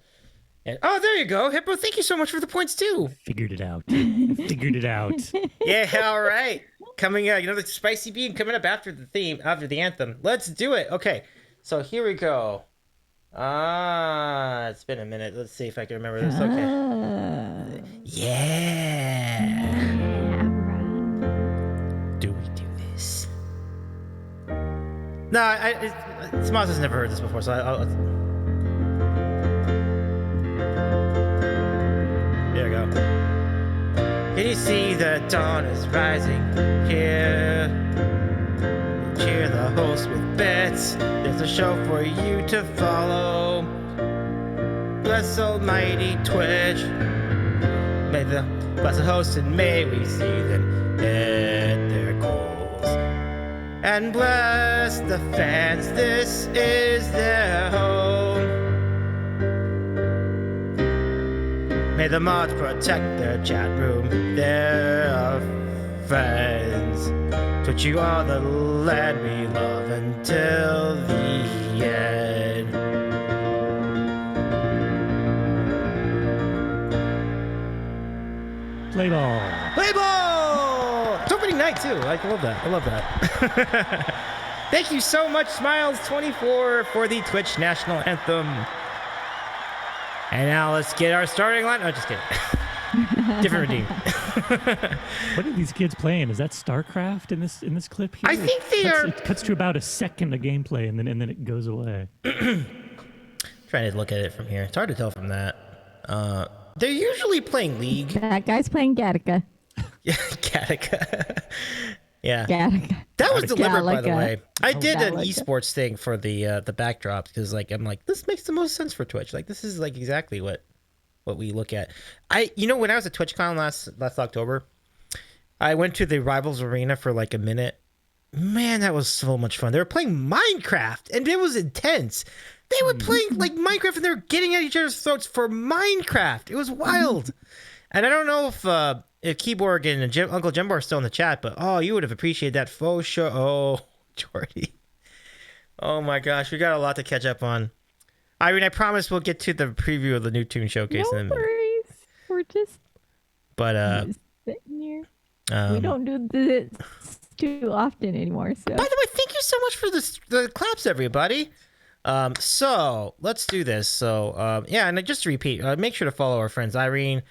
And there you go, Hippo. Thank you so much for the points too. Figured it out. Yeah, all right. Coming up, the spicy bean coming up after the anthem. Let's do it. Okay, so here we go. It's been a minute. Let's see if I can remember this. Okay. Yeah. Do we do this? No, Smiles has never heard this before, so I'll there we go. Can you see the dawn is rising here? Cheer the host with bits. There's a show for you to follow. Bless almighty Twitch. May the blessed host and may we see them hit their goals. And bless the fans, this is their home. May the mods protect their chat room, their friends. Twitch you are the land we love until the end. Play ball. Play ball! It's opening night too. I love that. I love that. Thank you so much, Smiles24, for the Twitch national anthem. And now let's get our starting line. No, just kidding. Different redeem. What are these kids playing? Is that StarCraft in this clip here? I think they are. It cuts to about a second of gameplay and then it goes away. Trying to look at it from here. It's hard to tell from that. They're usually playing League. That guy's playing Gattaca. Yeah, Gattaca. Yeah. Gattaca. That was deliberate, by the Galaga. way. I did an Galaga. esports thing for the backdrop because I'm like, this makes the most sense for Twitch. Like, this is like exactly what we look at. When I was at TwitchCon last October, I went to the Rivals Arena for like a minute. Man, that was so much fun. They were playing Minecraft and it was intense. They were playing like Minecraft and they were getting at each other's throats for Minecraft. It was wild. And I don't know if Keyboard and Uncle Jimbo are still in the chat, but you would have appreciated that faux show. Oh, Jordy. Oh my gosh, we got a lot to catch up on. Irene, I promise we'll get to the preview of the new tune showcase in a minute. No worries. We're just sitting here. We don't do this too often anymore. So. By the way, thank you so much for the claps, everybody. So let's do this. So and just to repeat, make sure to follow our friends Irene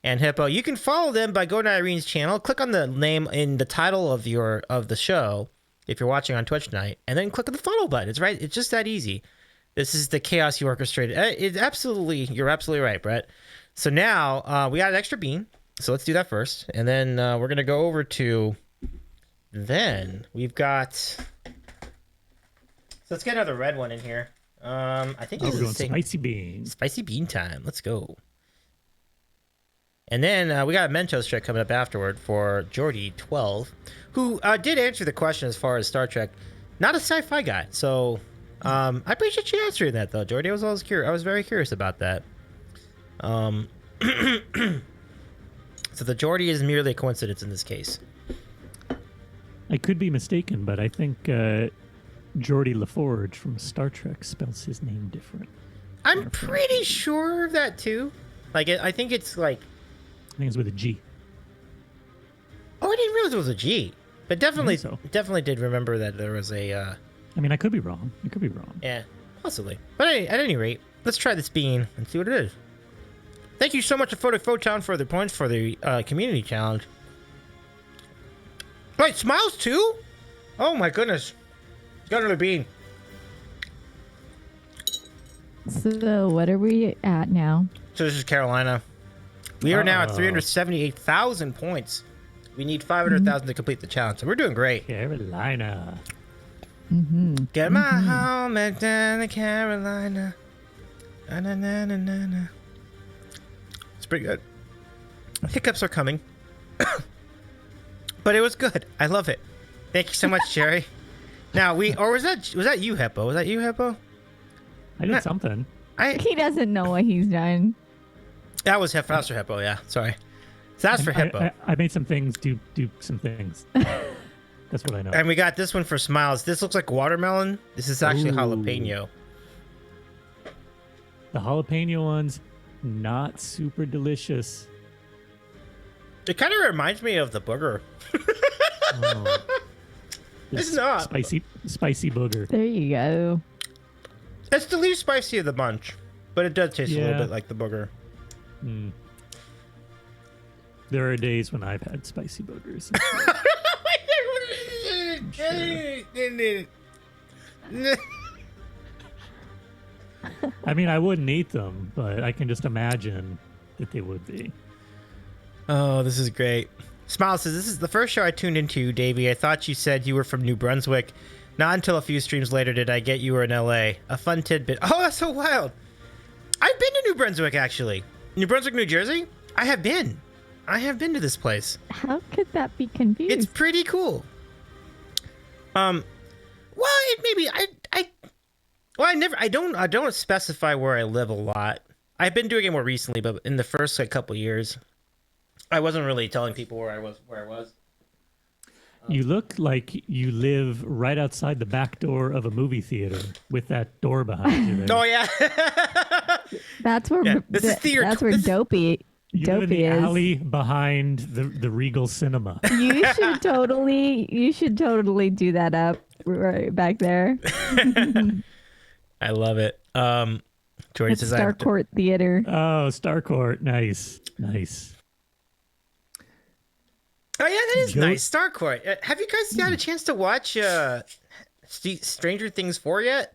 and Hippo. You can follow them by going to Irene's channel, click on the name in the title of the show if you're watching on Twitch tonight, and then click on the follow button. It's just that easy. This is the chaos you orchestrated. You're absolutely right, Brett. So now we got an extra bean. So let's do that first, and then we're gonna go over to. Then we've got. So let's get another red one in here. I think we're doing spicy beans. Spicy bean time. Let's go. And then we got a Mentos trick coming up afterward for Jordy12, who did answer the question as far as Star Trek. Not a sci-fi guy, so I appreciate you answering that though, Jordy. I was always curious. I was very curious about that. So the Jordy is merely a coincidence in this case. I could be mistaken, but I think Geordi LaForge from Star Trek spells his name different. I'm pretty sure of that too. I think it's like. I think it's with a G. Oh, I didn't realize it was a G, but definitely did remember that there was a. I mean, I could be wrong. Yeah, possibly. But at any rate, let's try this bean and see what it is. Thank you so much to Photon for the points for the community challenge. Wait, Smiles too? Oh my goodness. Got another bean. So what are we at now? So this is Carolina. We are now at 378,000 points. We need 500,000 to complete the challenge. So we're doing great. Carolina. Get my home back down to Carolina. Na, na, na, na, na, na. It's pretty good. Hiccups are coming. But it was good. I love it. Thank you so much, Jerry. Now was that you, Hippo? Was that you, Hippo? I did something. He doesn't know what he's done. That was for Hippo, yeah. Sorry. So that's for Hippo. I made some things do some things. That's what I know. And we got this one for Smiles. This looks like watermelon. This is actually jalapeno. The jalapeno one's not super delicious. It kind of reminds me of the booger. It's not. Spicy booger. There you go. It's the least spicy of the bunch, but it does taste a little bit like the booger. There are days when I've had spicy boogers. I mean, I wouldn't eat them, but I can just imagine that they would be. Oh, this is great. Smile says, this is the first show I tuned into, Davy. I thought you said you were from New Brunswick. Not until a few streams later did I get you were in LA. A fun tidbit. Oh, that's so wild. I've been to New Brunswick, actually. New Brunswick, New Jersey? I have been to this place. How could that be confused? It's pretty cool. Well, I don't specify where I live a lot. I've been doing it more recently, but in the first couple years, I wasn't really telling people where I was. You look like you live right outside the back door of a movie theater with that door behind you there. Oh yeah. That's where this is theater. That's where Dopey You live in Dopey the is. alley behind the Regal Cinema. You should totally do that up right back there. I love it. Jordy At says I have to- Starcourt Theater. Oh, Starcourt. Nice. Oh yeah, that is Joe- nice. Starcourt. Have you guys had a chance to watch Stranger Things 4 yet?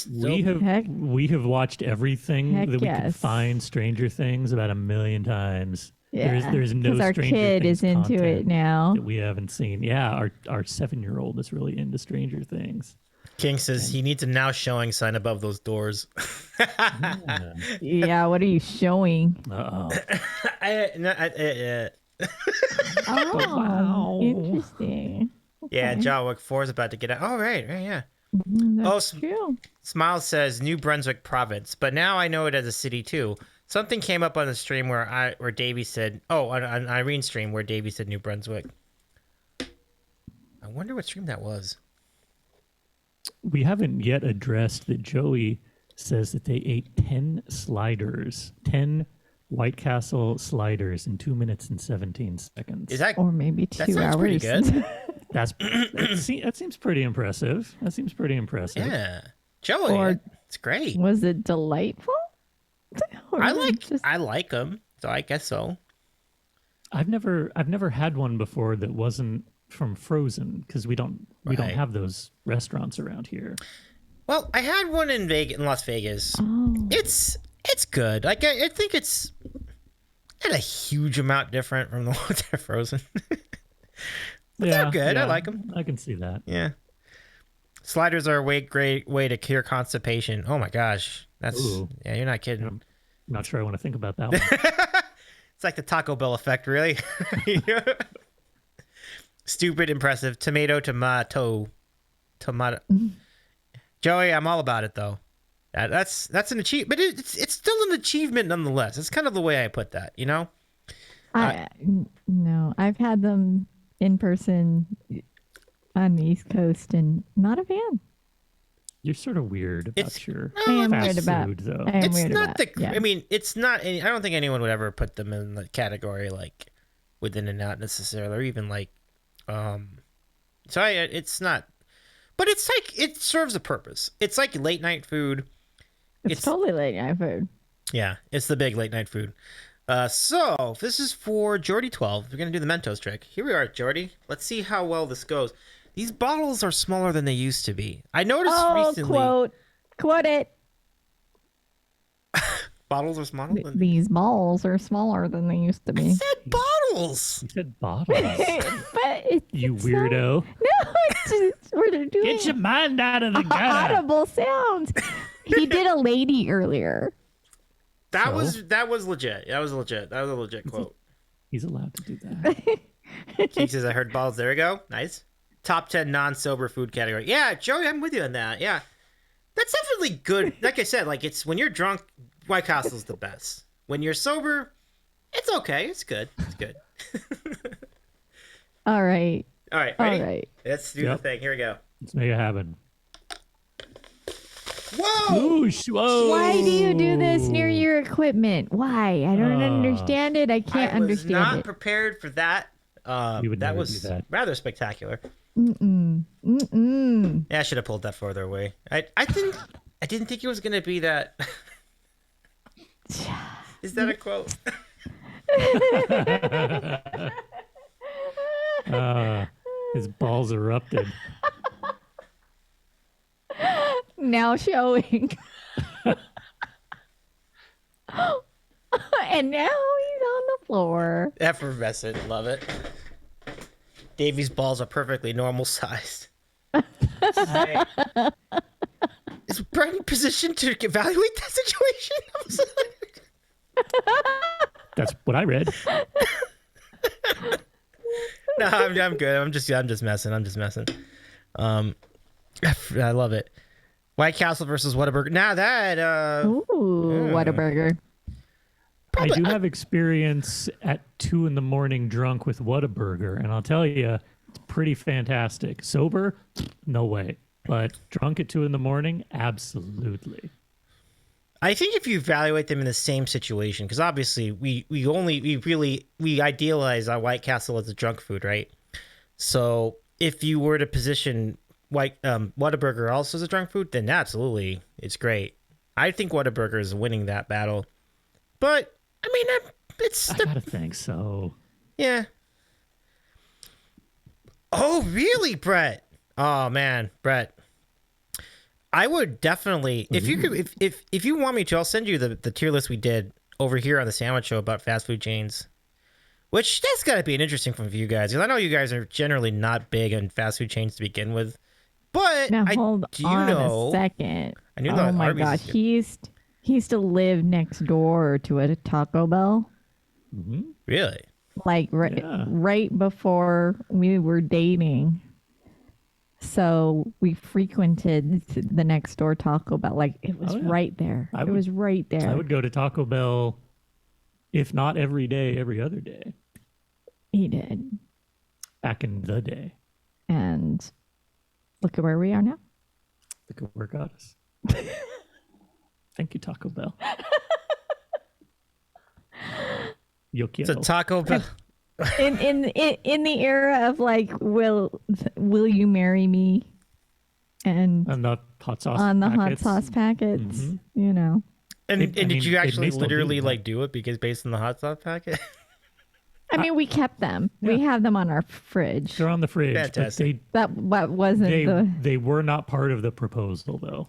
We have watched everything Heck that we could yes. find Stranger Things about 1,000,000 times. Yeah, There's no our Stranger kid Things is into content it now. that we haven't seen. Yeah, our 7-year-old is really into Stranger Things. King says he needs a now showing sign above those doors. Yeah, what are you showing? Uh-oh. Oh, Wow. interesting. Yeah, Okay. John Wick 4 is about to get out. Oh, right, yeah. That's Oh, true. Smile says New Brunswick province, but now I know it as a city too. Something came up on the stream where Davy said, on Irene's stream where Davy said New Brunswick. I wonder what stream that was. We haven't yet addressed that Joey says that they ate 10 sliders, 10 White Castle sliders in 2 minutes and 17 seconds. Is that Or maybe 2 that sounds hours. pretty good? That seems pretty impressive. Yeah, Joey, Or- it's great. Was it delightful? Or I like them, so I guess so. I've never had one before that wasn't from Frozen because we don't Right. have those restaurants around here. Well, I had one in Las Vegas. Oh. It's good. Like I think it's not a huge amount different from the ones that are Frozen. But they're good. I like them. I can see that. Yeah. Sliders are a great way to cure constipation. Oh my gosh. Ooh. Yeah, you're not kidding. I'm not sure I want to think about that one. It's like the Taco Bell effect, really. Stupid, impressive. Tomato. Joey, I'm all about it though. That's an achievement, but it's still an achievement nonetheless. It's kind of the way I put that, you know? No, I've had them in person on the East Coast and not a fan. You're sort of weird about It's- your I am fast weird about. food, though. I am It's weird not about. the. Yeah. I mean, it's not. I don't think anyone would ever put them in the category like within and out necessarily, or even like. So it's not, but it's like it serves a purpose. It's like late night food. it's totally late night food. Yeah, it's the big late night food. So this is for Jordy 12. We're gonna do the Mentos trick. Here we are, Jordy. Let's see how well this goes. These bottles are smaller than they used to be. I noticed recently. Quote it. Bottles are smaller than These balls are smaller than they used to I be. said bottles. You said bottles. But You weirdo. No, it's just, we're doing Get your mind out of the gutter. audible sounds. He did a lady earlier. That So? was legit. That was legit. That was a legit quote. He's allowed to do that. Keith says, I heard balls. There we go. Nice. Top 10 non-sober food category. Yeah, Joey, I'm with you on that. Yeah. That's definitely good. Like I said, like it's when you're drunk, White Castle's the best. When you're sober, it's okay. It's good. It's good. All right. All right. All Ready? right. Let's do Yep. the thing. Here we go. Let's make it happen. Whoa! Oosh, whoa. Why do you do this near your equipment? Why? I don't understand it. I can't I was understand not it. prepared for that. You would That never was do that. rather spectacular. Mm-mm. Yeah, I should have pulled that further away. I didn't think it was gonna be that. Is that a quote? His balls erupted. Now showing. And now he's on the floor. Effervescent, love it. Davy's balls are perfectly normal sized. Right. Is Brent in position to evaluate that situation? That's what I read. No, I'm good. I'm just messing. I love it. White Castle versus Whataburger. Now that Ooh, what a burger. I do have experience at 2 a.m. drunk with Whataburger, and I'll tell you, it's pretty fantastic. Sober, no way. But drunk at 2 a.m, absolutely. I think if you evaluate them in the same situation, because obviously we idealize our White Castle as a junk food, right? So if you were to position Whataburger also as a junk food, then absolutely, it's great. I think Whataburger is winning that battle, but I mean, I gotta think so. Yeah. Oh, really, Brett? Oh man, Brett. I would definitely, if you could, if you want me to, I'll send you the tier list we did over here on the Sandwich Show about fast food chains. Which that's got to be an interesting one for you guys, because I know you guys are generally not big on fast food chains to begin with. But now hold on a second. I knew oh my gosh, he used to live next door to a Taco Bell. Mm-hmm. Really? Like right before we were dating. So we frequented the next door Taco Bell. Like it was right there. It was right there. I would go to Taco Bell, if not every day, every other day. He did. Back in the day. And look at where we are now. Look at where it got us. Thank you, Taco Bell. Yo quiero. So Taco Bell. in the era of like, will you marry me? And on the hot sauce packets, mm-hmm. you know. And did you actually literally like do it because based on the hot sauce packet? I mean, we kept them. Yeah. We have them on our fridge. They're on the fridge. Fantastic. They were not part of the proposal, though.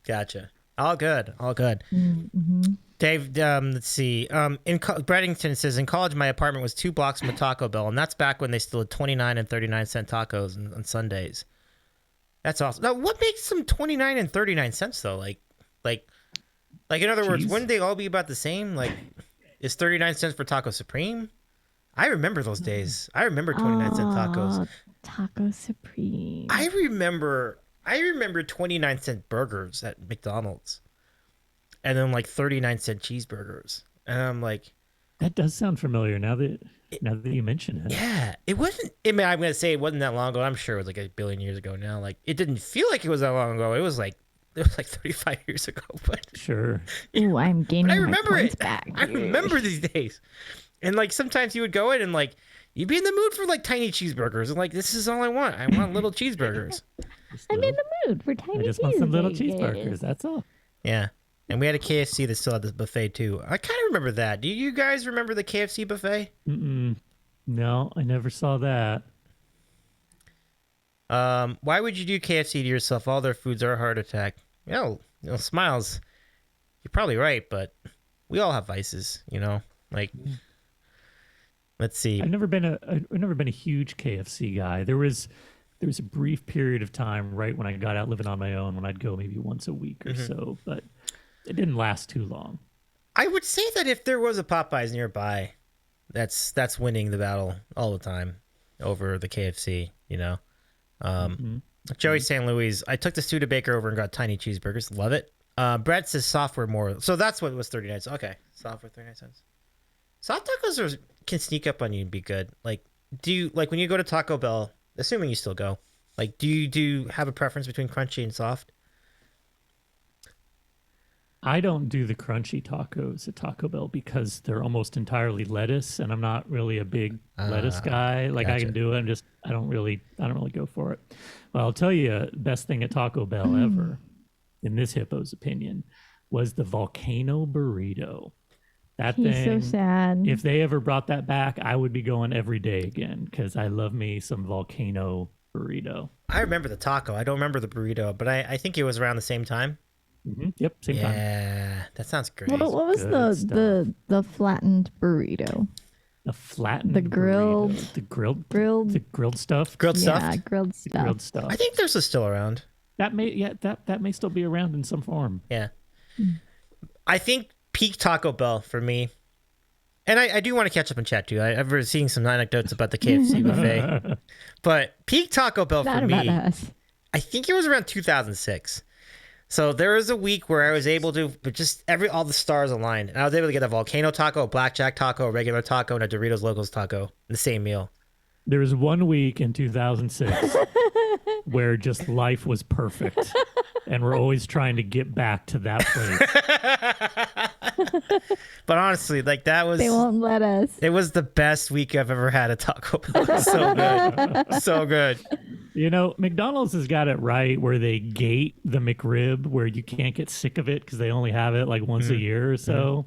Gotcha. All good. Mm-hmm. Dave, let's see. Breddington says, in college, my apartment was 2 blocks from a Taco Bell, and that's back when they still had 29 and 39 cent tacos on Sundays. That's awesome. Now, what makes them 29 and 39 cents though? Like in other words, wouldn't they all be about the same? Like, is 39 cents for Taco Supreme? I remember those days. I remember 29 cent tacos. Taco Supreme. I remember 29 cent burgers at McDonald's. And then like 39 cent cheeseburgers. And I'm like, that does sound familiar now that you mention it. Yeah, it wasn't. I mean, I'm gonna say it wasn't that long ago. I'm sure it was like 1 billion years ago now. Like, it didn't feel like it was that long ago. It was like 35 years ago. But sure. Ooh, I'm gaining. I remember my it. Back. I remember these days. And like sometimes you would go in and like you'd be in the mood for like tiny cheeseburgers and like, this is all I want. I want little cheeseburgers. I'm in the mood for tiny cheeseburgers. I just want some little cheeseburgers. That's all. Yeah. And we had a KFC that still had this buffet too. I kind of remember that. Do you guys remember the KFC buffet? No, I never saw that. Why would you do KFC to yourself? All their foods are a heart attack. Smiles. You're probably right, but we all have vices, you know. Like, let's see. I've never been a huge KFC guy. There was a brief period of time right when I got out living on my own when I'd go maybe once a week or so, but it didn't last too long. I would say that if there was a Popeyes nearby, that's winning the battle all the time over the KFC, you know. Joey St. Louis, I took the Studebaker over and got tiny cheeseburgers. Love it. Brett says software more. So that's what was 39 cents. Okay, software 39 cents. Soft tacos can sneak up on you and be good. Like, do you like when you go to Taco Bell? Assuming you still go, like, do you have a preference between crunchy and soft? I don't do the crunchy tacos at Taco Bell because they're almost entirely lettuce, and I'm not really a big lettuce guy. Like, gotcha. I can do it. I don't really go for it. Well, I'll tell you, the best thing at Taco Bell ever, in this hippo's opinion, was the volcano burrito. He's so sad. If they ever brought that back, I would be going every day again because I love me some volcano burrito. I remember the taco. I don't remember the burrito, but I think it was around the same time. Yep, same time. Yeah, that sounds great. What was the flattened burrito? The flattened, the grilled, burrito. The grilled stuff. Grilled stuff. Yeah, grilled stuff. Grilled stuff. I think those are still around. That may still be around in some form. Yeah, I think peak Taco Bell for me, and I do want to catch up in chat too. I've been seeing some anecdotes about the KFC buffet, but peak Taco Bell for me, I think it was around 2006. So there was a week where I was able to, but just all the stars aligned, and I was able to get a volcano taco, a blackjack taco, a regular taco, and a Doritos Locos taco in the same meal. There was one week in 2006 where just life was perfect. and we're always trying to get back to that place. But honestly, like that was. They won't let us. It was the best week I've ever had at Taco Bell. It was so good, so good. You know, McDonald's has got it right where they gate the McRib where you can't get sick of it because they only have it like once a year or so.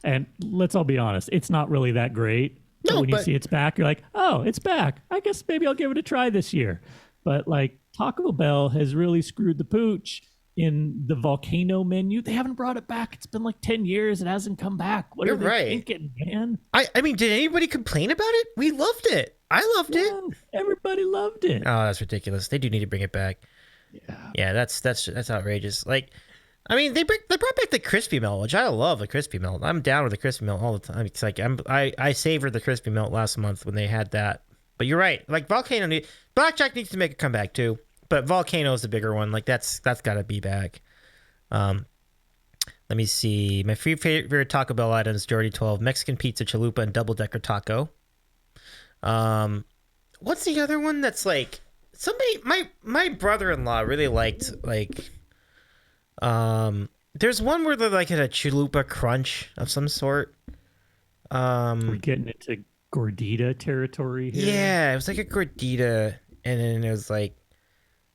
And let's all be honest, it's not really that great. No, but when you see it's back, you're like, oh, it's back. I guess maybe I'll give it a try this year. But like Taco Bell has really screwed the pooch in the volcano menu. They haven't brought it back. It's been like 10 years. It hasn't come back. What are they thinking, man? I mean, did anybody complain about it? We loved it. I loved it. Everybody loved it. Oh, that's ridiculous. They do need to bring it back. Yeah, that's outrageous. Like, I mean, they brought back the crispy melt, which I love the crispy melt. I'm down with the crispy melt all the time. It's like I savored the crispy melt last month when they had that. But you're right. Like Blackjack needs to make a comeback too. But Volcano is the bigger one. Like that's got to be back. Let me see. My favorite Taco Bell items: Jordy 12, Mexican pizza, chalupa, and double decker taco. What's the other one that's like somebody? My brother-in-law really liked like. There's one where they're like in a chalupa crunch of some sort. We're getting into gordita territory here. Yeah, it was like a gordita, and then it was like.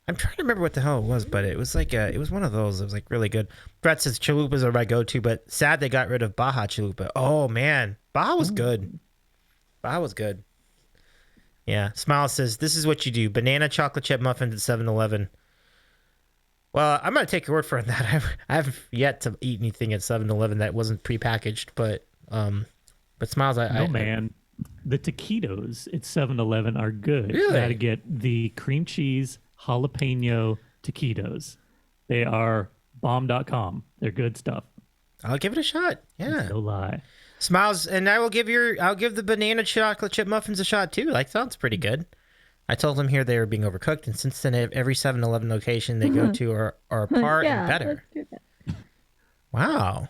I'm trying to remember what the hell it was, but it was like it was one of those. It was like really good. Brett says chalupas are my go-to, but sad they got rid of Baja chalupa. Oh man, Baja was good. Baja was good. Yeah. Smile says this is what you do: banana chocolate chip muffins at 7-Eleven. Well, I'm gonna take your word for that. I've yet to eat anything at 7-Eleven that wasn't prepackaged, but Smiles, man. The taquitos at 7-Eleven are good. Really? You gotta get the cream cheese jalapeno taquitos. They are bomb.com. They're good stuff. I'll give it a shot. Yeah. No lie. Smiles, and I'll give the banana chocolate chip muffins a shot too. Like sounds pretty good. I told them here they were being overcooked, and since then every 7-Eleven location they go to are apart and better. Wow.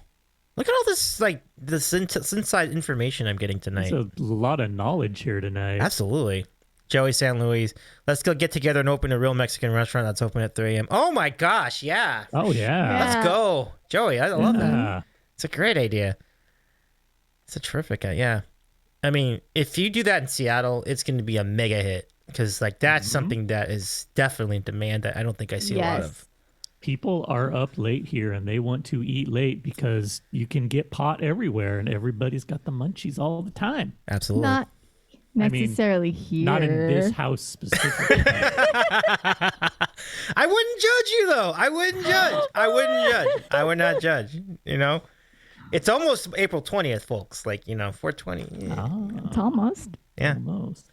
Look at all this this inside information I'm getting tonight. There's a lot of knowledge here tonight. Absolutely. Joey San Luis, let's go get together and open a real Mexican restaurant that's open at 3 a.m. Oh my gosh, yeah. Oh yeah. Let's go. Joey, I love that. It's a great idea. It's a terrific idea. Yeah. I mean, if you do that in Seattle, it's going to be a mega hit because like that's something that is definitely in demand that I don't think I see a lot of. People are up late here and they want to eat late because you can get pot everywhere and everybody's got the munchies all the time. Absolutely. Not necessarily here. Not in this house specifically. I wouldn't judge you though. I wouldn't judge. I would not judge. You know, it's almost April 20th, folks. Like 420. Yeah. It's almost. Yeah. Almost.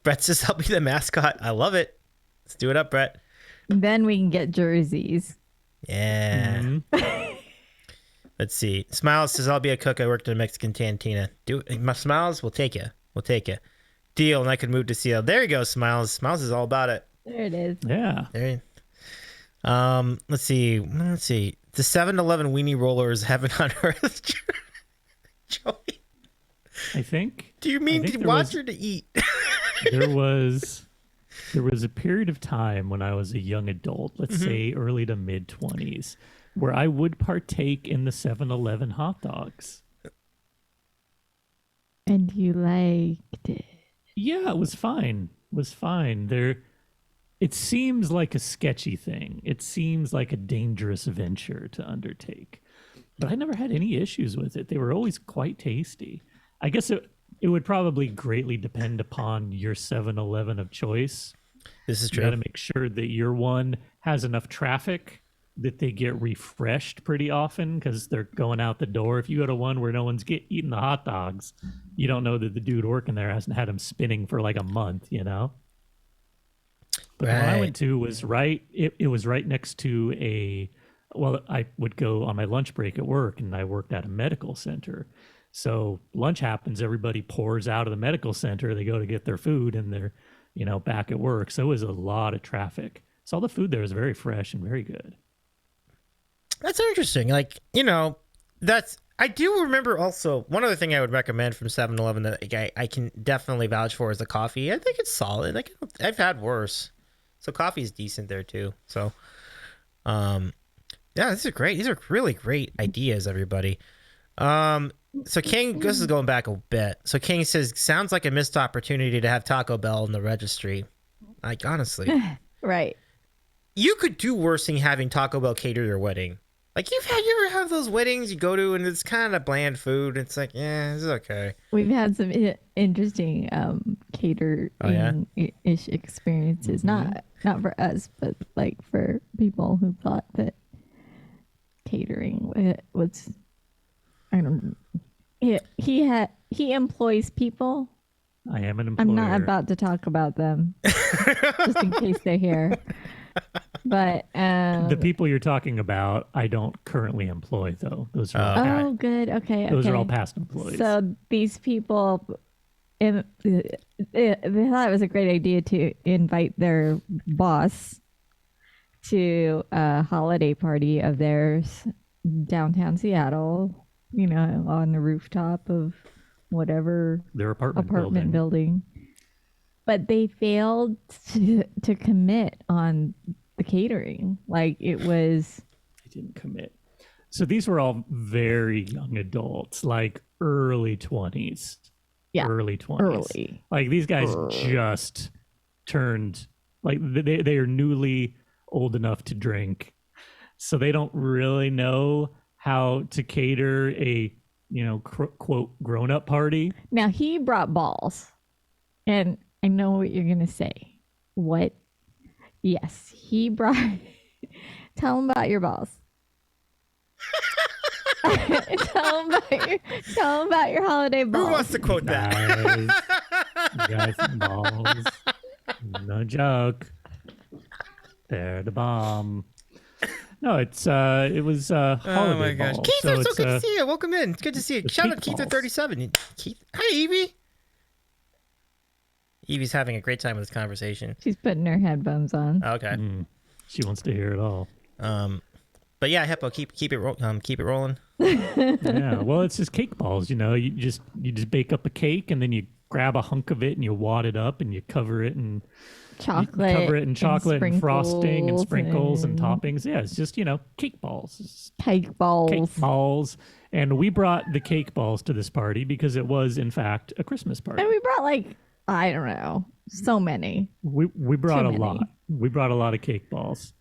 Brett says, "I'll be the mascot." I love it. Let's do it up, Brett. Then we can get jerseys. Yeah. Mm-hmm. Let's see. Smiles says, "I'll be a cook. I worked in a Mexican cantina." Do it. My Smiles, we'll take you. We'll take you. Deal, and I could move to Seattle. There you go, Smiles. Smiles is all about it. There it is. Yeah. There. Let's see. The 7-Eleven weenie roller is heaven on earth. Joey, I think. do you mean to watch or to eat? there was a period of time when I was a young adult, let's say early to mid 20s, where I would partake in the 7-Eleven hot dogs. And you liked it? Yeah, it was fine. It seems like a sketchy thing. It seems like a dangerous venture to undertake. But I never had any issues with it. They were always quite tasty. I guess it would probably greatly depend upon your 7-Eleven of choice. This is true. You got to make sure that your one has enough traffic that they get refreshed pretty often because they're going out the door. If you go to one where no one's eating the hot dogs, you don't know that the dude working there hasn't had them spinning for like a month, But the one I went to was it was right next to I would go on my lunch break at work, and I worked at a medical center. So lunch happens, everybody pours out of the medical center. They go to get their food, and they're, back at work. So it was a lot of traffic. So all the food there was very fresh and very good. That's interesting. Like, I do remember also one other thing I would recommend from 7-Eleven that I can definitely vouch for is the coffee. I think it's solid. Like, I've had worse. So coffee is decent there too. So, Yeah, this is great. These are really great ideas, everybody. So King, this is going back a bit. So King says, sounds like a missed opportunity to have Taco Bell in the registry. Like, honestly. Right. You could do worse than having Taco Bell cater your wedding. Like, you ever have those weddings you go to and it's kind of bland food? It's like, yeah, this is okay. We've had some interesting catering-ish experiences. Not for us, but like for people who thought that catering was, I don't know. He employs people. I am an employer. I'm not about to talk about them, just in case they're here. But the people you're talking about, I don't currently employ, though. Those are all good. Okay. Those are all past employees. So these people, they thought it was a great idea to invite their boss to a holiday party of theirs downtown Seattle. You know, on the rooftop of whatever their apartment building. But they failed to commit on the catering. Like, it was... They didn't commit. So these were all very young adults, like early 20s. Yeah. Early 20s. Early. Like, these guys just turned... Like, they are newly old enough to drink. So they don't really know how to cater a, quote, grown-up party. Now, he brought balls. And I know what you're going to say. What? Yes, he brought... Tell him about your balls. Tell him about your holiday balls. Who wants to quote that? Guys and balls. No joke. They're the bomb. No, it was holiday oh my gosh. balls. Keith, so it's so good to see you. Welcome in. It's good to see you. Shout out to Keith37. Keith. Hi, Evie. Evie's having a great time with this conversation. She's putting her headphones on. Okay. She wants to hear it all. But yeah, Hippo, keep it rolling. Yeah, well, it's just cake balls. You just bake up a cake and then you grab a hunk of it and you wad it up and you cover it in chocolate, and frosting and sprinkles and toppings. Yeah, it's just cake balls. Cake balls. Cake balls. And we brought the cake balls to this party because it was in fact a Christmas party. And we brought I don't know, so many. We brought a lot. We brought a lot of cake balls,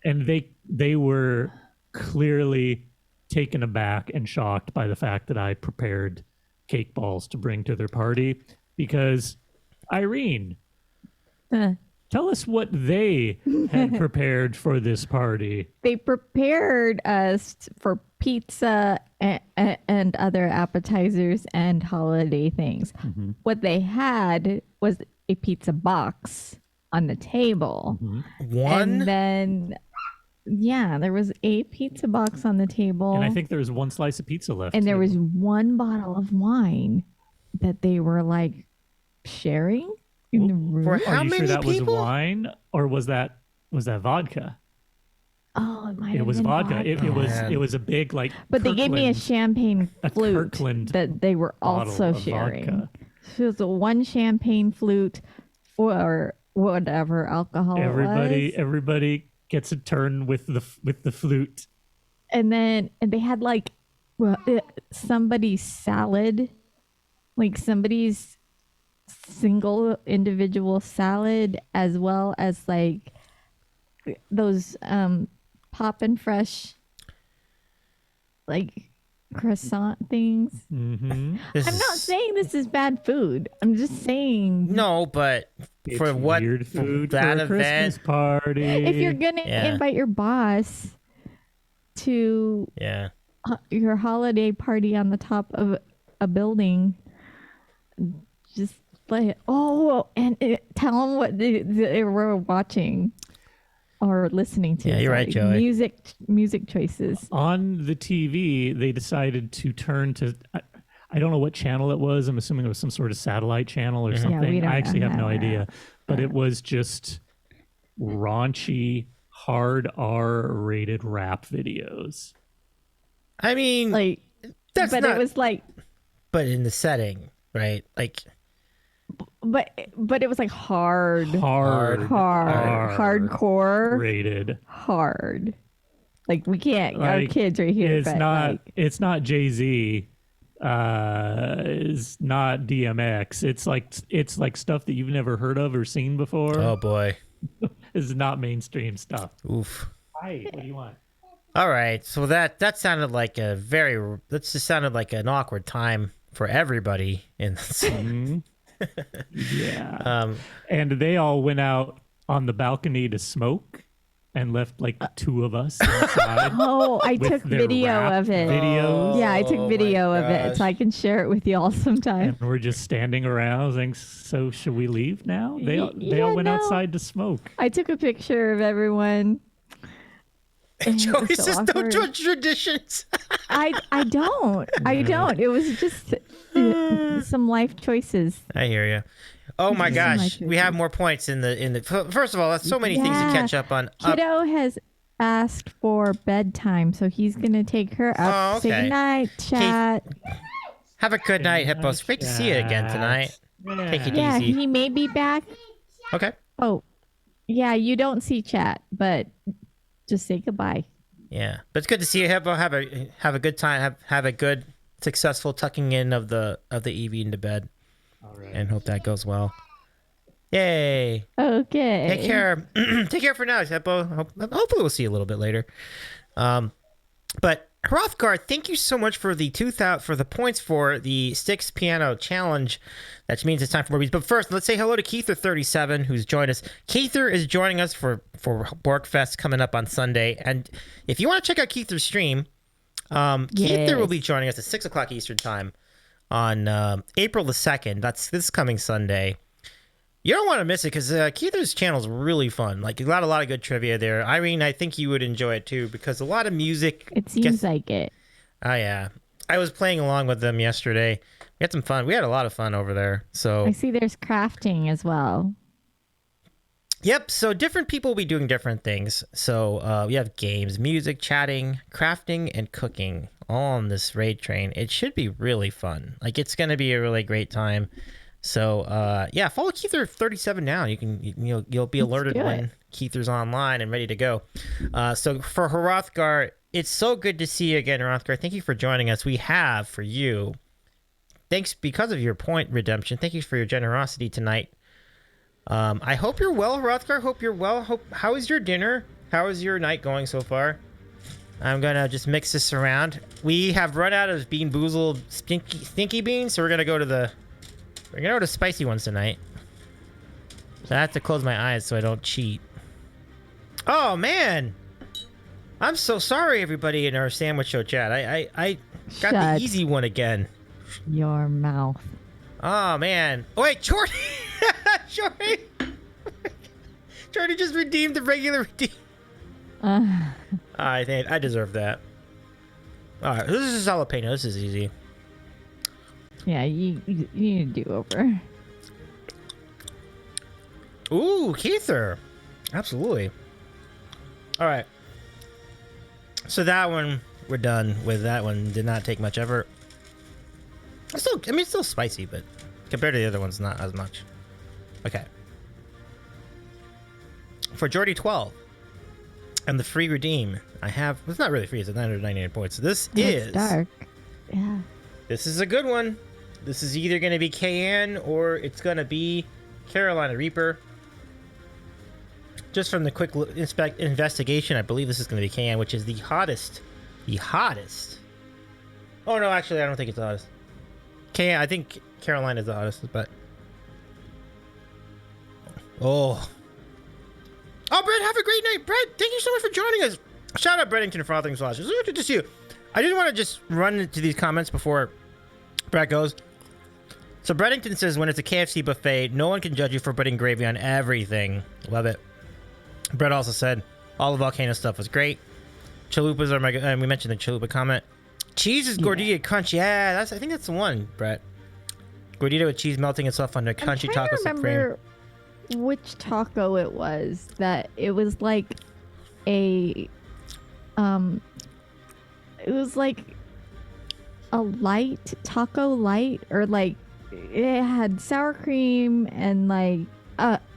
and they were clearly taken aback and shocked by the fact that I prepared cake balls to bring to their party. Because Irene, tell us what they had prepared for this party. They prepared us for pizza and other appetizers and holiday things. Mm-hmm. What they had was a pizza box on the table. Mm-hmm. One? And then, there was a pizza box on the table. And I think there was one slice of pizza left. And there was one bottle of wine that they were sharing in the room. For how Are you many sure that people? was wine or was that vodka? Oh, it might have It was been vodka. vodka. It was a big But they gave me a champagne flute that they were also sharing. Vodka. So it was one champagne flute for whatever alcohol it was. Everybody gets a turn with the flute. And they had somebody's salad, somebody's single individual salad, as well as those Pop and Fresh croissant things. Mm-hmm. I'm not saying this is bad food. I'm just saying No, but It's for what weird food for that for a Christmas event? party. if you're gonna invite your boss to your holiday party on the top of a building, just tell them what they were watching or listening to. Yeah, you're right, Joey. Music choices. On the TV, they decided to turn to, I don't know what channel it was. I'm assuming it was some sort of satellite channel or something. we don't I actually know have no how idea. But it was just raunchy, hard R-rated rap videos. I mean, that's but not. it was But in the setting, right? but it was hardcore hardcore rated. hard. Like we can't. Our Like, kids are here. It's but, not. like, It's not Jay-Z. It's not DMX. It's like stuff that you've never heard of or seen before. Oh boy. It's not mainstream stuff. Oof. Hi. What do you want? All right. So that sounded like that just sounded like an awkward time for everybody in this. Yeah. And they all went out on the balcony to smoke and left like two of us inside. oh, I with took their video rap of it. Videos. Yeah, I took video of it, so I can share it with y'all sometime. And we're just standing around saying, so should we leave now? They all went outside to smoke. I took a picture of everyone. Joey so says, "Don't awkward. judge traditions." I don't. It was just some life choices. I hear you. Oh my gosh, we have more points in the. First of all, that's so many things to catch up on. Kiddo has asked for bedtime, so he's gonna take her up. Oh, okay. Say goodnight, chat. Have a good night, Hippo. It's great to see you again tonight. Take it Yeah, easy. he may be back. Okay. Oh, yeah, you don't see chat, but just say goodbye. Yeah, but it's good to see you, Hippo. Have a good time. Have a good, successful tucking in of the Evie into bed. All right. And hope that goes well. Yay! Okay. Take care. Take care for now, Hippo. Hopefully we'll see you a little bit later. But Hrothgar, thank you so much for the 2,000 for the points for the Sticks Piano Challenge. That means it's time for more beats. But first, let's say hello to Keither37, who's joined us. Keither is joining us for Borkfest coming up on Sunday. And if you want to check out Keither's stream, Keither will be joining us at 6 o'clock Eastern Time on April the 2nd. That's this coming Sunday. You don't want to miss it because Keither's channel is really fun. Like, you got a lot of good trivia there. Irene, I think you would enjoy it too because a lot of music. It seems like it. Oh, yeah. I was playing along with them yesterday. We had some fun. We had a lot of fun over there. So I see there's crafting as well. Yep. So different people will be doing different things. So we have games, music, chatting, crafting, and cooking all on this raid train. It should be really fun. Like, it's going to be a really great time. So yeah, follow Keither37 now. You'll be alerted when Keither's online and ready to go. So for Hrothgar, it's so good to see you again, Hrothgar. Thank you for joining us. We have for you, thanks because of your point redemption. Thank you for your generosity tonight. I hope you're well, Hrothgar. Hope you're well. How is your dinner? How is your night going so far? I'm gonna just mix this around. We have run out of Beanboozled stinky beans, so we're gonna go to spicy ones tonight. So I have to close my eyes so I don't cheat. Oh man, I'm so sorry, everybody in our sandwich show chat. I got the easy one again. Your mouth. Oh man. Oh, wait, Jordy. Jordy just redeemed the regular redeem. I think I deserve that. All right, this is jalapeno. This is easy. Yeah, you need a do-over. Ooh, Keither. Absolutely. All right. So that one, we're done with that one. Did not take much effort. It's still spicy, but compared to the other ones, not as much. Okay. For Jordy 12 and the free redeem, I have. It's not really free. It's at 999 points. This is dark. Yeah. This is a good one. This is either going to be Cayenne or it's going to be Carolina Reaper. Just from the quick investigation, I believe this is going to be Cayenne, which is the hottest. The hottest. Oh, no, actually, I don't think it's the hottest. Cayenne, I think Carolina is the hottest, but... Oh. Oh, Brett, have a great night. Brett, thank you so much for joining us. Shout out Breddington for Frothing Sausage. It's really good to see you. I didn't want to just run into these comments before Brett goes. So Breddington says, when it's a KFC buffet, no one can judge you for putting gravy on everything. Love it. Brett also said, all the volcano stuff was great. Chalupas are my good. We mentioned the chalupa comment. Cheese is gordita crunch. Yeah, I think that's the one, Brett. Gordita with cheese melting itself on a crunchy taco supreme. I remember which taco it was. That it was like a, it was like a light taco light, or like it had sour cream and like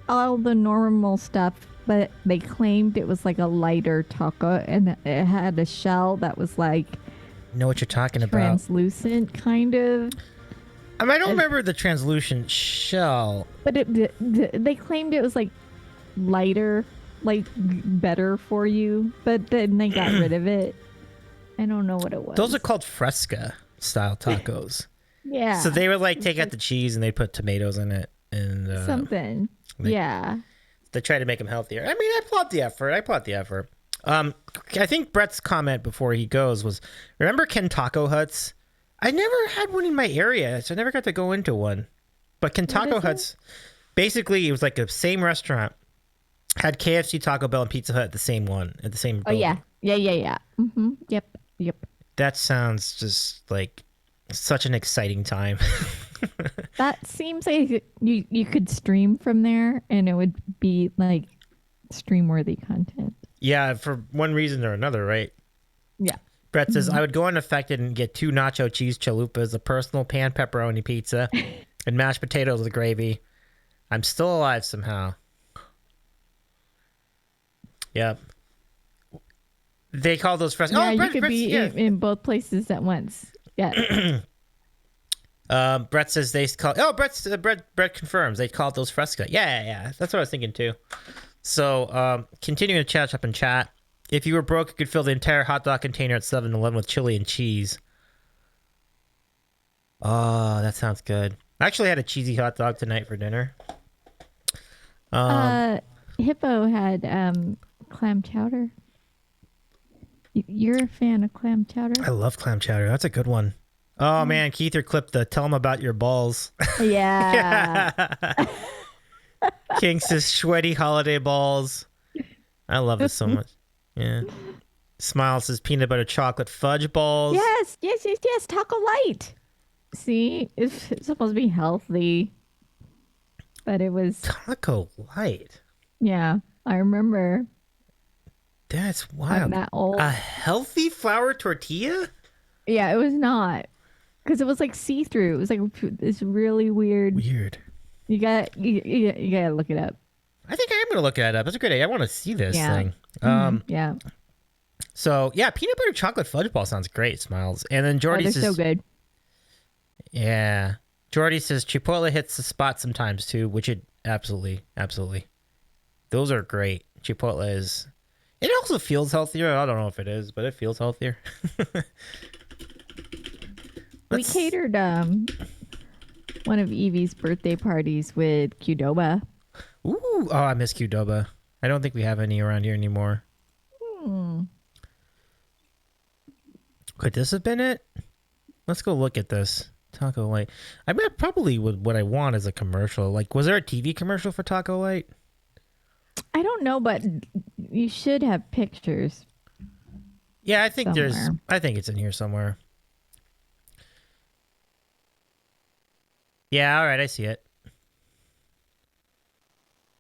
all the normal stuff but they claimed it was like a lighter taco, and it had a shell that was like Know what you're talking about? translucent, kind of. I mean, I don't remember the translucent shell. But they claimed it was like lighter, like better for you. But then they got rid of it. I don't know what it was. Those are called fresca style tacos. Yeah. So they would like take out the cheese and they put tomatoes in it and something. Yeah. They try to make them healthier. I mean, I applaud the effort. I think Brett's comment before he goes was, remember Ken Taco Huts? I never had one in my area, so I never got to go into one. But Ken Taco Huts, basically, it was like the same restaurant. Had KFC, Taco Bell, and Pizza Hut at the same building. Oh, yeah. Yeah. Mm-hmm. Yep. That sounds just like such an exciting time. That seems like you could stream from there, and it would be like stream-worthy content. Yeah, for one reason or another, right? Yeah. Brett says, I would go unaffected and get 2 nacho cheese chalupas, a personal pan pepperoni pizza, and mashed potatoes with gravy. I'm still alive somehow. Yep. They call those fresco. Yeah, you could be in both places at once. Yeah. Brett says they call. Oh, Brett confirms they call those fresca. Yeah. That's what I was thinking too. So, continuing to chat up in chat. If you were broke, you could fill the entire hot dog container at 7-Eleven with chili and cheese. Oh, that sounds good. I actually had a cheesy hot dog tonight for dinner. Hippo had clam chowder. You're a fan of clam chowder? I love clam chowder. That's a good one. Oh, man. Keither clipped the tell him about your balls. Yeah. King says sweaty holiday balls. I love it so much. Yeah. Smile says peanut butter chocolate fudge balls. Yes. Taco Light. See, it's supposed to be healthy, but it was Taco Light. Yeah, I remember. That's wild. I'm that old. A healthy flour tortilla? Yeah, it was not, because it was like see-through. It was like it's really weird. You gotta look it up. I think I am gonna look it up. That's a good idea. I want to see this thing. Yeah. So yeah, peanut butter chocolate fudge ball sounds great. Smiles. And then Jordy they're says, so good. Yeah. Jordy says Chipotle hits the spot sometimes too, which it absolutely. Those are great. Chipotle is. It also feels healthier. I don't know if it is, but it feels healthier. We catered one of Evie's birthday parties with Qdoba. Ooh, I miss Qdoba. I don't think we have any around here anymore. Could this have been it? Let's go look at this. Taco Light. I mean, probably what I want is a commercial. Like, was there a TV commercial for Taco Light? I don't know, but you should have pictures. Yeah, I think somewhere. I think it's in here somewhere. Yeah, all right, I see it.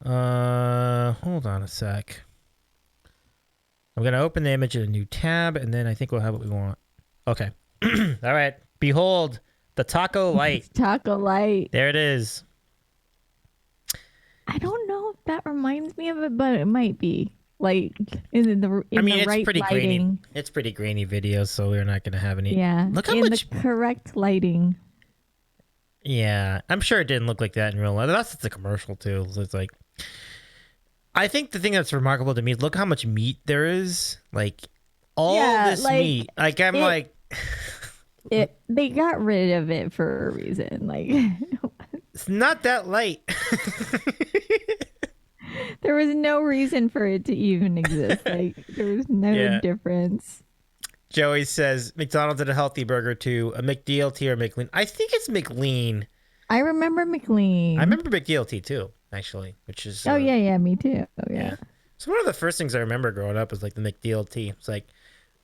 Hold on a sec. I'm gonna open the image in a new tab, and then I think we'll have what we want. Okay. All right. Behold the Taco Light. Taco Light. There it is. I don't know if that reminds me of it, but it might be. Like in the it's right pretty lighting. grainy. It's pretty grainy video, so we're not gonna have any. Yeah. Look how in much the correct lighting. Yeah, I'm sure it didn't look like that in real life. That's the commercial too. So it's like, I think the thing that's remarkable to me is look how much meat there is. Like all this meat. Like they got rid of it for a reason. Like it's not that light. There was no reason for it to even exist. Like there was no difference. Joey says McDonald's did a healthy burger too. A McDLT or McLean. I think it's McLean. I remember McLean. I remember McDLT too, actually, which is. Yeah, me too. Oh yeah. So one of the first things I remember growing up was like the McDLT.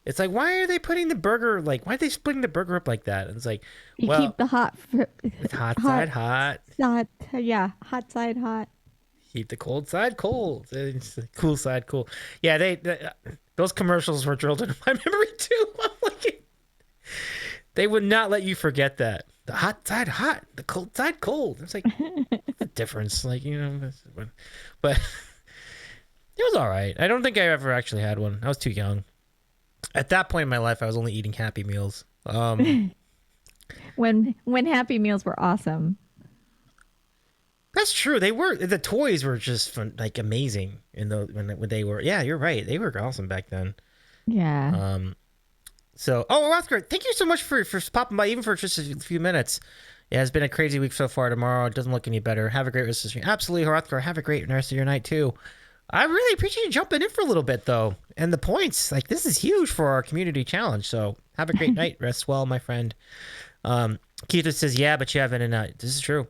It's like, why are they putting the burger why are they splitting the burger up like that? And it's like, you keep the hot side hot. Hot side hot. Keep the cold side cold. It's the cool side cool. Yeah, those commercials were drilled into my memory too. I'm like, they would not let you forget that. The hot side hot, the cold side cold. It's like, what's the difference? Like, but It was all right. I don't think I ever actually had one. I was too young. At that point in my life, I was only eating Happy Meals. When Happy Meals were awesome. That's true. They were. The toys were just fun, like amazing. When they were. Yeah, you're right. They were awesome back then. Yeah. So, Oscar, thank you so much for popping by, even for just a few minutes. Yeah, it's been a crazy week so far. Tomorrow it doesn't look any better. Have a great rest of your absolutely, Oscar. Have a great rest of your night too. I really appreciate you jumping in for a little bit though, and the points. Like this is huge for our community challenge. So have a great night. Rest well, my friend. Keita says, yeah, but you have In-N-Out. This is true.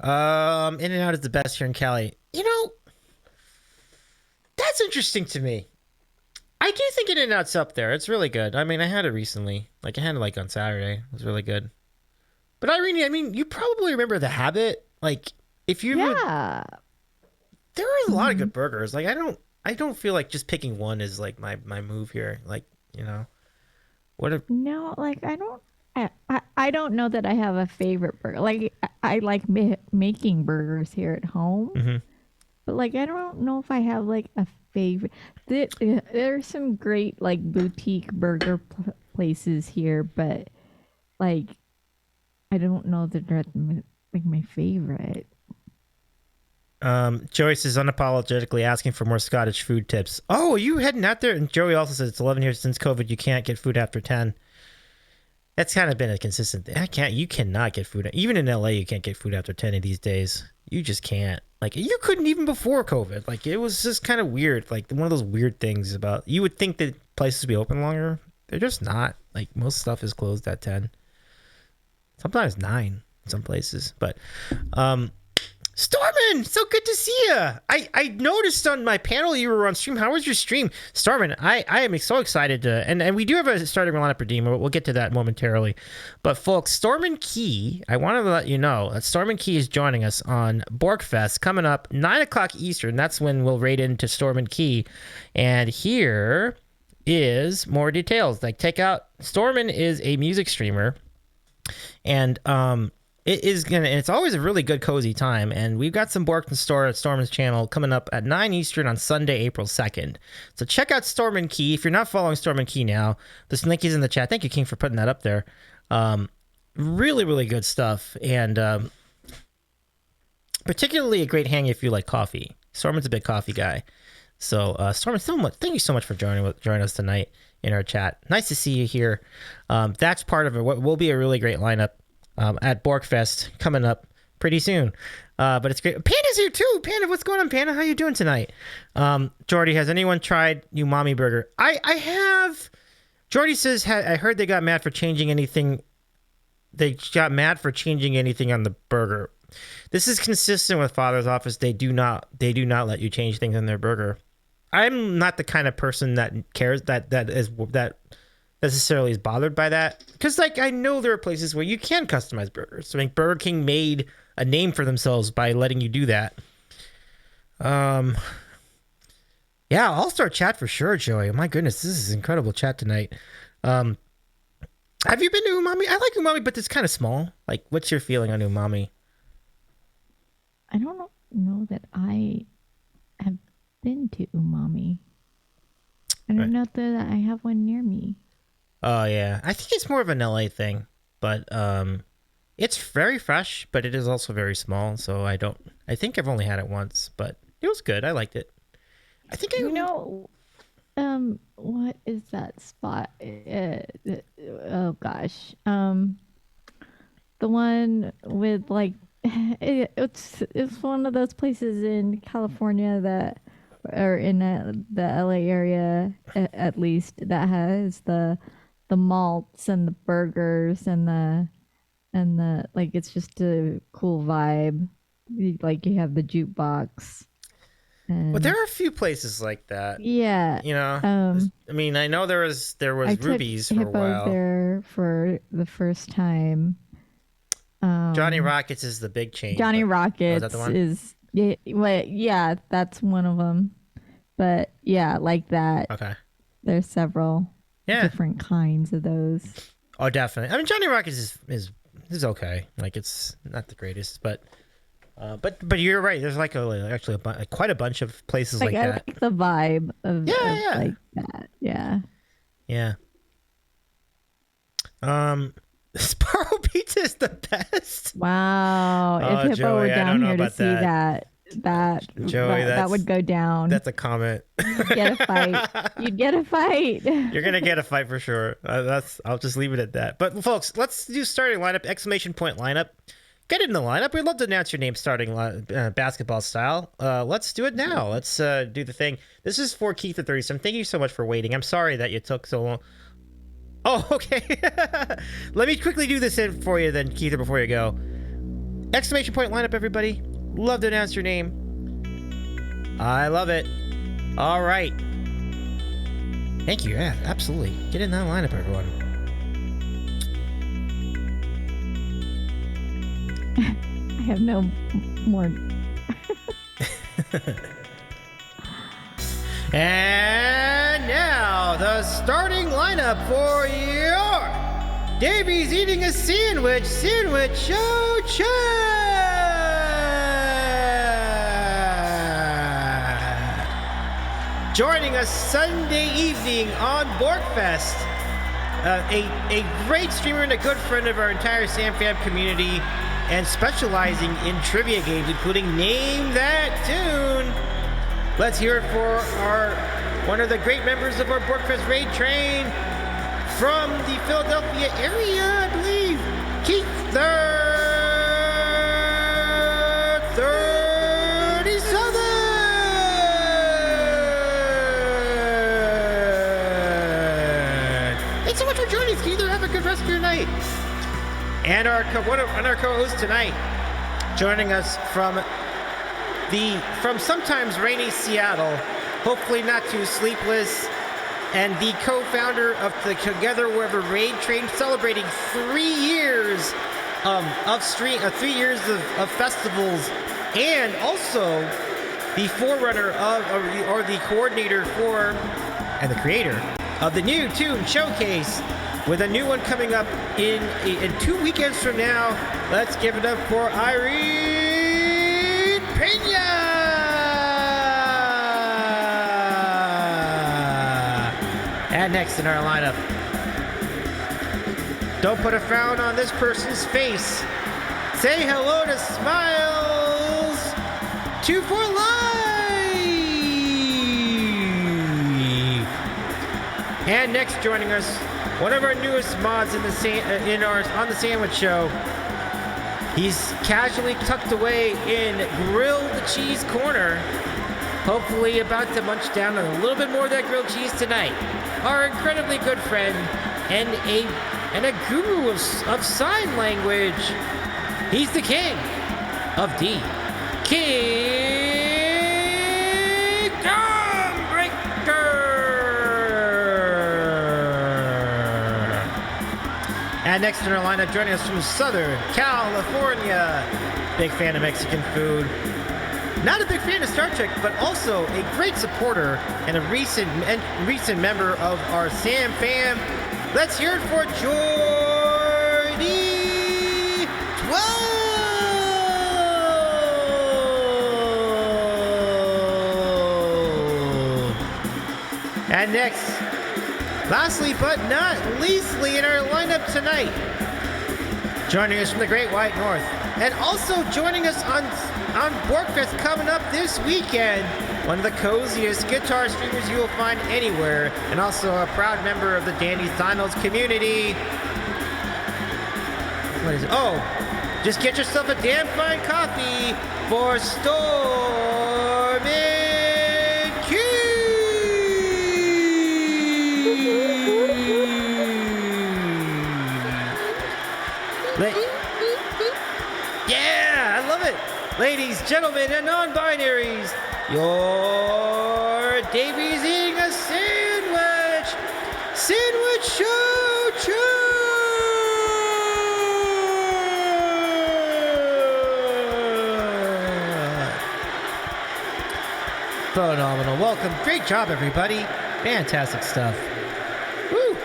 In-N-Out is the best here in Cali. You know, that's interesting to me. I do think In-N-Out's up there. It's really good. I mean, I had it recently. Like, I had it, like, on Saturday. It was really good. But, Irene, I mean, you probably remember The Habit. Like, if you... Yeah. There are a lot of good burgers. Like, I don't feel like just picking one is, like, my move here. Like, you know. No, like, I don't know that I have a favorite burger. Like, I like making burgers here at home. Mm-hmm. But, like, I don't know if I have, like, a favorite. There's some great, like, boutique burger places here, but, like, I don't know that they're, like, my favorite. Joyce is unapologetically asking for more Scottish food tips. Oh, are you heading out there? And Joey also says it's 11 years since COVID. You can't get food after 10. That's kind of been a consistent thing. You cannot get food. Even in LA, you can't get food after 10 of these days. You just can't. Like, you couldn't even before COVID. Like, it was just kind of weird. Like, one of those weird things about, you would think that places would be open longer. They're just not. Like, most stuff is closed at 10. Sometimes 9 in some places. But, Stormin, so good to see you. I noticed on my panel you were on stream. How was your stream? Stormin, I am so excited to, and we do have a starting lineup redeemer. We'll get to that momentarily. But folks, Stormin Key, I wanted to let you know that Stormin Key is joining us on Borkfest coming up 9 o'clock Eastern. That's when we'll raid into Stormin Key. And here is more details. Like, take out, Stormin is a music streamer. And, it is gonna, and it's always a really good cozy time. And we've got some Bork in store at Stormin's channel coming up at 9 Eastern on Sunday, April 2nd. So check out Stormin Key. If you're not following Stormin Key now, this link is in the chat. Thank you, King, for putting that up there. Really, really good stuff. And particularly a great hang if you like coffee. Stormin's a big coffee guy. So Stormin, thank you so much for joining us tonight in our chat. Nice to see you here. That's part of it. What will be a really great lineup at Borkfest coming up pretty soon. But it's great. Panda's here too. Panda, what's going on, Panda? How you doing tonight? Jordy, has anyone tried Umami Burger? I have. Jordy says, I heard they got mad for changing anything. They got mad for changing anything on the burger. This is consistent with Father's Office. They do not let you change things on their burger. I'm not the kind of person that cares that necessarily is bothered by that, because like I know there are places where you can customize burgers. I mean, Burger King made a name for themselves by letting you do that. Yeah, All-Star chat for sure, Joey. My goodness, this is incredible chat tonight. Have you been to Umami? I like Umami, but it's kind of small. Like, what's your feeling on Umami? I don't know that I have been to Umami. I don't know that I have one near me. Oh yeah, I think it's more of an LA thing, but it's very fresh, but it is also very small. So I think I've only had it once, but it was good. I liked it. I think what is that spot? Oh gosh, the one with like it's one of those places in California that, or in the LA area at least, that has the malts and the burgers and the like, it's just a cool vibe. Like, you have the jukebox. But there are a few places like that. Yeah. You know, I mean, I know there was Ruby's for a while. There for the first time. Johnny Rockets is the big chain. Johnny Rockets is that the one? Yeah, that's one of them. But yeah, like that. Okay. There's several different kinds of those. Oh, definitely. I mean, Johnny Rockets is okay. Like, it's not the greatest, but But you're right. There's like quite a bunch of places like I that. like the vibe of like that. Yeah. Yeah. Sparrow Pizza is the best. Wow. Oh, If Hippo Joey, were down here to see that Joey, that would go down. That's a comment. You'd get a fight. You'd get a fight. You're gonna get a fight for sure. I'll just leave it at that. But folks, let's do starting lineup, exclamation point lineup. Get in the lineup. We'd love to announce your name starting basketball style. Let's do it now. Let's do the thing. This is for Keith the 37. Thank you so much for waiting. I'm sorry that you took so long. Oh, okay. Let me quickly do this in for you then, Keith, before you go. Exclamation point lineup, everybody. Love to announce your name. I love it. All right. Thank you. Yeah, absolutely. Get in that lineup, everyone. I have no more. And now the starting lineup for your Davy's eating a sandwich show chat. Joining us Sunday evening on Borkfest, a great streamer and a good friend of our entire Sam Fam community, and specializing in trivia games, including Name That Tune. Let's hear it for one of the great members of our Borkfest raid train from the Philadelphia area, I believe, Keith the 37. Thanks so much for joining us, Keith. Have a good rest of your night. And our co-host tonight, joining us from sometimes rainy Seattle, hopefully not too sleepless, and the co-founder of the Together Wherever raid train, celebrating 3 years of 3 years of festivals, and also the forerunner of or the coordinator for and the creator of the new Tune Showcase, with a new one coming up in 2 weekends from now. Let's give it up for Irene Peña! And next in our lineup, don't put a frown on this person's face. Say hello to Smiles 24 Live! And next joining us, one of our newest mods on the Sandwich Show. He's casually tucked away in Grilled Cheese Corner, hopefully about to munch down on a little bit more of that grilled cheese tonight. Our incredibly good friend and a guru of sign language. He's the king of D. King Breaker. And next in our lineup, joining us from Southern California, big fan of Mexican food, not a big fan of Star Trek, but also a great supporter and a recent member of our Sam Fam. Let's hear it for Jordy 12. And next, lastly but not leastly in our lineup tonight, joining us from the Great White North, and also joining us on Borkfest coming up this weekend, one of the coziest guitar streamers you will find anywhere, and also a proud member of the Danny's Dinos community. What is it? Oh, just get yourself a damn fine coffee for Stormin' Q. Yeah, I love it. Ladies, gentlemen, and non-binaries, your Davy's eating a sandwich. Sandwich show chat. Phenomenal. Welcome. Great job, everybody. Fantastic stuff. Woo.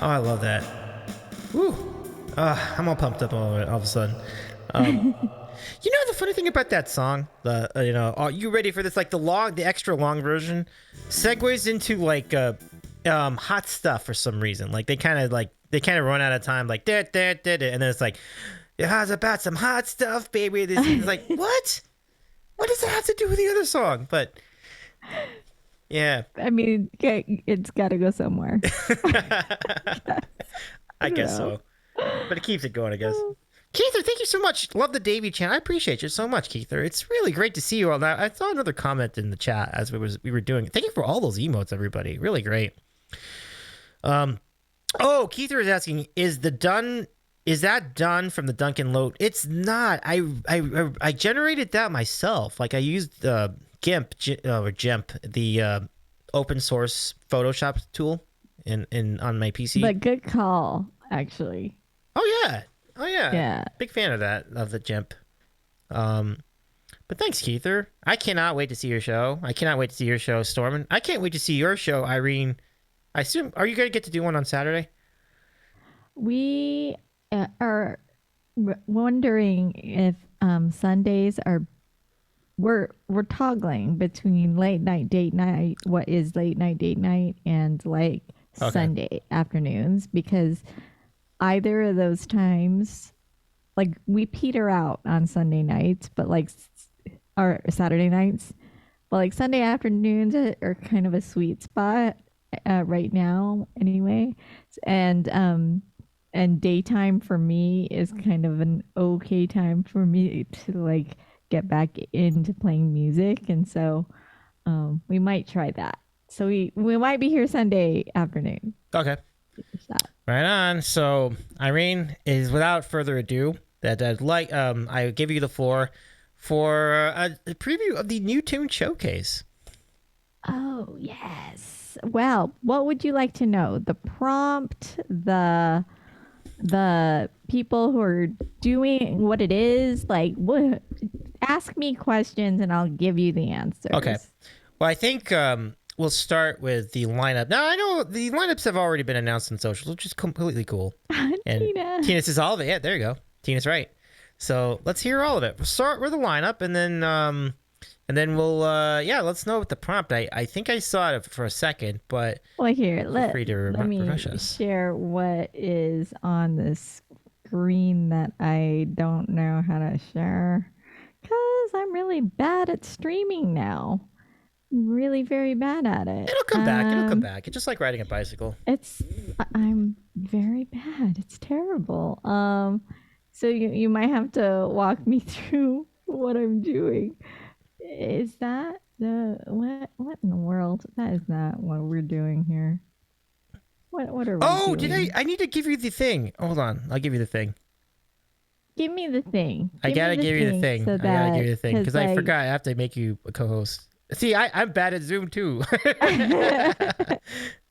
Oh, I love that. Woo. I'm all pumped up all of a sudden. You know the funny thing about that song, are you ready for this? Like the extra long version, segues into like hot stuff for some reason. Like they kind of run out of time, like and then it's like, how's about some hot stuff, baby? This is like what? What does that have to do with the other song? But yeah, I mean, it's got to go somewhere. I guess so. But it keeps it going, I guess. Keither, thank you so much. Love the Davy channel. I appreciate you so much, Keither. It's really great to see you all. Now, I saw another comment in the chat as we were doing it. Thank you for all those emotes, everybody. Really great. Keither is asking, is that done from the Duncan Load? It's not. I generated that myself. Like I used GIMP, the open source Photoshop tool on my PC. But good call, actually. Oh yeah. Yeah. Big fan of that, of the GIMP. But thanks, Keither. I cannot wait to see your show. I cannot wait to see your show, Stormin. I can't wait to see your show, Irene. I assume, are you going to get to do one on Saturday? We are wondering if Sundays are we're toggling between late night date night, what is late night date night, and like Sunday afternoons, because either of those times, like we peter out on Sunday nights, but like or Saturday nights, but like Sunday afternoons are kind of a sweet spot right now anyway, and daytime for me is kind of an okay time for me to like get back into playing music, and so we might try that. So we might be here Sunday afternoon. Okay. Right on. So Irene, is without further ado, I give you the floor for a preview of the new tune showcase. Oh yes. Well, what would you like to know? The prompt, the people who are doing what it is, like what? Ask me questions and I'll give you the answers. Okay. Well, I think we'll start with the lineup. Now, I know the lineups have already been announced on socials, which is completely cool. And Tina says all of it. Yeah, there you go. Tina's right. So let's hear all of it. We'll start with the lineup, and then we'll let's know what the prompt. I think I saw it for a second, but well, here let me us. share what is on the screen that I don't know how to share, because I'm really bad at streaming now. Really very bad at it. It'll come back. It's just like riding a bicycle. I'm very bad. It's terrible. So you might have to walk me through what I'm doing. Is that the what in the world? That is not what we're doing here. What are we doing? I need to give you the thing. Hold on. I'll give you the thing. Give me the thing. I gotta give you the thing. Because I forgot I have to make you a co-host. See, I'm bad at Zoom too. I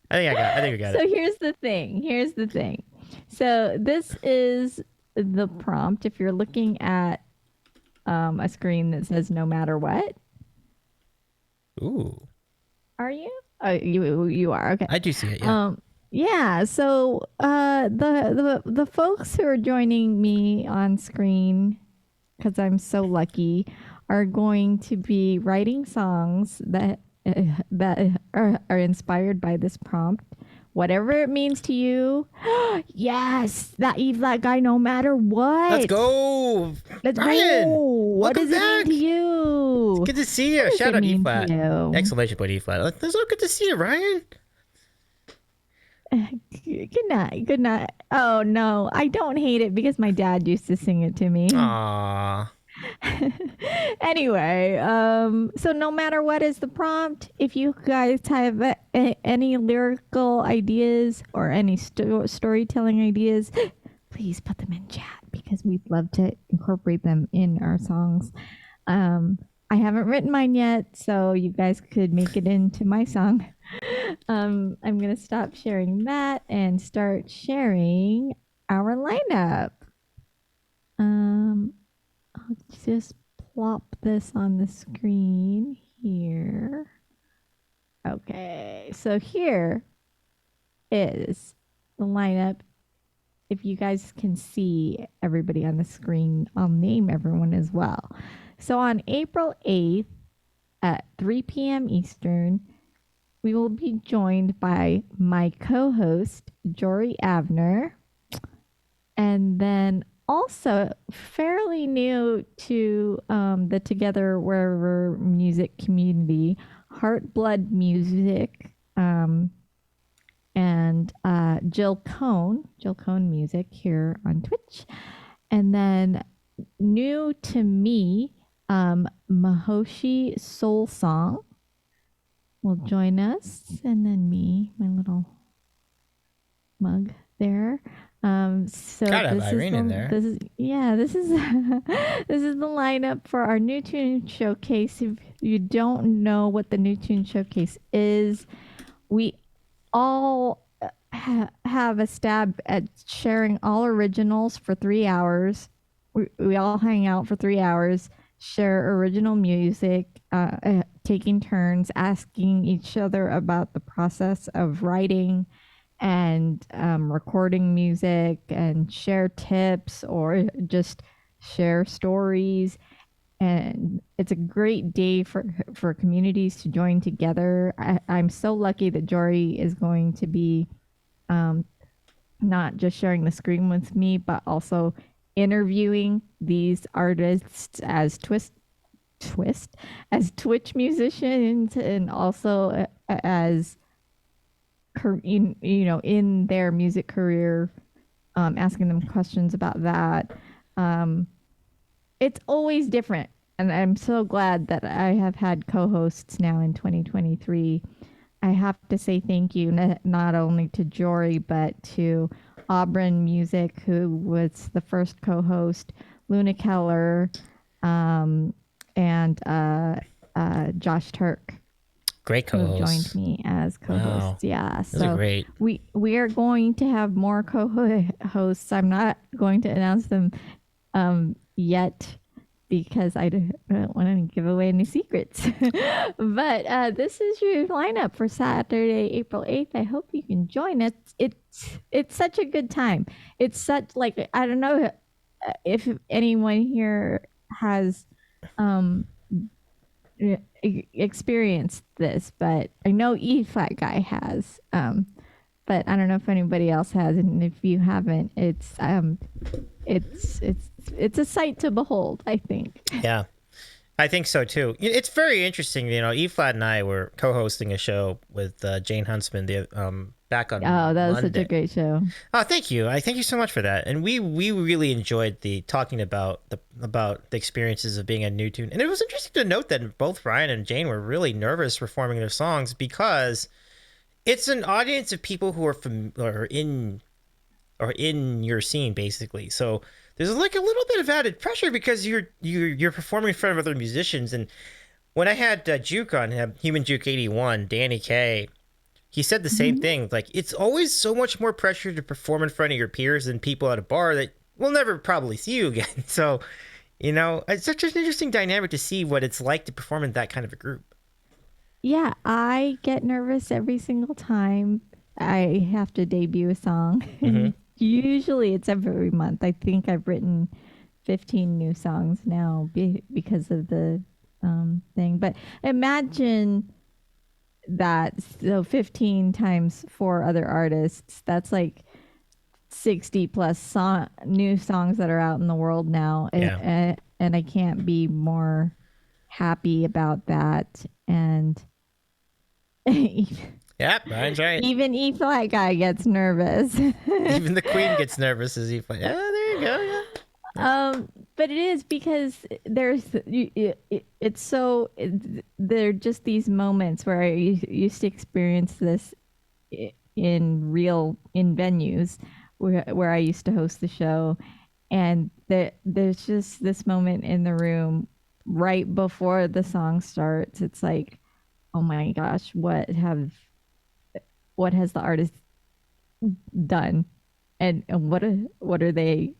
think I got it. So here's the thing. So this is the prompt. If you're looking at a screen that says "no matter what." Ooh. Are you? Oh, you are. Okay. I do see it. Yeah. Yeah. So the folks who are joining me on screen, because I'm so lucky, are going to be writing songs that are inspired by this prompt, whatever it means to you. Yes, that guy, no matter what. Let's go. Ryan, go. What does it mean to you? It's good to see you. Shout out E flat. Exclamation point E flat. It's so good to see you, Ryan. Good night. Oh no, I don't hate it because my dad used to sing it to me. Aww. Anyway, so no matter what is the prompt, if you guys have any lyrical ideas or any storytelling ideas, please put them in chat because we'd love to incorporate them in our songs. I haven't written mine yet, so you guys could make it into my song. I'm gonna stop sharing that and start sharing our lineup. I'll just plop this on the screen here. Okay, so here is the lineup if you guys can see everybody on the screen, I'll name everyone as well. So on April 8th at 3 p.m. Eastern, we will be joined by my co-host, Jory Avner, and then also fairly new to the Together Wherever music community, Heart Blood Music, and Jill Cone Music here on Twitch. And then new to me, Mahoshi Soul Song will join us. And then me, my little mug there. So gotta have Irene in there. This is this is the lineup for our New Tune Showcase. If you don't know what the New Tune Showcase is, we all have a stab at sharing all originals for 3 hours. We all hang out for 3 hours, share original music, taking turns asking each other about the process of writing and recording music, and share tips or just share stories. And it's a great day for communities to join together. I'm so lucky that Jory is going to be not just sharing the screen with me, but also interviewing these artists as Twitch musicians, and also as in their music career, asking them questions about that. It's always different, and I'm so glad that I have had co-hosts now in 2023. I have to say thank you not only to Jory, but to Auburn Music, who was the first co-host, Luna Keller, and Josh Turk. Great co-host. Who joined me as co-hosts. Wow. Yeah, so great. We are going to have more co-hosts. I'm not going to announce them yet because I don't want to give away any secrets. But this is your lineup for Saturday, April 8th. I hope you can join us. It's such a good time. It's such, like, I don't know if anyone here has experienced this, but I know E Flat Guy has. But I don't know if anybody else has, and if you haven't, it's a sight to behold, I think. Yeah, I think so too. It's very interesting. E Flat and I were co-hosting a show with Jane Huntsman back on that was Monday. Such a great show. Oh, thank you. Thank you so much for that. And we really enjoyed talking about the experiences of being a New Tune. And it was interesting to note that both Ryan and Jane were really nervous performing their songs, because it's an audience of people who are in your scene, basically. So there's like a little bit of added pressure because you're performing in front of other musicians. And when I had Juke on, Human Juke 81, Danny K, he said the same thing. Like, it's always so much more pressure to perform in front of your peers than people at a bar that will never probably see you again. So, it's such an interesting dynamic to see what it's like to perform in that kind of a group. Yeah, I get nervous every single time I have to debut a song. Mm-hmm. Usually it's every month. I think I've written 15 new songs now because of the thing. But imagine that, so 15 times 4 other artists, that's like 60 plus new songs that are out in the world now. Yeah. And I can't be more happy about that. And yep, Ryan's right. Even E Flat Guy gets nervous. Even the Queen gets nervous as E Flat. Yeah, there you go. Yeah. But it is because there are just these moments where I used to experience this in venues where I used to host the show, and there's just this moment in the room right before the song starts. It's like, oh my gosh, what has the artist done, and what are they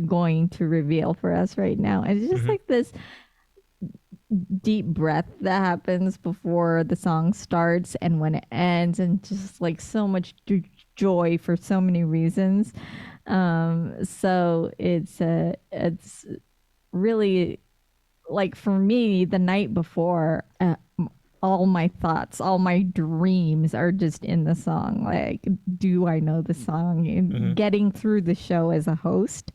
going to reveal for us right now? And it's just like this deep breath that happens before the song starts and when it ends, and just like so much joy for so many reasons. So it's really like for me the night before. All my thoughts, all my dreams are just in the song. Like, do I know the song? And getting through the show as a host,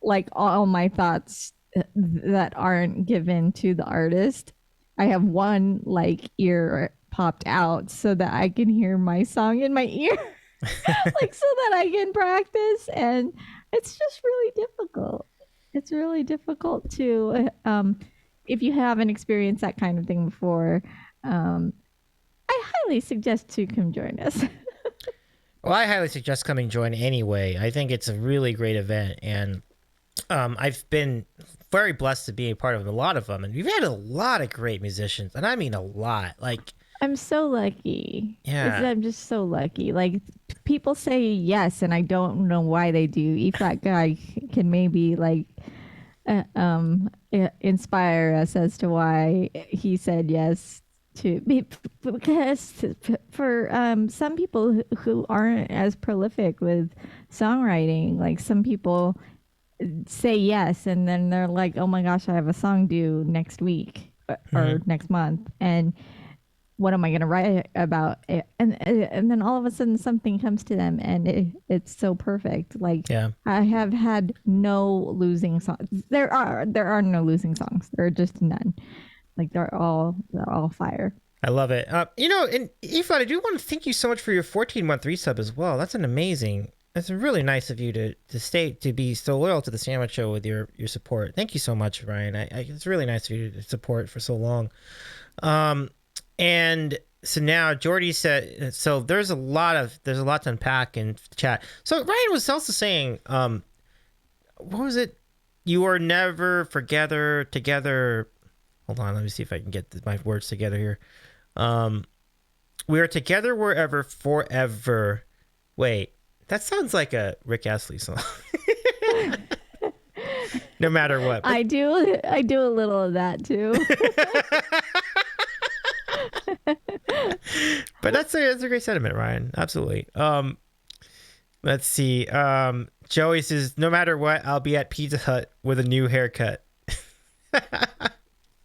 like all my thoughts that aren't given to the artist, I have one like ear popped out so that I can hear my song in my ear, like so that I can practice. And it's just really difficult. It's really difficult to, if you haven't experienced that kind of thing before. I highly suggest to come join us. Well, I highly suggest coming join anyway. I think it's a really great event, and I've been very blessed to be a part of a lot of them, and we've had a lot of great musicians, and I mean a lot. Like, I'm so lucky. Yeah. I'm just so lucky. Like, people say yes, and I don't know why they do. If that guy can maybe like inspire us as to why he said yes. Because for some people who aren't as prolific with songwriting, like some people say yes and then they're like, oh my gosh, I have a song due next week or next month, and what am I going to write about it? And then all of a sudden something comes to them and it's so perfect. Like, I have had no losing songs. There are no losing songs. There are just none. Like they're all fire. I love it. And Aoife, I do want to thank you so much for your 14-month resub as well. That's That's really nice of you to be so loyal to the Sandwich Show with your support. Thank you so much, Ryan. It's really nice of you to support for so long. And so now Jordy said, so there's a lot to unpack in the chat. So Ryan was also saying, what was it? You are never together. Hold on, let me see if I can get my words together here. We are together wherever, forever. Wait, that sounds like a Rick Astley song. No matter what. I do a little of that too. But that's a great sentiment, Ryan. Absolutely. Let's see. Joey says, no matter what, I'll be at Pizza Hut with a new haircut.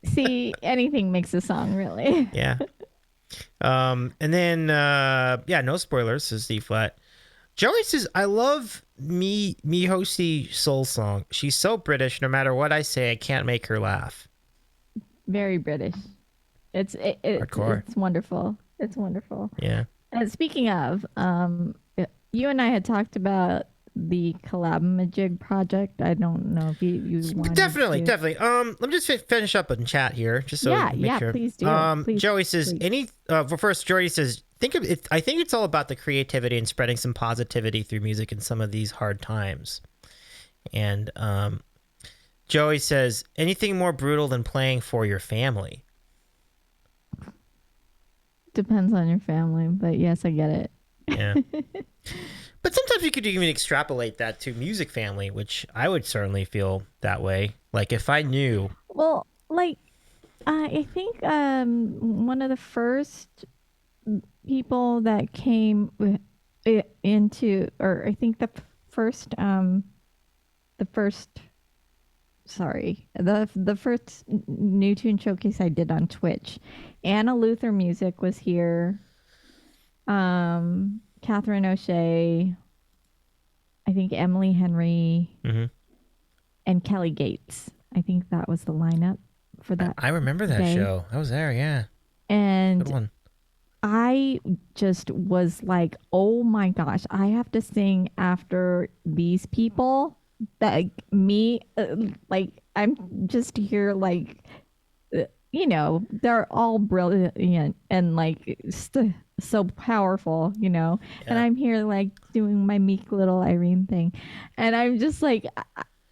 See, anything makes a song, really. Yeah. And then, no spoilers, says D Flat. Joey says, I love me Hosi soul song. She's so British. No matter what I say, I can't make her laugh. Very British. It's hardcore. It's wonderful. It's wonderful. Yeah. And speaking of, you and I had talked about the Collab-majig project. I don't know if you wanted definitely. to. Let me just finish up in chat here, just so make sure. Please do. Joey says first. Joey says, think of it. I think it's all about the creativity and spreading some positivity through music in some of these hard times. And Joey says, anything more brutal than playing for your family? Depends on your family, but yes, I get it. Yeah. But sometimes you could even extrapolate that to music family, which I would certainly feel that way. Like if I knew. Well, like I think one of the first people that came into, or I think the first New Tune Showcase I did on Twitch, Anna Luther Music was here. Catherine O'Shea, I think Emily Henry, and Kelly Gates. I think that was the lineup for that. I remember that show. I was there, yeah. And good one. I just was like, oh my gosh, I have to sing after these people. That me, like I'm just here, like they're all brilliant and like so powerful, and I'm here like doing my meek little Irene thing, and I'm just like,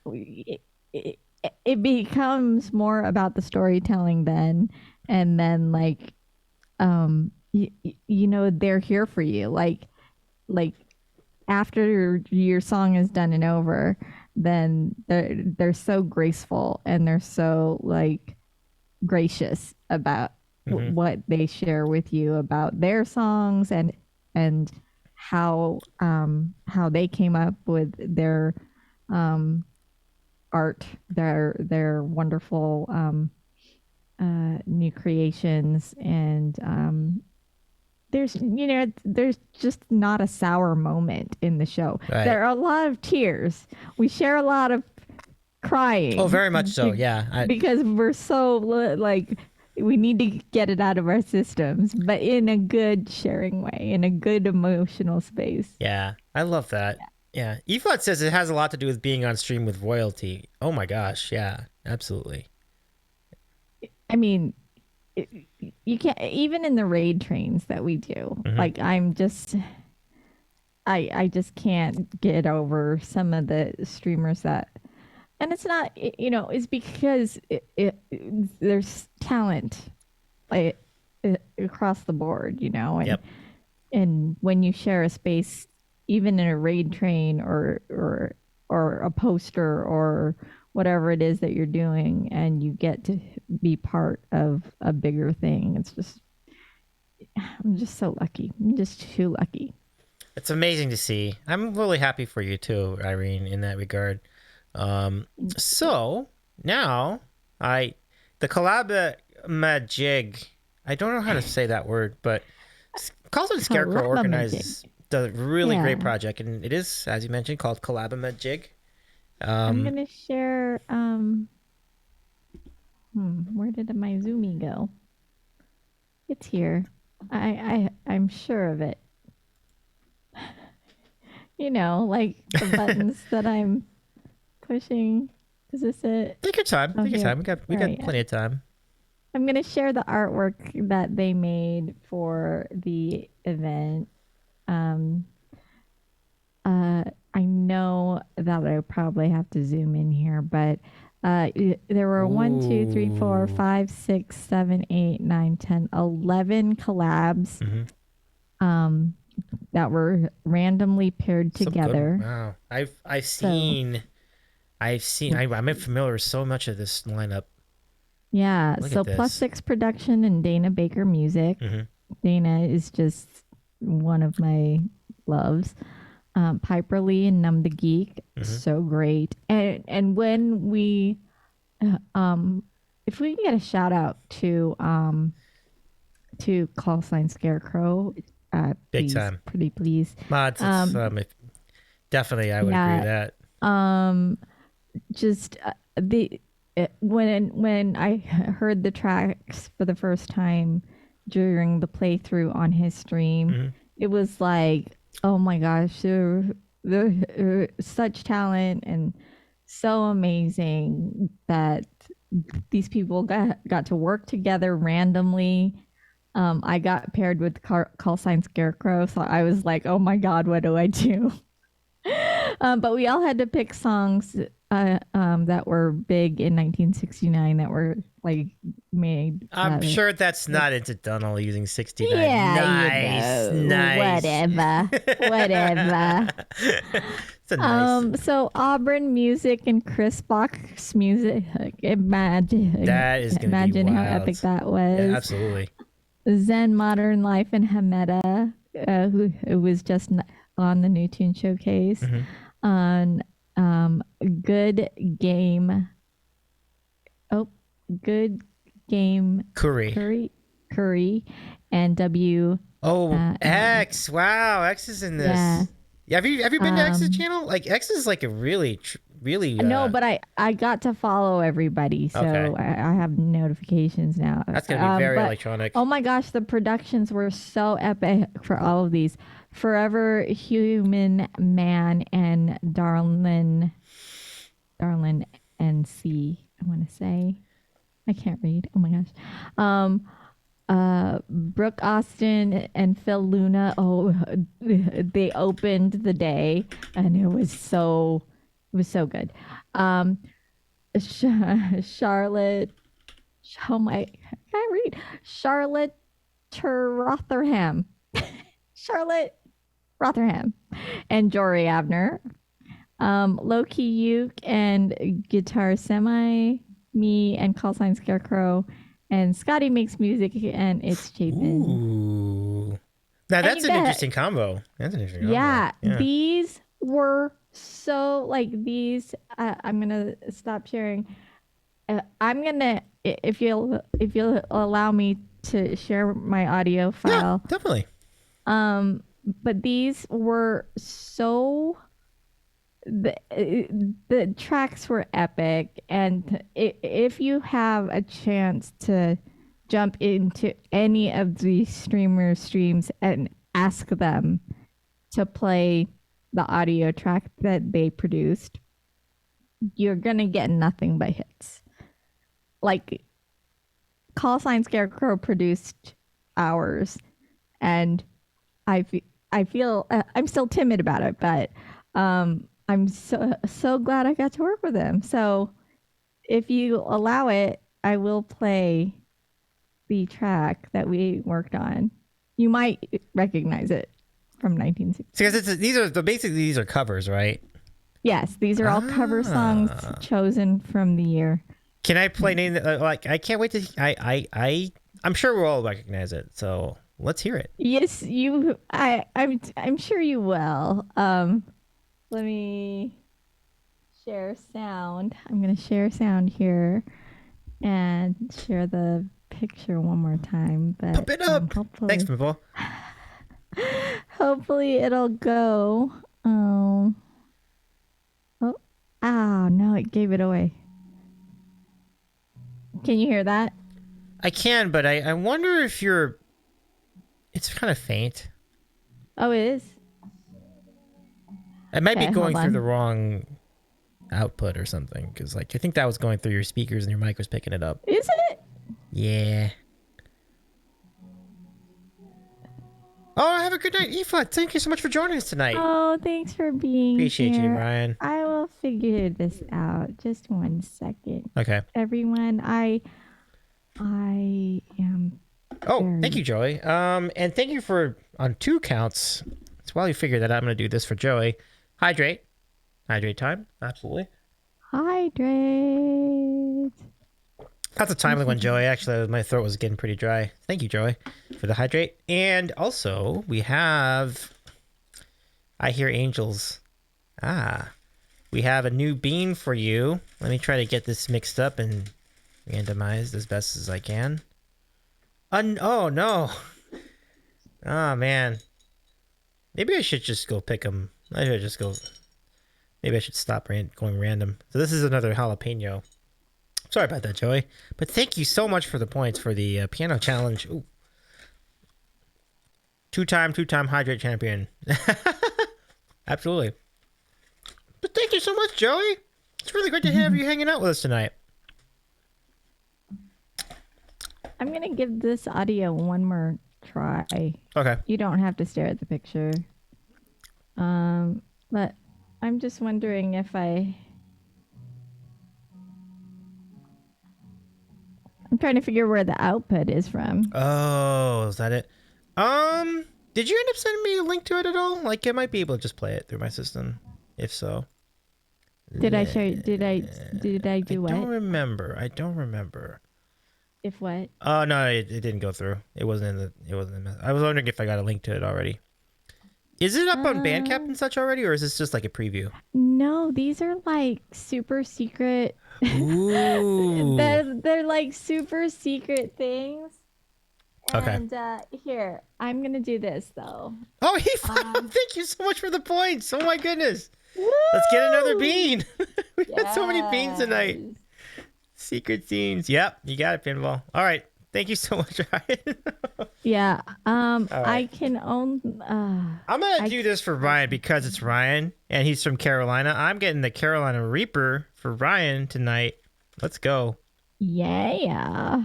it becomes more about the storytelling then, and then like, they're here for you, like after your song is done and over, then they're so graceful and they're so like gracious about what they share with you about their songs and how they came up with their art, their wonderful new creations, and there's just not a sour moment in the show. Right. There are a lot of tears. We share a lot of crying. Oh, very much so. Yeah. Because we're so like we need to get it out of our systems, but in a good sharing way, in a good emotional space. Yeah, I love that. Yeah. Eflot says it has a lot to do with being on stream with royalty. Oh my gosh. Yeah, absolutely. I mean, you can't, even in the raid trains that we do, like I just can't get over some of the streamers that, and it's not, it's because there's talent like across the board, and Yep. and when you share a space, even in a raid train or a poster or whatever it is that you're doing, and you get to be part of a bigger thing, I'm just so lucky. I'm just too lucky. It's amazing to see. I'm really happy for you too, Irene, in that regard. So now the IrenePenaMusic, I don't know how to say that word, but Carlson Scarecrow organizes the really great project, and it is, as you mentioned, called IrenePenaMusic. I'm gonna share. Where did my Zoomy go? It's here. I'm sure of it. Like the buttons that I'm pushing. Is this it? Take your time. Oh, Take your here. time. We got plenty of time. I'm gonna share the artwork that they made for the event. I know that I probably have to zoom in here, but there were 1, 2, 3, 4, 5, 6, 7, 8, 9, 10, 11 collabs that were randomly paired together. Wow. I'm familiar with so much of this lineup. Yeah. Look So at this. Plus Six Production and Dana Baker Music. Dana is just one of my loves. Piper Lee and Numb the Geek, so great. And when we, if we can get a shout out to Call Sign Scarecrow, Big please, time. pretty please. Mods, definitely, I would agree with that. Just when I heard the tracks for the first time during the playthrough on his stream, it was like, oh my gosh, they're such talent and so amazing that these people got to work together randomly. I got paired with Call Sign Scarecrow, so I was like, oh my God, what do I do? But we all had to pick songs that were big in 1969 that were like made. I'm sure that's not incidental using 69. Yeah, Nice. Whatever. It's a nice. So Auburn Music and Chris Box Music. Imagine how epic that was. Yeah, absolutely. Zen Modern Life and Hameda, who was just on the New Tune Showcase. On Good Game. Oh, Good Game Curry and W. X. Wow, X is in this. Yeah. Have you been to X's channel? Like X is like a really. No, but I got to follow everybody, so okay. I have notifications now. That's gonna be very electronic. Oh my gosh, the productions were so epic for all of these. Forever Human Man and Darlin NC. I want to say, I can't read. Oh my gosh. Brooke Austin and Phil Luna. Oh, they opened the day, and it was so good. Charlotte. Oh my! I can't read. Charlotte Rotherham. Charlotte Rotherham and Jory Abner. Loki Uke and Guitar Semi, me and Call Sign Scarecrow, and Scotty Makes Music, and it's Chapin. Ooh. Now that's an interesting combo. That's an interesting yeah, combo. Yeah, these were so like these. I'm gonna stop sharing. I'm gonna if you'll allow me to share my audio file. Yeah, definitely. But these were so the tracks were epic, and if you have a chance to jump into any of these streams and ask them to play the audio track that they produced, you're gonna get nothing but hits. Like Call Sign Scarecrow produced ours, and I feel I'm still timid about it, but I'm so glad I got to work with him. So if you allow it, I will play the track that we worked on. You might recognize it from 1960. Because these are covers, right? Yes, these are all cover songs chosen from the year. Can I play name like I can't wait to I'm sure we'll all recognize it. So let's hear it. Yes, I'm sure you will. Let me share sound. I'm gonna share sound here and share the picture one more time. But pump it up. Thanks, Pimple. Hopefully it'll go. Oh no, it gave it away. Can you hear that? I can, but I wonder if it's kind of faint. Oh, it is? It might be going through the wrong output or something, because like I think that was going through your speakers and your mic was picking it up. Is it? Yeah. Oh, have a good night, Aoife. Thank you so much for joining us tonight. Oh, thanks for being Appreciate here. you, Ryan. I will figure this out. Just 1 second. Okay. Everyone, I am. Thank you, Joey. And thank you on 2 counts. So while you figure that out, I'm going to do this for Joey. Hydrate time. Absolutely. Hydrate. That's a timely one, Joey. Actually, my throat was getting pretty dry. Thank you, Joey, for the hydrate. And also, we have I Hear Angels. We have a new bean for you. Let me try to get this mixed up and randomized as best as I can. Oh, no. Oh, man. Maybe I should just go pick them. Maybe I should stop going random. So this is another jalapeno. Sorry about that, Joey. But thank you so much for the points for the piano challenge. Ooh. Two-time hydrate champion. Absolutely. But thank you so much, Joey. It's really great to have you hanging out with us tonight. I'm going to give this audio one more try. Okay. You don't have to stare at the picture. But I'm just wondering if I'm trying to figure where the output is from. Oh, is that it? Did you end up sending me a link to it at all? Like, I might be able to just play it through my system. If so. Did I show you? Did I do what? I don't remember. If what? Oh, no, it didn't go through. It wasn't in the I was wondering if I got a link to it already. Is it up on Bandcamp and such already, or is this just like a preview? No, these are like super secret. Ooh. they're like super secret things. Okay. And here, I'm gonna do this though. Oh, thank you so much for the points. Oh my goodness. Woo! Let's get another bean. We got so many beans tonight. Secret scenes. Yep, you got it, Pinball. All right. Thank you so much, Ryan. Yeah. Right. I can own. I'm gonna do this for Ryan because it's Ryan and he's from Carolina. I'm getting the Carolina Reaper for Ryan tonight. Let's go. Yeah.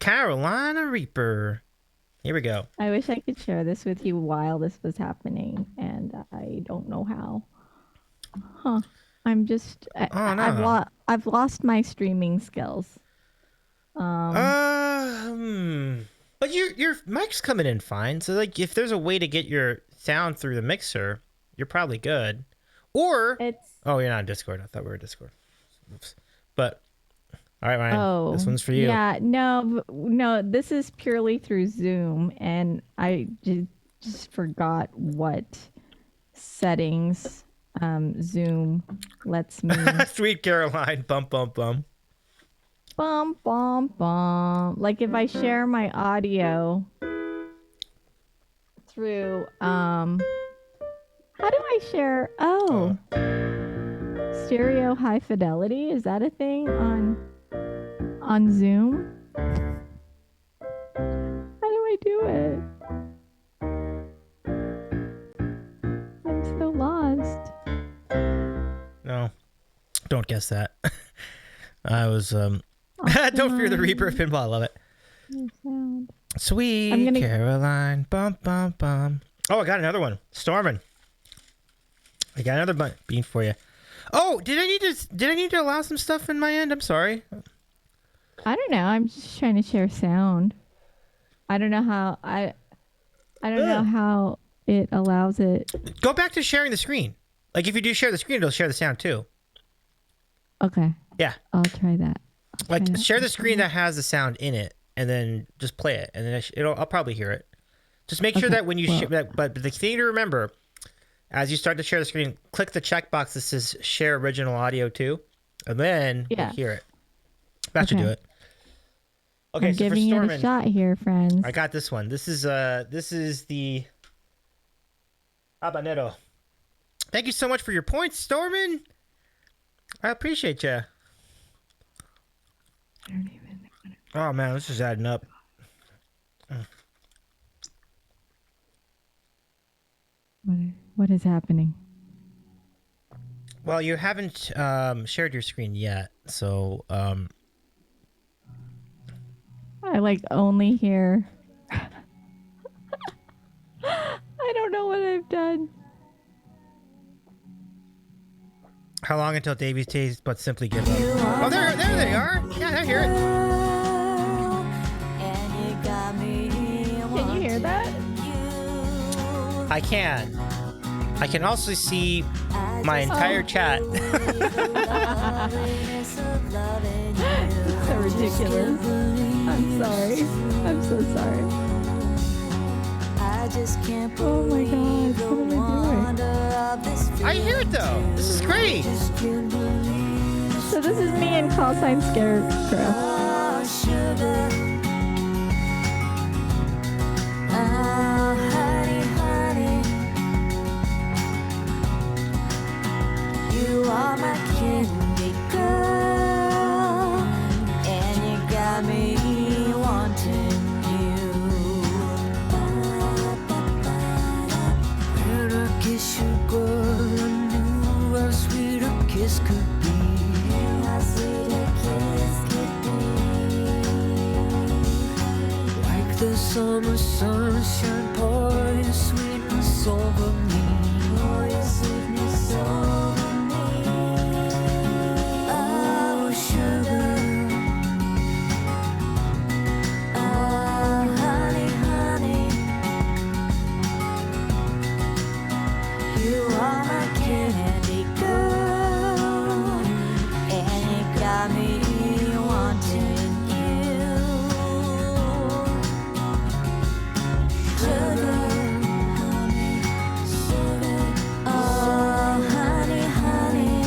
Carolina Reaper. Here we go. I wish I could share this with you while this was happening, and I don't know how. Huh. I'm just. I've lost my streaming skills. But your mic's coming in fine. So like, if there's a way to get your sound through the mixer, you're probably good. Or you're not on Discord. I thought we were Discord. Oops. But all right, Ryan. This one's for you. Yeah. No. This is purely through Zoom, and I just forgot what settings Zoom lets me. Sweet Caroline, bum bum bum. Bum bum bum. Like if I share my audio through how do I share? Oh, stereo high fidelity, is that a thing on Zoom? How do I do it? I'm so lost. No, don't guess that. I was don't fear the Reaper of Pinball. I love it. Sweet Caroline, bum bum bum. Oh, I got another one. Stormin'. I got another bean for you. Oh, did I need to allow some stuff in my end? I'm sorry. I don't know. I'm just trying to share sound. I don't know how I don't know how it allows it. Go back to sharing the screen. Like if you do share the screen, it'll share the sound too. Okay. Yeah. I'll try that. Share the screen that has the sound in it, and then just play it, and then I'll probably hear it. Just make sure that when you but the thing to remember, as you start to share the screen, click the checkbox that says share original audio too, and then you'll hear it. That should do it. Okay, I'm giving it a shot here, friends. I got this one. This is the habanero. Thank you so much for your points, Stormin'. I appreciate you. Oh man, this is adding up. What is happening? Well, you haven't shared your screen yet, so I only hear. I don't know what I've done. How long until Davy's taste but simply give up? Oh, there they are. Yeah, I hear it. Can you hear that? I can. I can also see my entire chat. So ridiculous. I'm sorry. I'm so sorry. Oh my god, what am I doing? I hear it though. This is great. So this is me and call sign Scarecrow. You are my candy girl, and you got me wanting you. When I kiss you, girl, I knew how sweet a kiss could be. How sweet a kiss could be. Like the summer sunshine, pour your sweetness over me. Pour your sweetness over me. Oh, sugar. Oh, honey, honey. You are my candy girl, and you got me wanting you. Sugar, honey, sugar. Oh, honey, honey,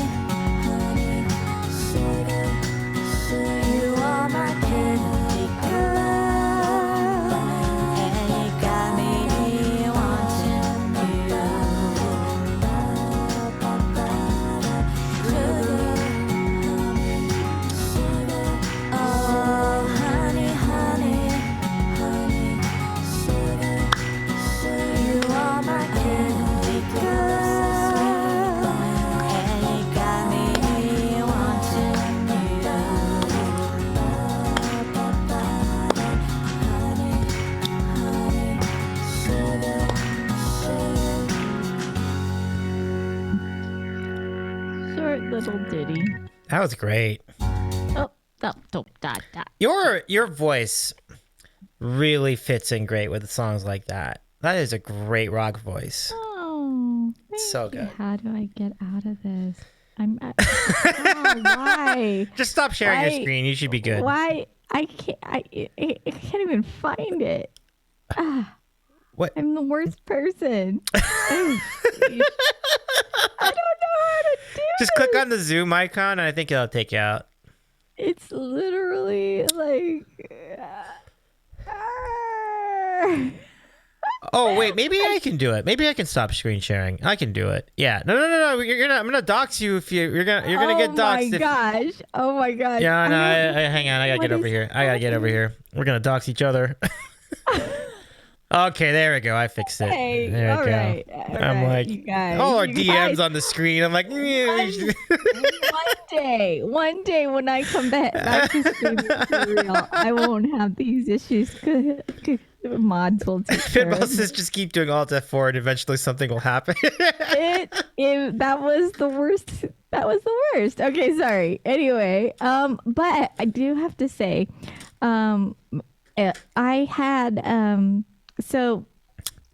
honey, sugar, sugar. You are my candy girl, and you got me wanting you. Sugar, oh, honey, honey, honey, sugar, sugar. You are my candy girl, and you got me wanting you. Honey, honey, sugar, sugar. Short little ditty. That was great. Oh, dot. Your voice really fits in great with songs like that. That is a great rock voice. Oh, So good. How do I get out of this? Why? Just stop sharing your screen. You should be good. Why? I can't. I can't even find it. What? I'm the worst person. I don't know how to do Just it. click on the Zoom icon, and I think it'll take you out. It's literally like. Oh wait, maybe I can do it. Maybe I can stop screen sharing. I can do it. Yeah. No. You're gonna. I'm gonna dox you if you're gonna get doxed. Oh my gosh. Yeah. No. Hang on. I gotta get over here. I gotta get over here. We're gonna dox each other. Okay, there we go. I fixed it. Hey, there we go. right, I'm like, you guys, all our you DMs guys. on the screen. I'm like, One day when I come back to streaming for real, I won't have these issues. Mods will take care Pitbull of says just keep doing Alt F4 and eventually something will happen. that was the worst. That was the worst. Okay, sorry. Anyway, but I do have to say, I had so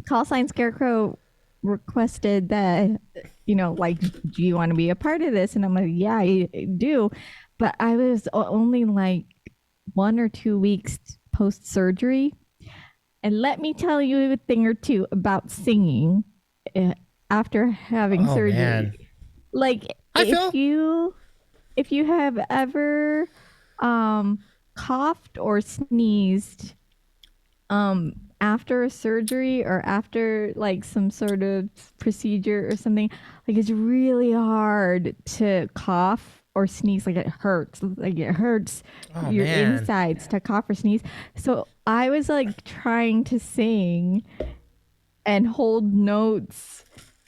Call Sign Scarecrow requested that, like, do you want to be a part of this? And I'm like, yeah, I do. But I was only like 1 or 2 weeks post surgery. And let me tell you a thing or two about singing after having surgery. Man. Like, if you have ever coughed or sneezed after a surgery or after like some sort of procedure or something, like it's really hard to cough or sneeze. Like it hurts your insides to cough or sneeze. So I was like trying to sing and hold notes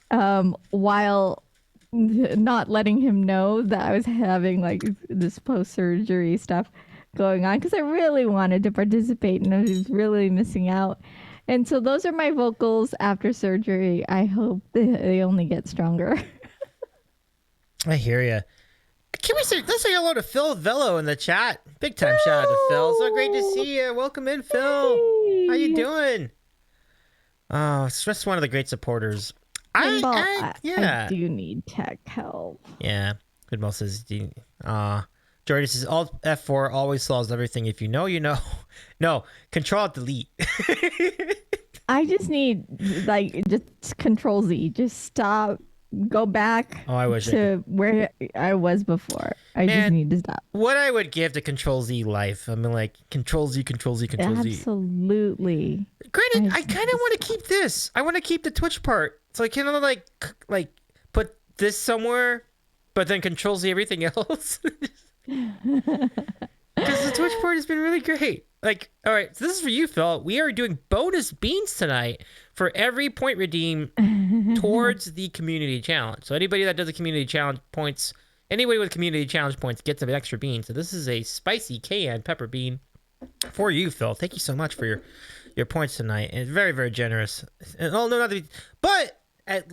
while not letting him know that I was having like this post-surgery stuff going on, because I really wanted to participate and I was really missing out. And so those are my vocals after surgery. I hope they only get stronger. I hear you. Let's say hello to Phil Vello in the chat. Big time shout out to Phil. So great to see you. Welcome in, Phil. Hey. How you doing? Oh, it's just one of the great supporters. I do need tech help. Yeah. Goodball says, Jordy says, Alt F4 always solves everything. If you know, you know. No, Control Delete. I just need, like, just Control Z. Just stop. Go back to where I was before. I just need to stop. What I would give to Control Z life. I mean, like, Control Z, Control Z, Control Z. Absolutely. Granted, I kind of want to keep this. I want to keep the Twitch part. So I can like put this somewhere, but then Control Z everything else. Because the Twitch part has been really great. Like, all right, so this is for you, Phil. We are doing bonus beans tonight for every point redeem towards the community challenge. So anybody that does a community challenge points, anybody with community challenge points gets an extra bean. So this is a spicy cayenne pepper bean for you, Phil. Thank you so much for your points tonight. And it's very, very generous. And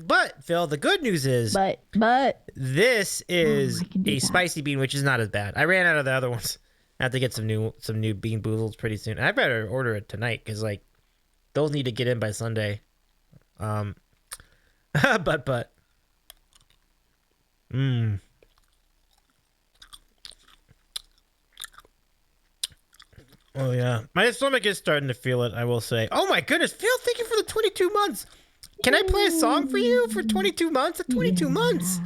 but Phil, the good news is, but this is a spicy bean, which is not as bad. I ran out of the other ones. I have to get some new Beanboozleds pretty soon. I better order it tonight because like those need to get in by Sunday. But oh yeah, my stomach is starting to feel it. I will say. Oh my goodness, Phil, thank you for the 22 months. Can I play a song for you for 22 months? 22 months.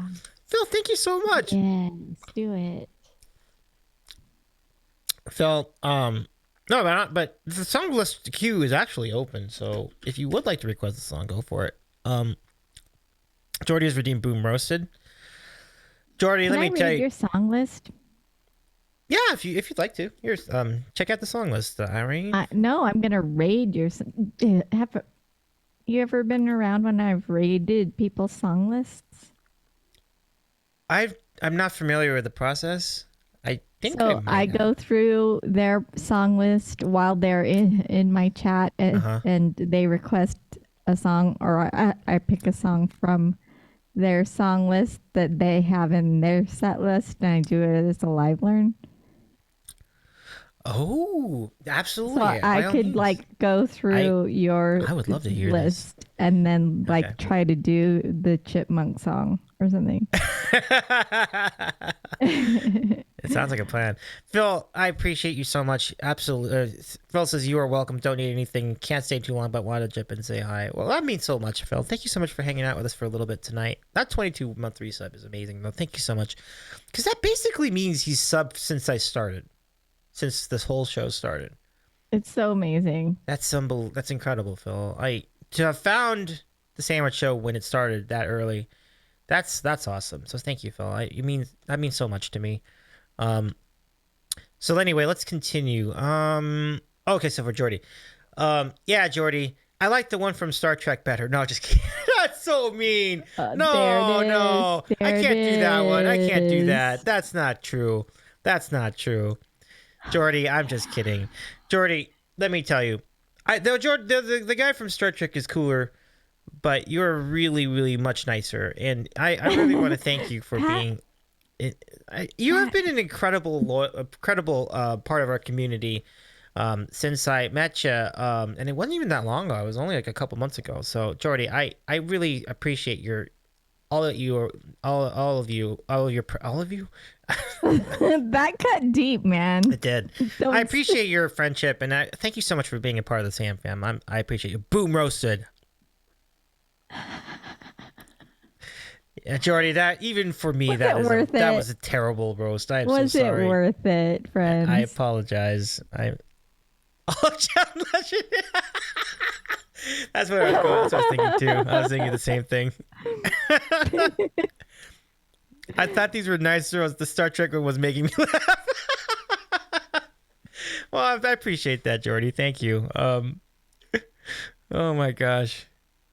Phil, thank you so much. Yes, do it. Phil, no, but the song list queue is actually open, so if you would like to request a song, go for it. Jordy has redeemed Boom Roasted. Jordy, let me tell you your song list. Yeah, if you'd like to. Here's check out the song list, Irene. No, I'm gonna raid your. Have you ever been around when I've raided people's song lists? I'm not familiar with the process. I think I go through their song list while they're in my chat, and they request a song, or I pick a song from their song list that they have in their set list, and I do it as a live learn. Oh, absolutely. So I could like go through your I would love to hear list this. and then like try to do the Chipmunk song or something. It sounds like a plan. Phil, I appreciate you so much. Absolutely. Phil says you are welcome. Don't need anything. Can't stay too long, but wanted to jump in and say hi. Well, that means so much, Phil. Thank you so much for hanging out with us for a little bit tonight. That 22-month resub is amazing, though. Thank you so much. Because that basically means he's subbed since I started. Since this whole show started. It's so amazing. That's incredible, Phil. To have found the Sandwich Show when it started that early, that's awesome. So thank you, Phil. That means so much to me. So anyway, let's continue. Okay, so for Jordy. Yeah, Jordy, I like the one from Star Trek better. No, just kidding. That's so mean. No. I can't do that one. I can't do that. That's not true. Jordy, I'm just kidding. Jordy, let me tell you. The guy from Star Trek is cooler, but you're really, really much nicer. And I really want to thank you for being... you have been an incredible part of our community since I met you, and it wasn't even that long ago. It was only like a couple months ago. So Jordy, I really appreciate all of you. That cut deep, man. It did. I appreciate your friendship, and I thank you so much for being a part of the Sam fam. I appreciate you. Boom roasted. Yeah, Jordy, that even for me, that was a terrible roast. I'm so sorry. Was it worth it, friends? I apologize. John Legend. That's what I was thinking too. I was thinking the same thing. I thought these were nicer as the Star Trek one was making me laugh. Well, I appreciate that, Jordy. Thank you. Oh my gosh.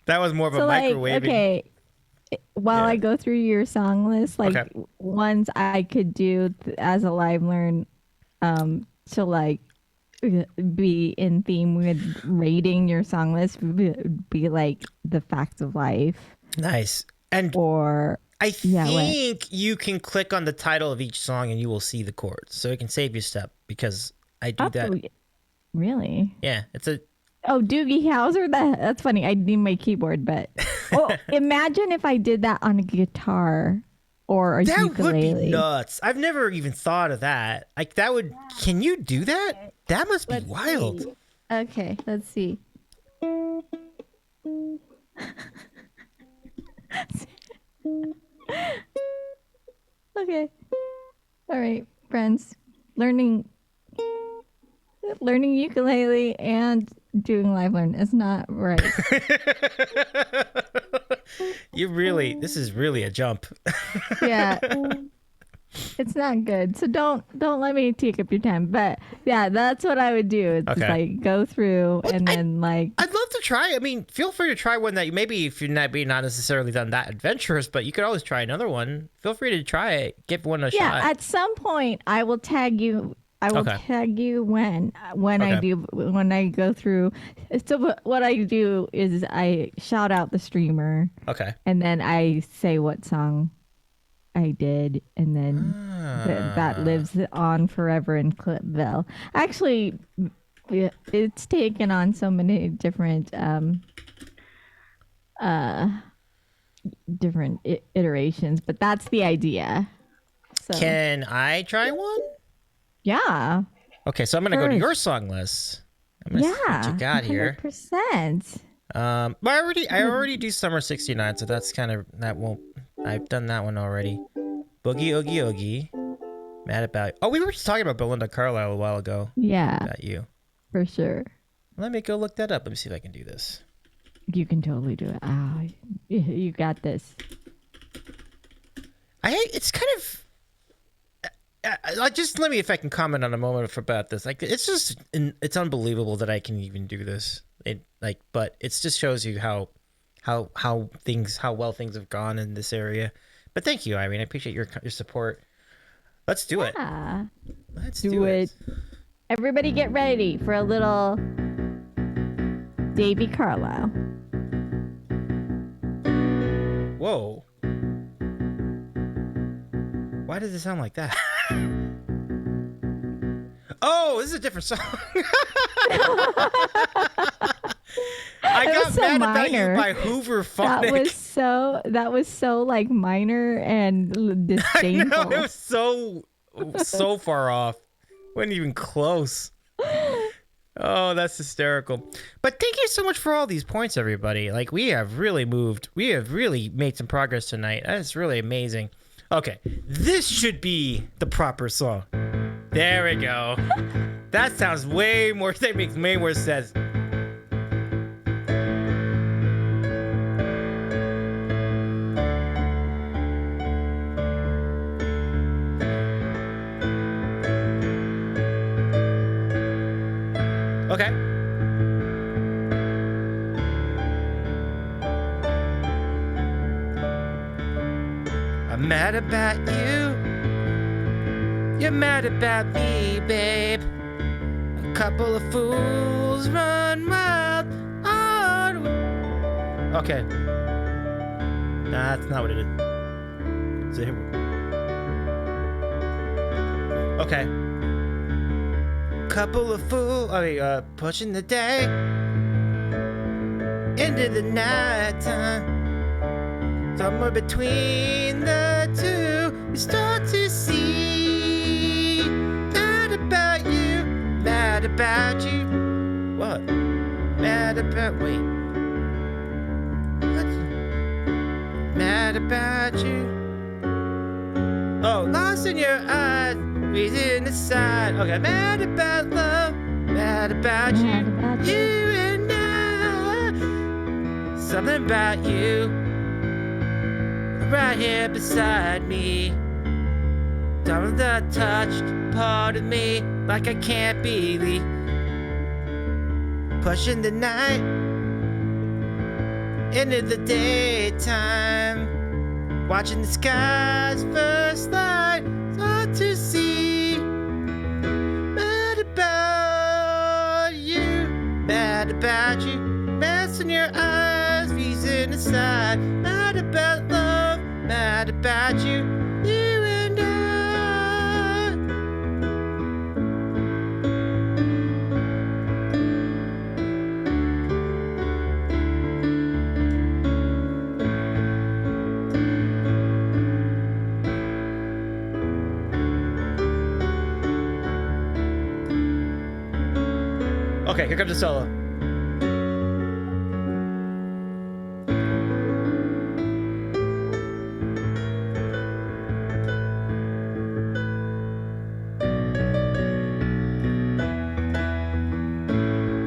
That was more of a microwaving. Okay. While I go through your song list, ones I could do as a live learn to be in theme with rating your song list would be like the facts of life. Nice. I think you can click on the title of each song and you will see the chords. So it can save you a step because I do that. Really? Yeah. Doogie Howser? That's funny. I need my keyboard, but imagine if I did that on a guitar or a ukulele. That would be nuts. I've never even thought of that. Like that would. Can you do that? That must be wild. See. Okay, let's see. Okay. All right, friends. Learning ukulele and doing live learn is not right. This is really a jump. Yeah. It's not good. So don't let me take up your time. But yeah, that's what I would do. It's just go through and then I'd love to try. I mean, feel free to try one that maybe if you're not necessarily done that adventurous, but you could always try another one. Feel free to try it. Give one a shot. Yeah, at some point I will tag you. I will tag you when I go through. So what I do is I shout out the streamer. Okay. And then I say what song I did, and then that lives on forever in Clipville. Actually, it's taken on so many different iterations, but that's the idea. So. Can I try one? Yeah. Okay, so I'm gonna go to your song list. I'm gonna see what you got 100%. Here. 100%. But I already do Summer '69, so that's kind of I've done that one already. Boogie Oogie Oogie. Mad About. Oh, we were just talking about Belinda Carlisle a while ago. Yeah. About you. For sure. Let me go look that up. Let me see if I can do this. You can totally do it. Oh, you got this. It's kind of. Just let me, if I can comment on a moment about this. Like, it's unbelievable that I can even do this. But it just shows you how well things have gone in this area. But thank you, Irene. I appreciate your support. Let's do it. Let's do it. Everybody get ready for a little Davy Carlisle. Whoa. Why does it sound like that? Oh, this is a different song. I got so Mad minor. About You by Hoover Phonic. That was so like minor and disdainful. I know, it was so So far off. Wasn't even close. Oh, that's hysterical. But thank you so much for all these points, everybody. Like, we have really moved. We have really made some progress tonight. That's really amazing. Okay, this should be the proper song. There we go. That sounds way more, that makes way more sense. Okay. I'm mad about you. You're mad about me, babe. A couple of fools run wild on. Okay. Nah, that's not what it is. Okay. Couple of fools, pushing the day into the night time. Somewhere between the two, we start to see. Mad about you, mad about you. What? Mad about, wait. What? Mad about you. Oh, lost in your eyes. Reason aside, okay, mad about love, mad about you, you and I. Something about you, right here beside me. Some of the touched part of me, like I can't believe. Pushing the night into the daytime, watching the skies first light. Hard to see. Mad about you, mad about you. Mess in your eyes, reason aside. Mad about love, mad about you, you and I. Okay, here comes the solo.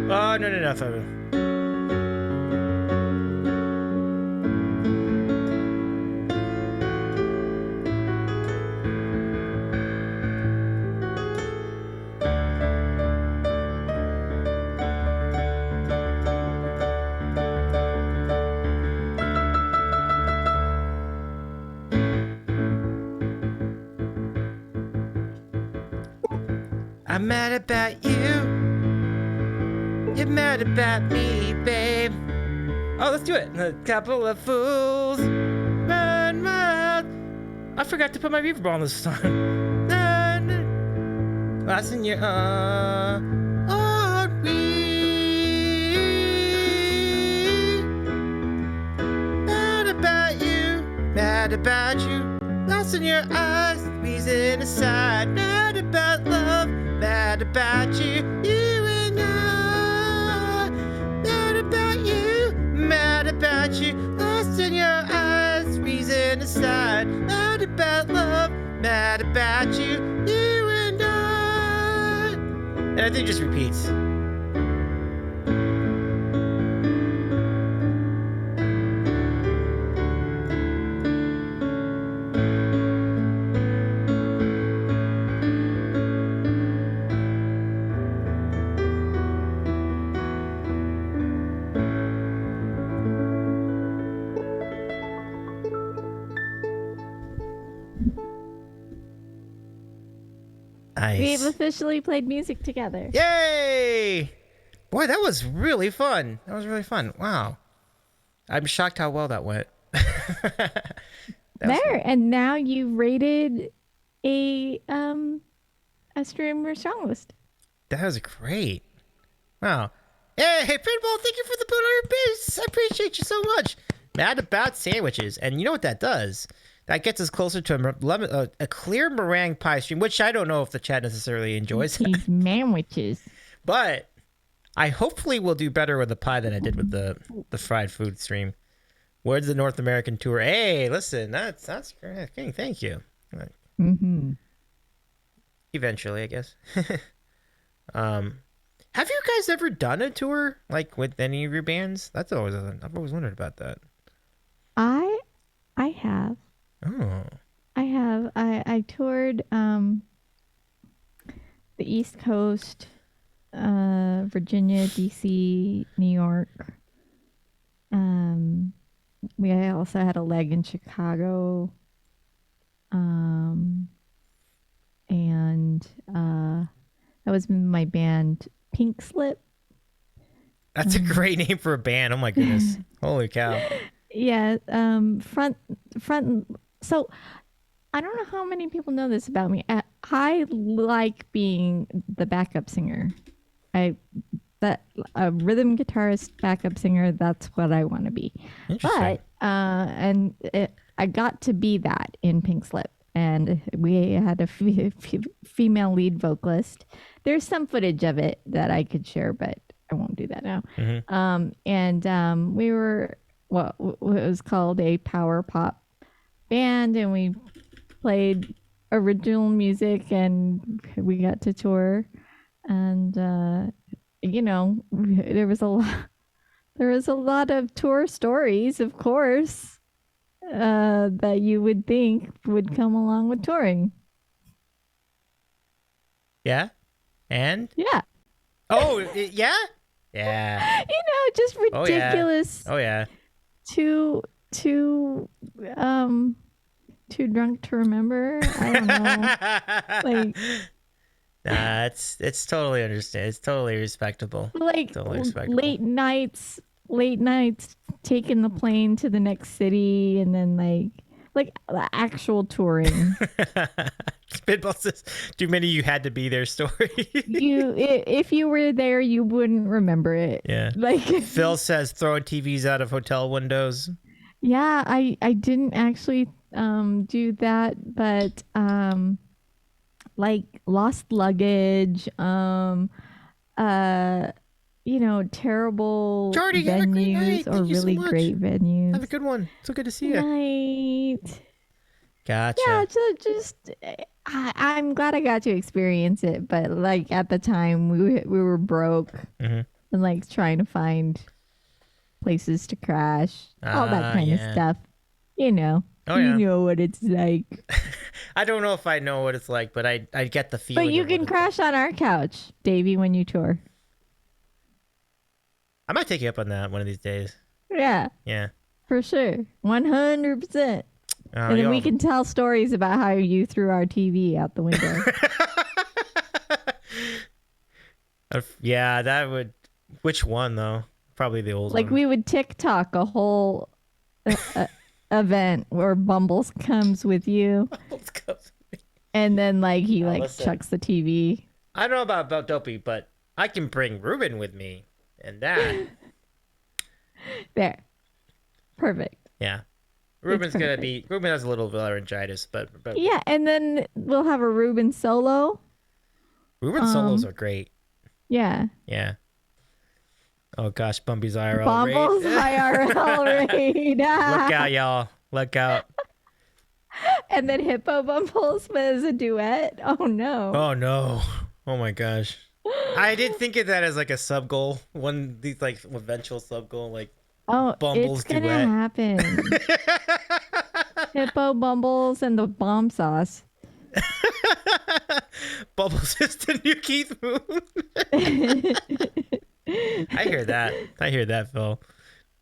Oh, no, Fabu. I'm mad about you. You're mad about me, babe. Oh, let's do it. A couple of fools run wild. I forgot to put my reverb on this song. Lost in your aren't we? Mad about you, mad about you. Lost in your eyes, reason aside. Mad about love, mad about you, you and I. Mad about you, mad about you. Lost in your eyes, reason aside. Mad about love, mad about you, you and I. And I think it just repeats. Nice. We've officially played music together. Yay! Boy, that was really fun. That was really fun. Wow. I'm shocked how well that went. There, and now you've rated a streamer song list. That was great. Wow. Hey, Printball, thank you for the boot on your base. I appreciate you so much. Mad about sandwiches. And you know what that does? that gets us closer to a clear meringue pie stream, which I don't know if the chat necessarily enjoys. These sandwiches. But I hopefully will do better with the pie than I did with the fried food stream. Where's the North American tour? Hey, listen, that's great. Thank you. Mm-hmm. Eventually, I guess. Have you guys ever done a tour like with any of your bands? I've always wondered about that. I have. Oh. I have. I toured the East Coast, Virginia, DC, New York. We also had a leg in Chicago. And that was my band Pink Slip. That's a great name for a band. Oh my goodness. Holy cow. Yeah. Front. So I don't know how many people know this about me. I like being the backup singer. A rhythm guitarist, backup singer. That's what I want to be. But I got to be that in Pink Slip. And we had a female lead vocalist. There's some footage of it that I could share, but I won't do that now. Mm-hmm. We were what was called a power pop band, and we played original music, and we got to tour. And there was a lot of tour stories, of course. That you would think would come along with touring. Yeah? And? Yeah. Oh, yeah? Yeah. Just ridiculous. Oh, yeah. Too drunk to remember. I don't know. Nah, it's totally understand. It's totally respectable. Totally respectable. Late nights taking the plane to the next city, and then like actual touring. Spitball says, too many you had to be there story. If you were there, you wouldn't remember it. Yeah. Phil says throwing TVs out of hotel windows. Yeah, I didn't actually do that, but like lost luggage, terrible Jordy, venues or really great venues. Have a good one. So good to see you. Night. Gotcha. Yeah, just I'm glad I got to experience it, but like at the time we were broke and like trying to find places to crash, all that kind of stuff. You know what it's like. I don't know if I know what it's like, but I get the feeling. But you can crash on our couch, Davy, when you tour. I might take you up on that one of these days. Yeah. Yeah. For sure. 100%. And then we can tell stories about how you threw our TV out the window. Yeah, that would. Which one, though? Probably the old one. Like, we would TikTok a whole event where Bumbles comes with you. And then, like, he, chucks the TV. I don't know about Dopey, but I can bring Ruben with me. And that. There. Perfect. Yeah. Ruben has a little laryngitis, but yeah, and then we'll have a Ruben solo. Ruben solos are great. Yeah. Yeah. Oh gosh, Bumby's IRL Bumbles raid. IRL raid. Look out, y'all. Look out. And then Hippo Bumbles as a duet. Oh no. Oh no. Oh my gosh. I did think of that as like a sub goal. These like eventual sub goal, like Bumbles it's gonna duet. happen. Hippo Bumbles and the bomb sauce. Bubbles is the new Keith Moon. I hear that, Phil.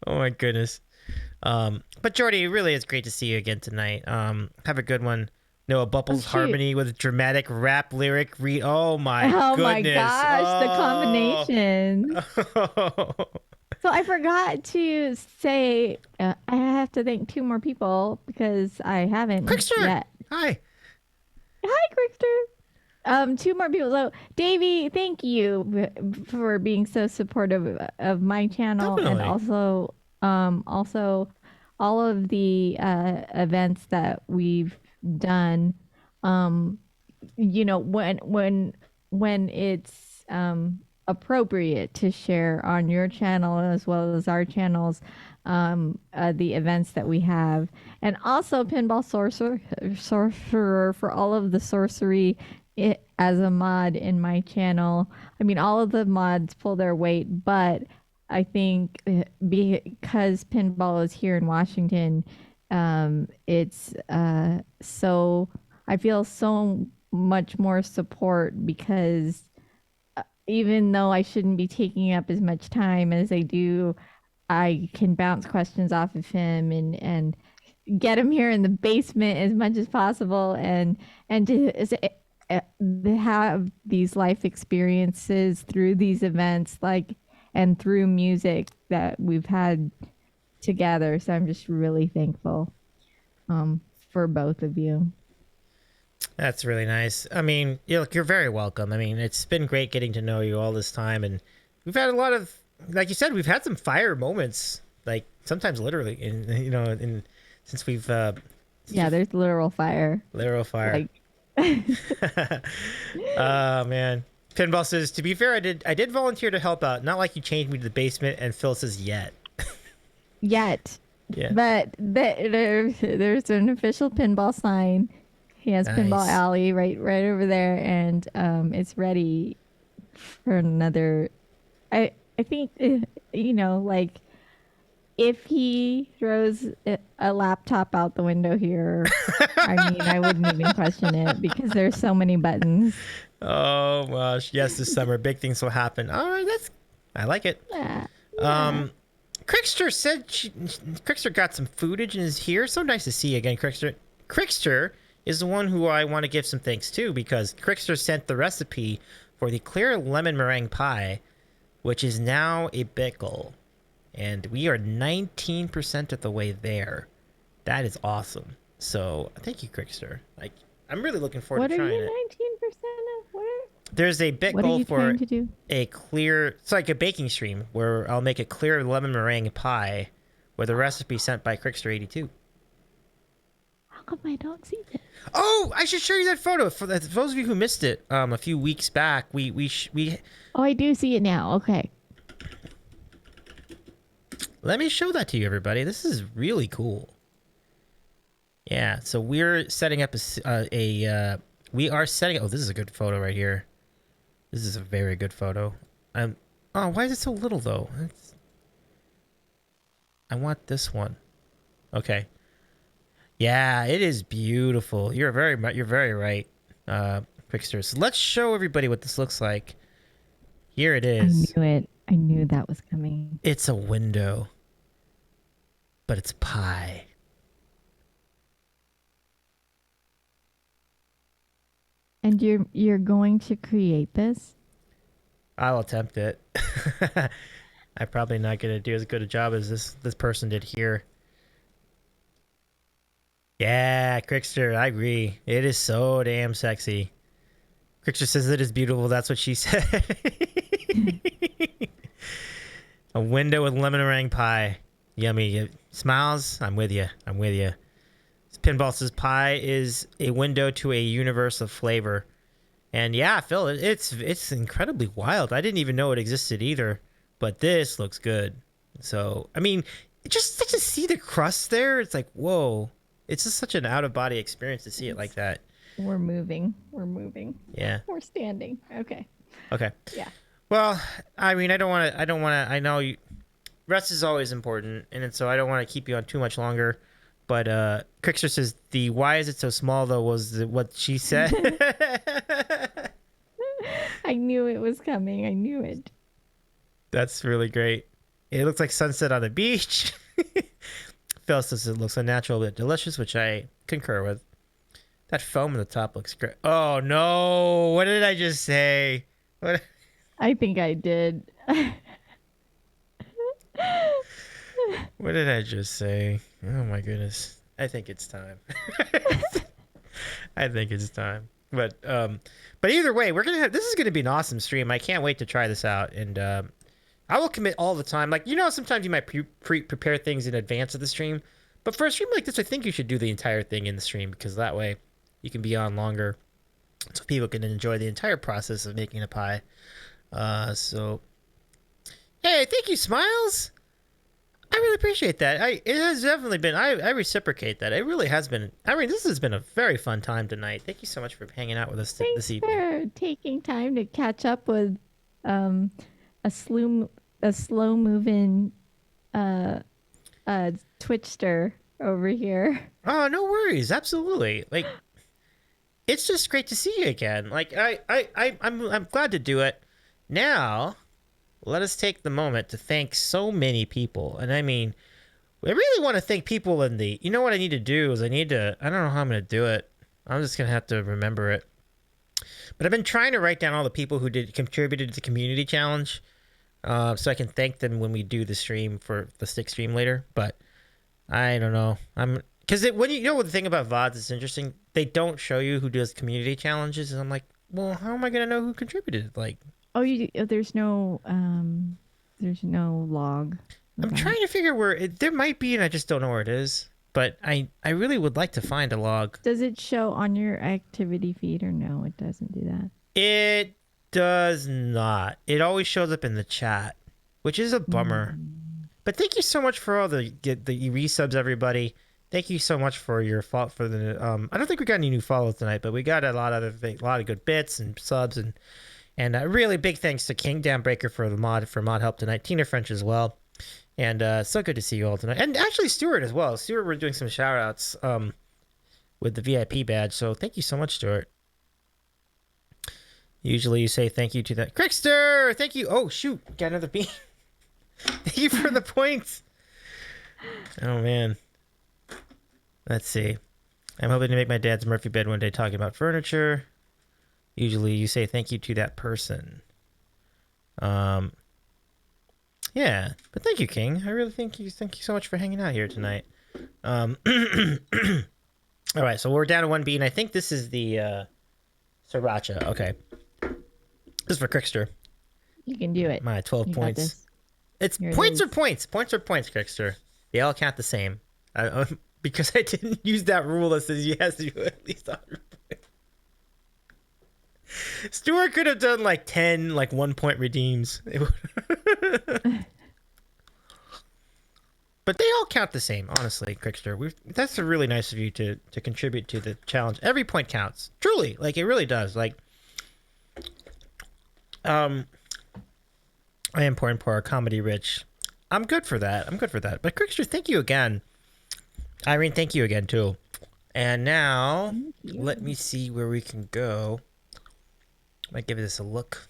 Oh my goodness. But Jordy, it really is great to see you again tonight. Have a good one. Noah Bubbles harmony with dramatic rap lyric read. Oh my goodness. My gosh, the combination. So I forgot to say, I have to thank two more people because I haven't Quickster yet. Hi, Quickster. Two more people. So Davy, thank you for being so supportive of my channel. Definitely. And also all of the events that we've done, you know, when it's appropriate to share on your channel as well as our channels, the events that we have, and also Pinball Sorcerer for all of the sorcery as a mod in my channel. I mean, all of the mods pull their weight, but I think because pinball is here in Washington, it's so I feel so much more support because even though I shouldn't be taking up as much time as I do, I can bounce questions off of him and get him here in the basement as much as possible and to have these life experiences through these events, like, and through music that we've had together. So I'm just really thankful for both of you. That's really nice. I mean, you're very welcome. I mean, it's been great getting to know you all this time, and we've had a lot of, like you said, we've had some fire moments, like sometimes literally, since we've. Yeah, there's literal fire. Literal fire. Like... Oh man. Pinball says, to be fair, I did volunteer to help out. Not like you changed me to the basement. And Phil says, yet. Yet. Yeah. But there's an official pinball sign. He has Nice. Pinball Alley right over there, and it's ready for another. I think, you know, like, if he throws a laptop out the window here, I mean, I wouldn't even question it because there's so many buttons. Oh gosh, yes, this summer big things will happen. All right, I like it. Yeah. Crickster said Crickster got some footage and is here. So nice to see you again, Crickster. Crickster is the one who I want to give some thanks to because Crickster sent the recipe for the clear lemon meringue pie, which is now a pickle, and we are 19% of the way there. That is awesome. So thank you, Crickster. Like, I'm really looking forward to trying it. What are you 19% of? What? There's a bit What are goal you for trying to do? a clear, it's like a baking stream where I'll make a clear lemon meringue pie with a recipe sent by Crickster82. How come I don't see this? Oh, I should show you that photo. For those of you who missed it a few weeks back, we Oh, I do see it now. Okay. let me show that to you, everybody. This is really cool. Yeah, so we're setting up we are setting. Oh, this is a good photo right here. This is a very good photo. Oh, why is it so little though? I want this one. Okay. Yeah, it is beautiful. You're very right, Quickster. So let's show everybody what this looks like. Here it is. I knew it. I knew that was coming. It's a window, but it's pie. And you're going to create this? I'll attempt it. I'm probably not going to do as good a job as this person did here. Yeah, Crickster, I agree. It is so damn sexy. Crickster says it is beautiful. That's what she said. A window with lemon meringue pie. Yummy. Smiles? I'm with you. I'm with you. Pinball says pie is a window to a universe of flavor. And yeah, Phil, it's incredibly wild. I didn't even know it existed either. But this looks good. So, I mean, just to see the crust there, it's like, whoa. It's just such an out-of-body experience to see it like that. We're moving. We're moving. Yeah. We're standing. Okay. Okay. Yeah. Well, I mean, I know you, rest is always important, and so I don't want to keep you on too much longer. But Crickster says the why is it so small though was what she said. I knew it was coming. I knew it. That's really great. It looks like sunset on the beach. Phil says it looks unnatural but delicious, which I concur with. That foam on the top looks great. Oh no! What did I just say? What? I think I did. What did I just say? Oh my goodness. I think it's time. I think it's time. But either way, this is gonna be an awesome stream. I can't wait to try this out, and I will commit all the time. Like, sometimes you might prepare things in advance of the stream, But for a stream like this, I think you should do the entire thing in the stream, because that way you can be on longer, so people can enjoy the entire process of making a pie. So, hey, thank you, Smiles. I really appreciate that. It has definitely been. I reciprocate that. It really has been. I mean, this has been a very fun time tonight. Thank you so much for hanging out with us this evening. Thanks for taking time to catch up with a slow moving Twitchster over here. Oh, no worries. Absolutely. Like, it's just great to see you again. Like, I'm glad to do it. Now, let us take the moment to thank so many people. And I mean, I really want to thank people in the... You know what I need to do is I don't know how I'm going to do it. I'm just going to have to remember it. But I've been trying to write down all the people who contributed to the community challenge, so I can thank them when we do the stream for the stick stream later. But I don't know. Because when you know what the thing about VODs is interesting, they don't show you who does community challenges, and I'm like, well, how am I going to know who contributed? Like... Oh, there's no log. I'm trying to figure where there might be, and I just don't know where it is. But I really would like to find a log. Does it show on your activity feed, or no? It doesn't do that. It does not. It always shows up in the chat, which is a bummer. But thank you so much for all the resubs, everybody. Thank you so much for your I don't think we got any new follows tonight, but we got a lot of good bits and subs and a really big thanks to King Downbreaker for mod help tonight. Tina French as well. And so good to see you all tonight. And actually Stuart as well. Stuart, we're doing some shout outs with the VIP badge. So thank you so much, Stuart. Usually you say thank you to that. Crickster! Thank you. Oh, shoot. Got another bean. Thank you for the points. Oh, man. Let's see. I'm hoping to make my dad's Murphy bed one day talking about furniture. Usually you say thank you to that person. Yeah, but thank you, King. I really thank you so much for hanging out here tonight. All right, so we're down to one bean. I think this is the sriracha. Okay. This is for Crickster. You can do it. My 12 points. It's points or points. Points or points, Crickster. They all count the same. Because I didn't use that rule that says you have to do at least 100 points. Stuart could have done like 10 like 1 point redeems. But they all count the same, honestly, Crickster. That's really nice of you to contribute to the challenge. Every point counts. Truly. Like, it really does. Like, I am poor and poor, comedy rich. I'm good for that. But Crickster, thank you again. Irene, thank you again, too. And now, let me see where we can go. Might give this a look.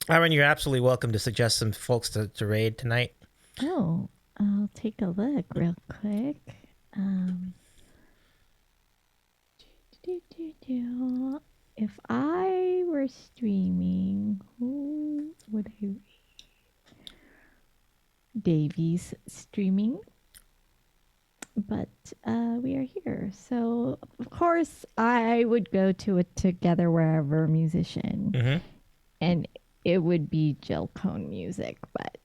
Irene, you're absolutely welcome to suggest some folks to raid tonight. Oh, I'll take a look real quick. If I were streaming, who would I read? Davy's streaming. But we are here. So, of course, I would go to a Together Wherever musician. Mm-hmm. And it would be Jill Cone music, but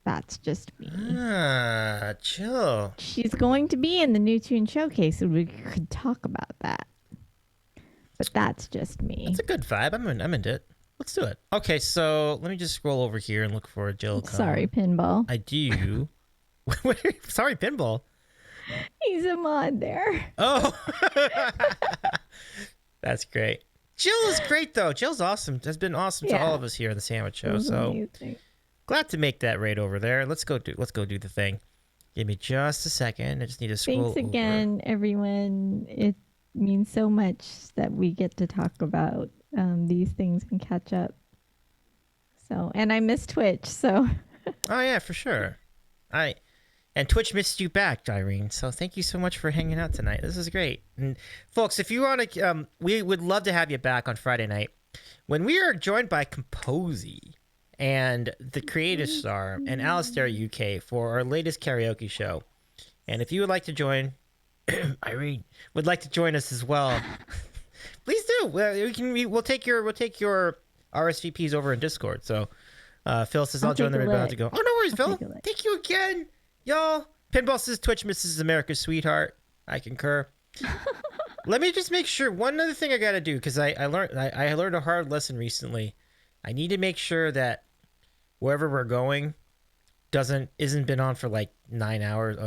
that's just me. Ah, Jill. She's going to be in the New Tune Showcase, so we could talk about that. But that's just me. That's a good vibe. I'm into it. Let's do it. Okay, so let me just scroll over here and look for a Jill Cone. Sorry, Pinball. I do. Sorry, Pinball. He's a mod there. Oh. That's great. Jill is great, though. Jill's awesome. Has been awesome to all of us here in the Sandwich Show. So amazing. Glad to make that raid over there. Let's go do the thing. Give me just a second. I just need to scroll. Thanks again, everyone. It means so much that we get to talk about these things and catch up. So, and I miss Twitch. So. Oh yeah, for sure. And Twitch missed you back, Irene. So thank you so much for hanging out tonight. This is great. And folks, if you want to, we would love to have you back on Friday night when we are joined by Composy and the Creative Star and Alistair UK for our latest karaoke show. And if you would like to join, Irene would like to join us as well. Please do. We'll take your RSVPs over in Discord. So Phil says I'll join them about to go. Oh, no worries, Phil. Thank you again. y'all. Pinball says Twitch misses America's sweetheart. I concur. Let me just make sure. One other thing I gotta do, because I learned a hard lesson recently. I need to make sure that wherever we're going isn't been on for like 9 hours.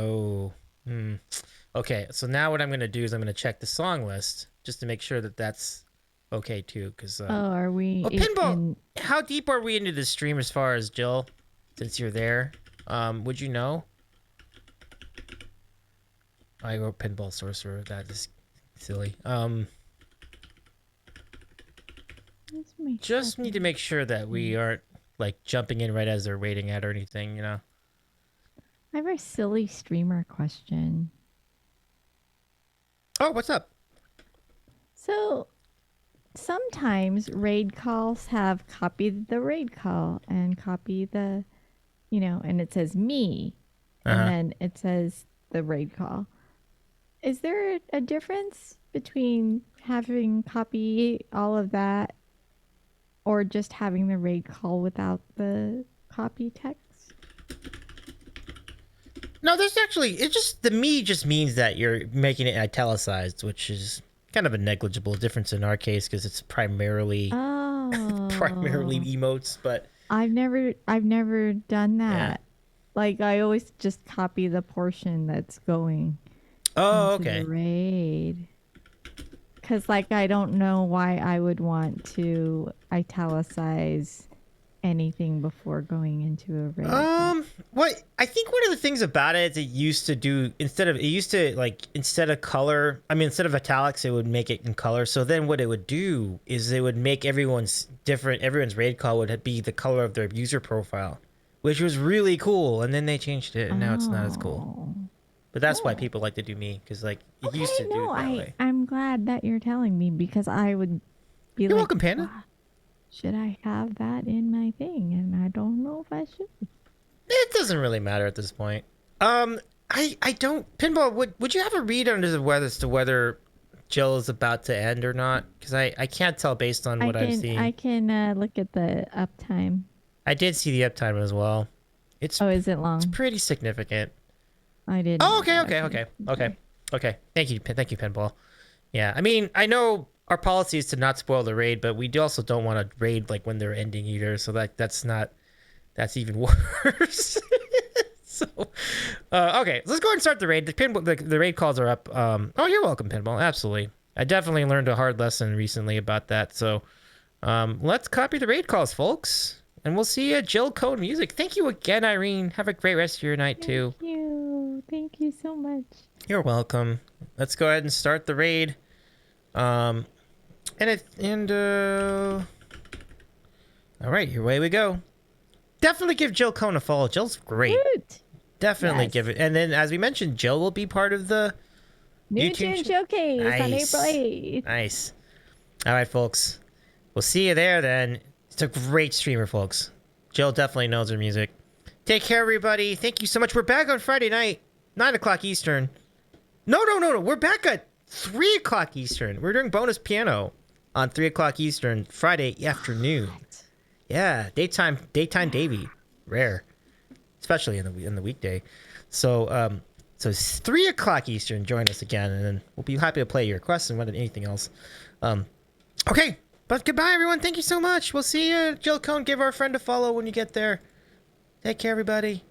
Okay, so now what I'm gonna do is I'm gonna check the song list just to make sure that that's okay too. Because are we? Pinball. How deep are we into the stream as far as Jill? Since you're there, would you know? I wrote Pinball Sorcerer. That is silly. Just need to make sure that we aren't like jumping in right as they're waiting at or anything, you know. I have a silly streamer question. Oh, what's up? So sometimes raid calls have copied the raid call and copy the, and it says me, and then it says the raid call. Is there a difference between having copy all of that or just having the raid call without the copy text? No, there's actually, the me just means that you're making it italicized, which is kind of a negligible difference in our case because it's primarily emotes, but I've never done that. Yeah. Like I always just copy the portion that's going into the raid. Because I don't know why I would want to italicize anything before going into a raid. What I think one of the things about it is instead of color, instead of italics, it would make it in color. So then what it would do is it would make everyone's raid call would be the color of their user profile, which was really cool. And then they changed it and now it's not as cool. But that's why people like to do me, because it used to do it that way. I'm glad that you're telling me, because I would be You're welcome, Panda. Should I have that in my thing? And I don't know if I should. It doesn't really matter at this point. I don't. Pinball, would you have a read on whether Jill is about to end or not? Because I can't tell based on what I've seen. I can look at the uptime. I did see the uptime as well. Is it long? It's pretty significant. I did. Oh, okay. Thank you, Pinball. Yeah, I know our policy is to not spoil the raid, but we also don't want to raid when they're ending either. So that's even worse. So, okay, let's go ahead and start the raid. The raid calls are up. Oh, you're welcome, Pinball. Absolutely. I definitely learned a hard lesson recently about that. So, let's copy the raid calls, folks. And we'll see you at Jill Code Music. Thank you again, Irene. Have a great rest of your night, too. Thank you so much. You're welcome. Let's go ahead and start the raid. All right, here way we go. Definitely give Jill Cone a follow. Jill's great. Good. Definitely give it. And then, as we mentioned, Jill will be part of the New Tune Showcase on April 8th. Nice. All right, folks. We'll see you there then. It's a great streamer, folks. Jill definitely knows her music. Take care, everybody. Thank you so much. We're back on Friday night, 9 o'clock Eastern. No. We're back at 3 o'clock Eastern. We're doing bonus piano on 3 o'clock Eastern Friday afternoon. What? Yeah, daytime Davy. Rare, especially in the weekday. So it's 3 o'clock Eastern. Join us again, and then we'll be happy to play your requests and anything else. Okay. But goodbye, everyone. Thank you so much. We'll see you. Jill Cone, give our friend a follow when you get there. Take care, everybody.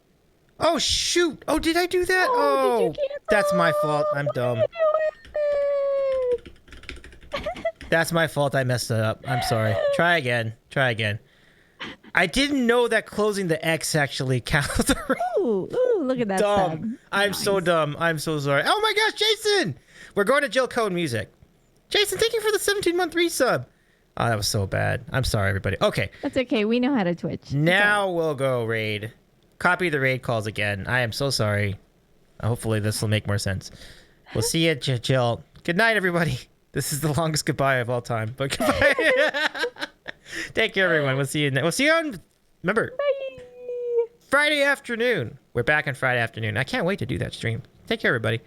Oh, shoot. Oh, did I do that? Oh, that's my fault. I'm dumb. That's my fault. I messed it up. I'm sorry. Try again. I didn't know that closing the X actually counts. Ooh, look at that. Dumb. I'm so dumb. I'm so sorry. Oh, my gosh, Jason. We're going to Jill Cone Music. Jason, thank you for the 17-month resub. Oh, that was so bad. I'm sorry, everybody. Okay. That's okay. We know how to Twitch. Now we'll go raid. Copy the raid calls again. I am so sorry. Hopefully this will make more sense. We'll see you at Jill. Good night, everybody. This is the longest goodbye of all time. But goodbye. Take care, everyone. We'll see you. We'll see you on. Remember, bye. Friday afternoon. We're back on Friday afternoon. I can't wait to do that stream. Take care, everybody.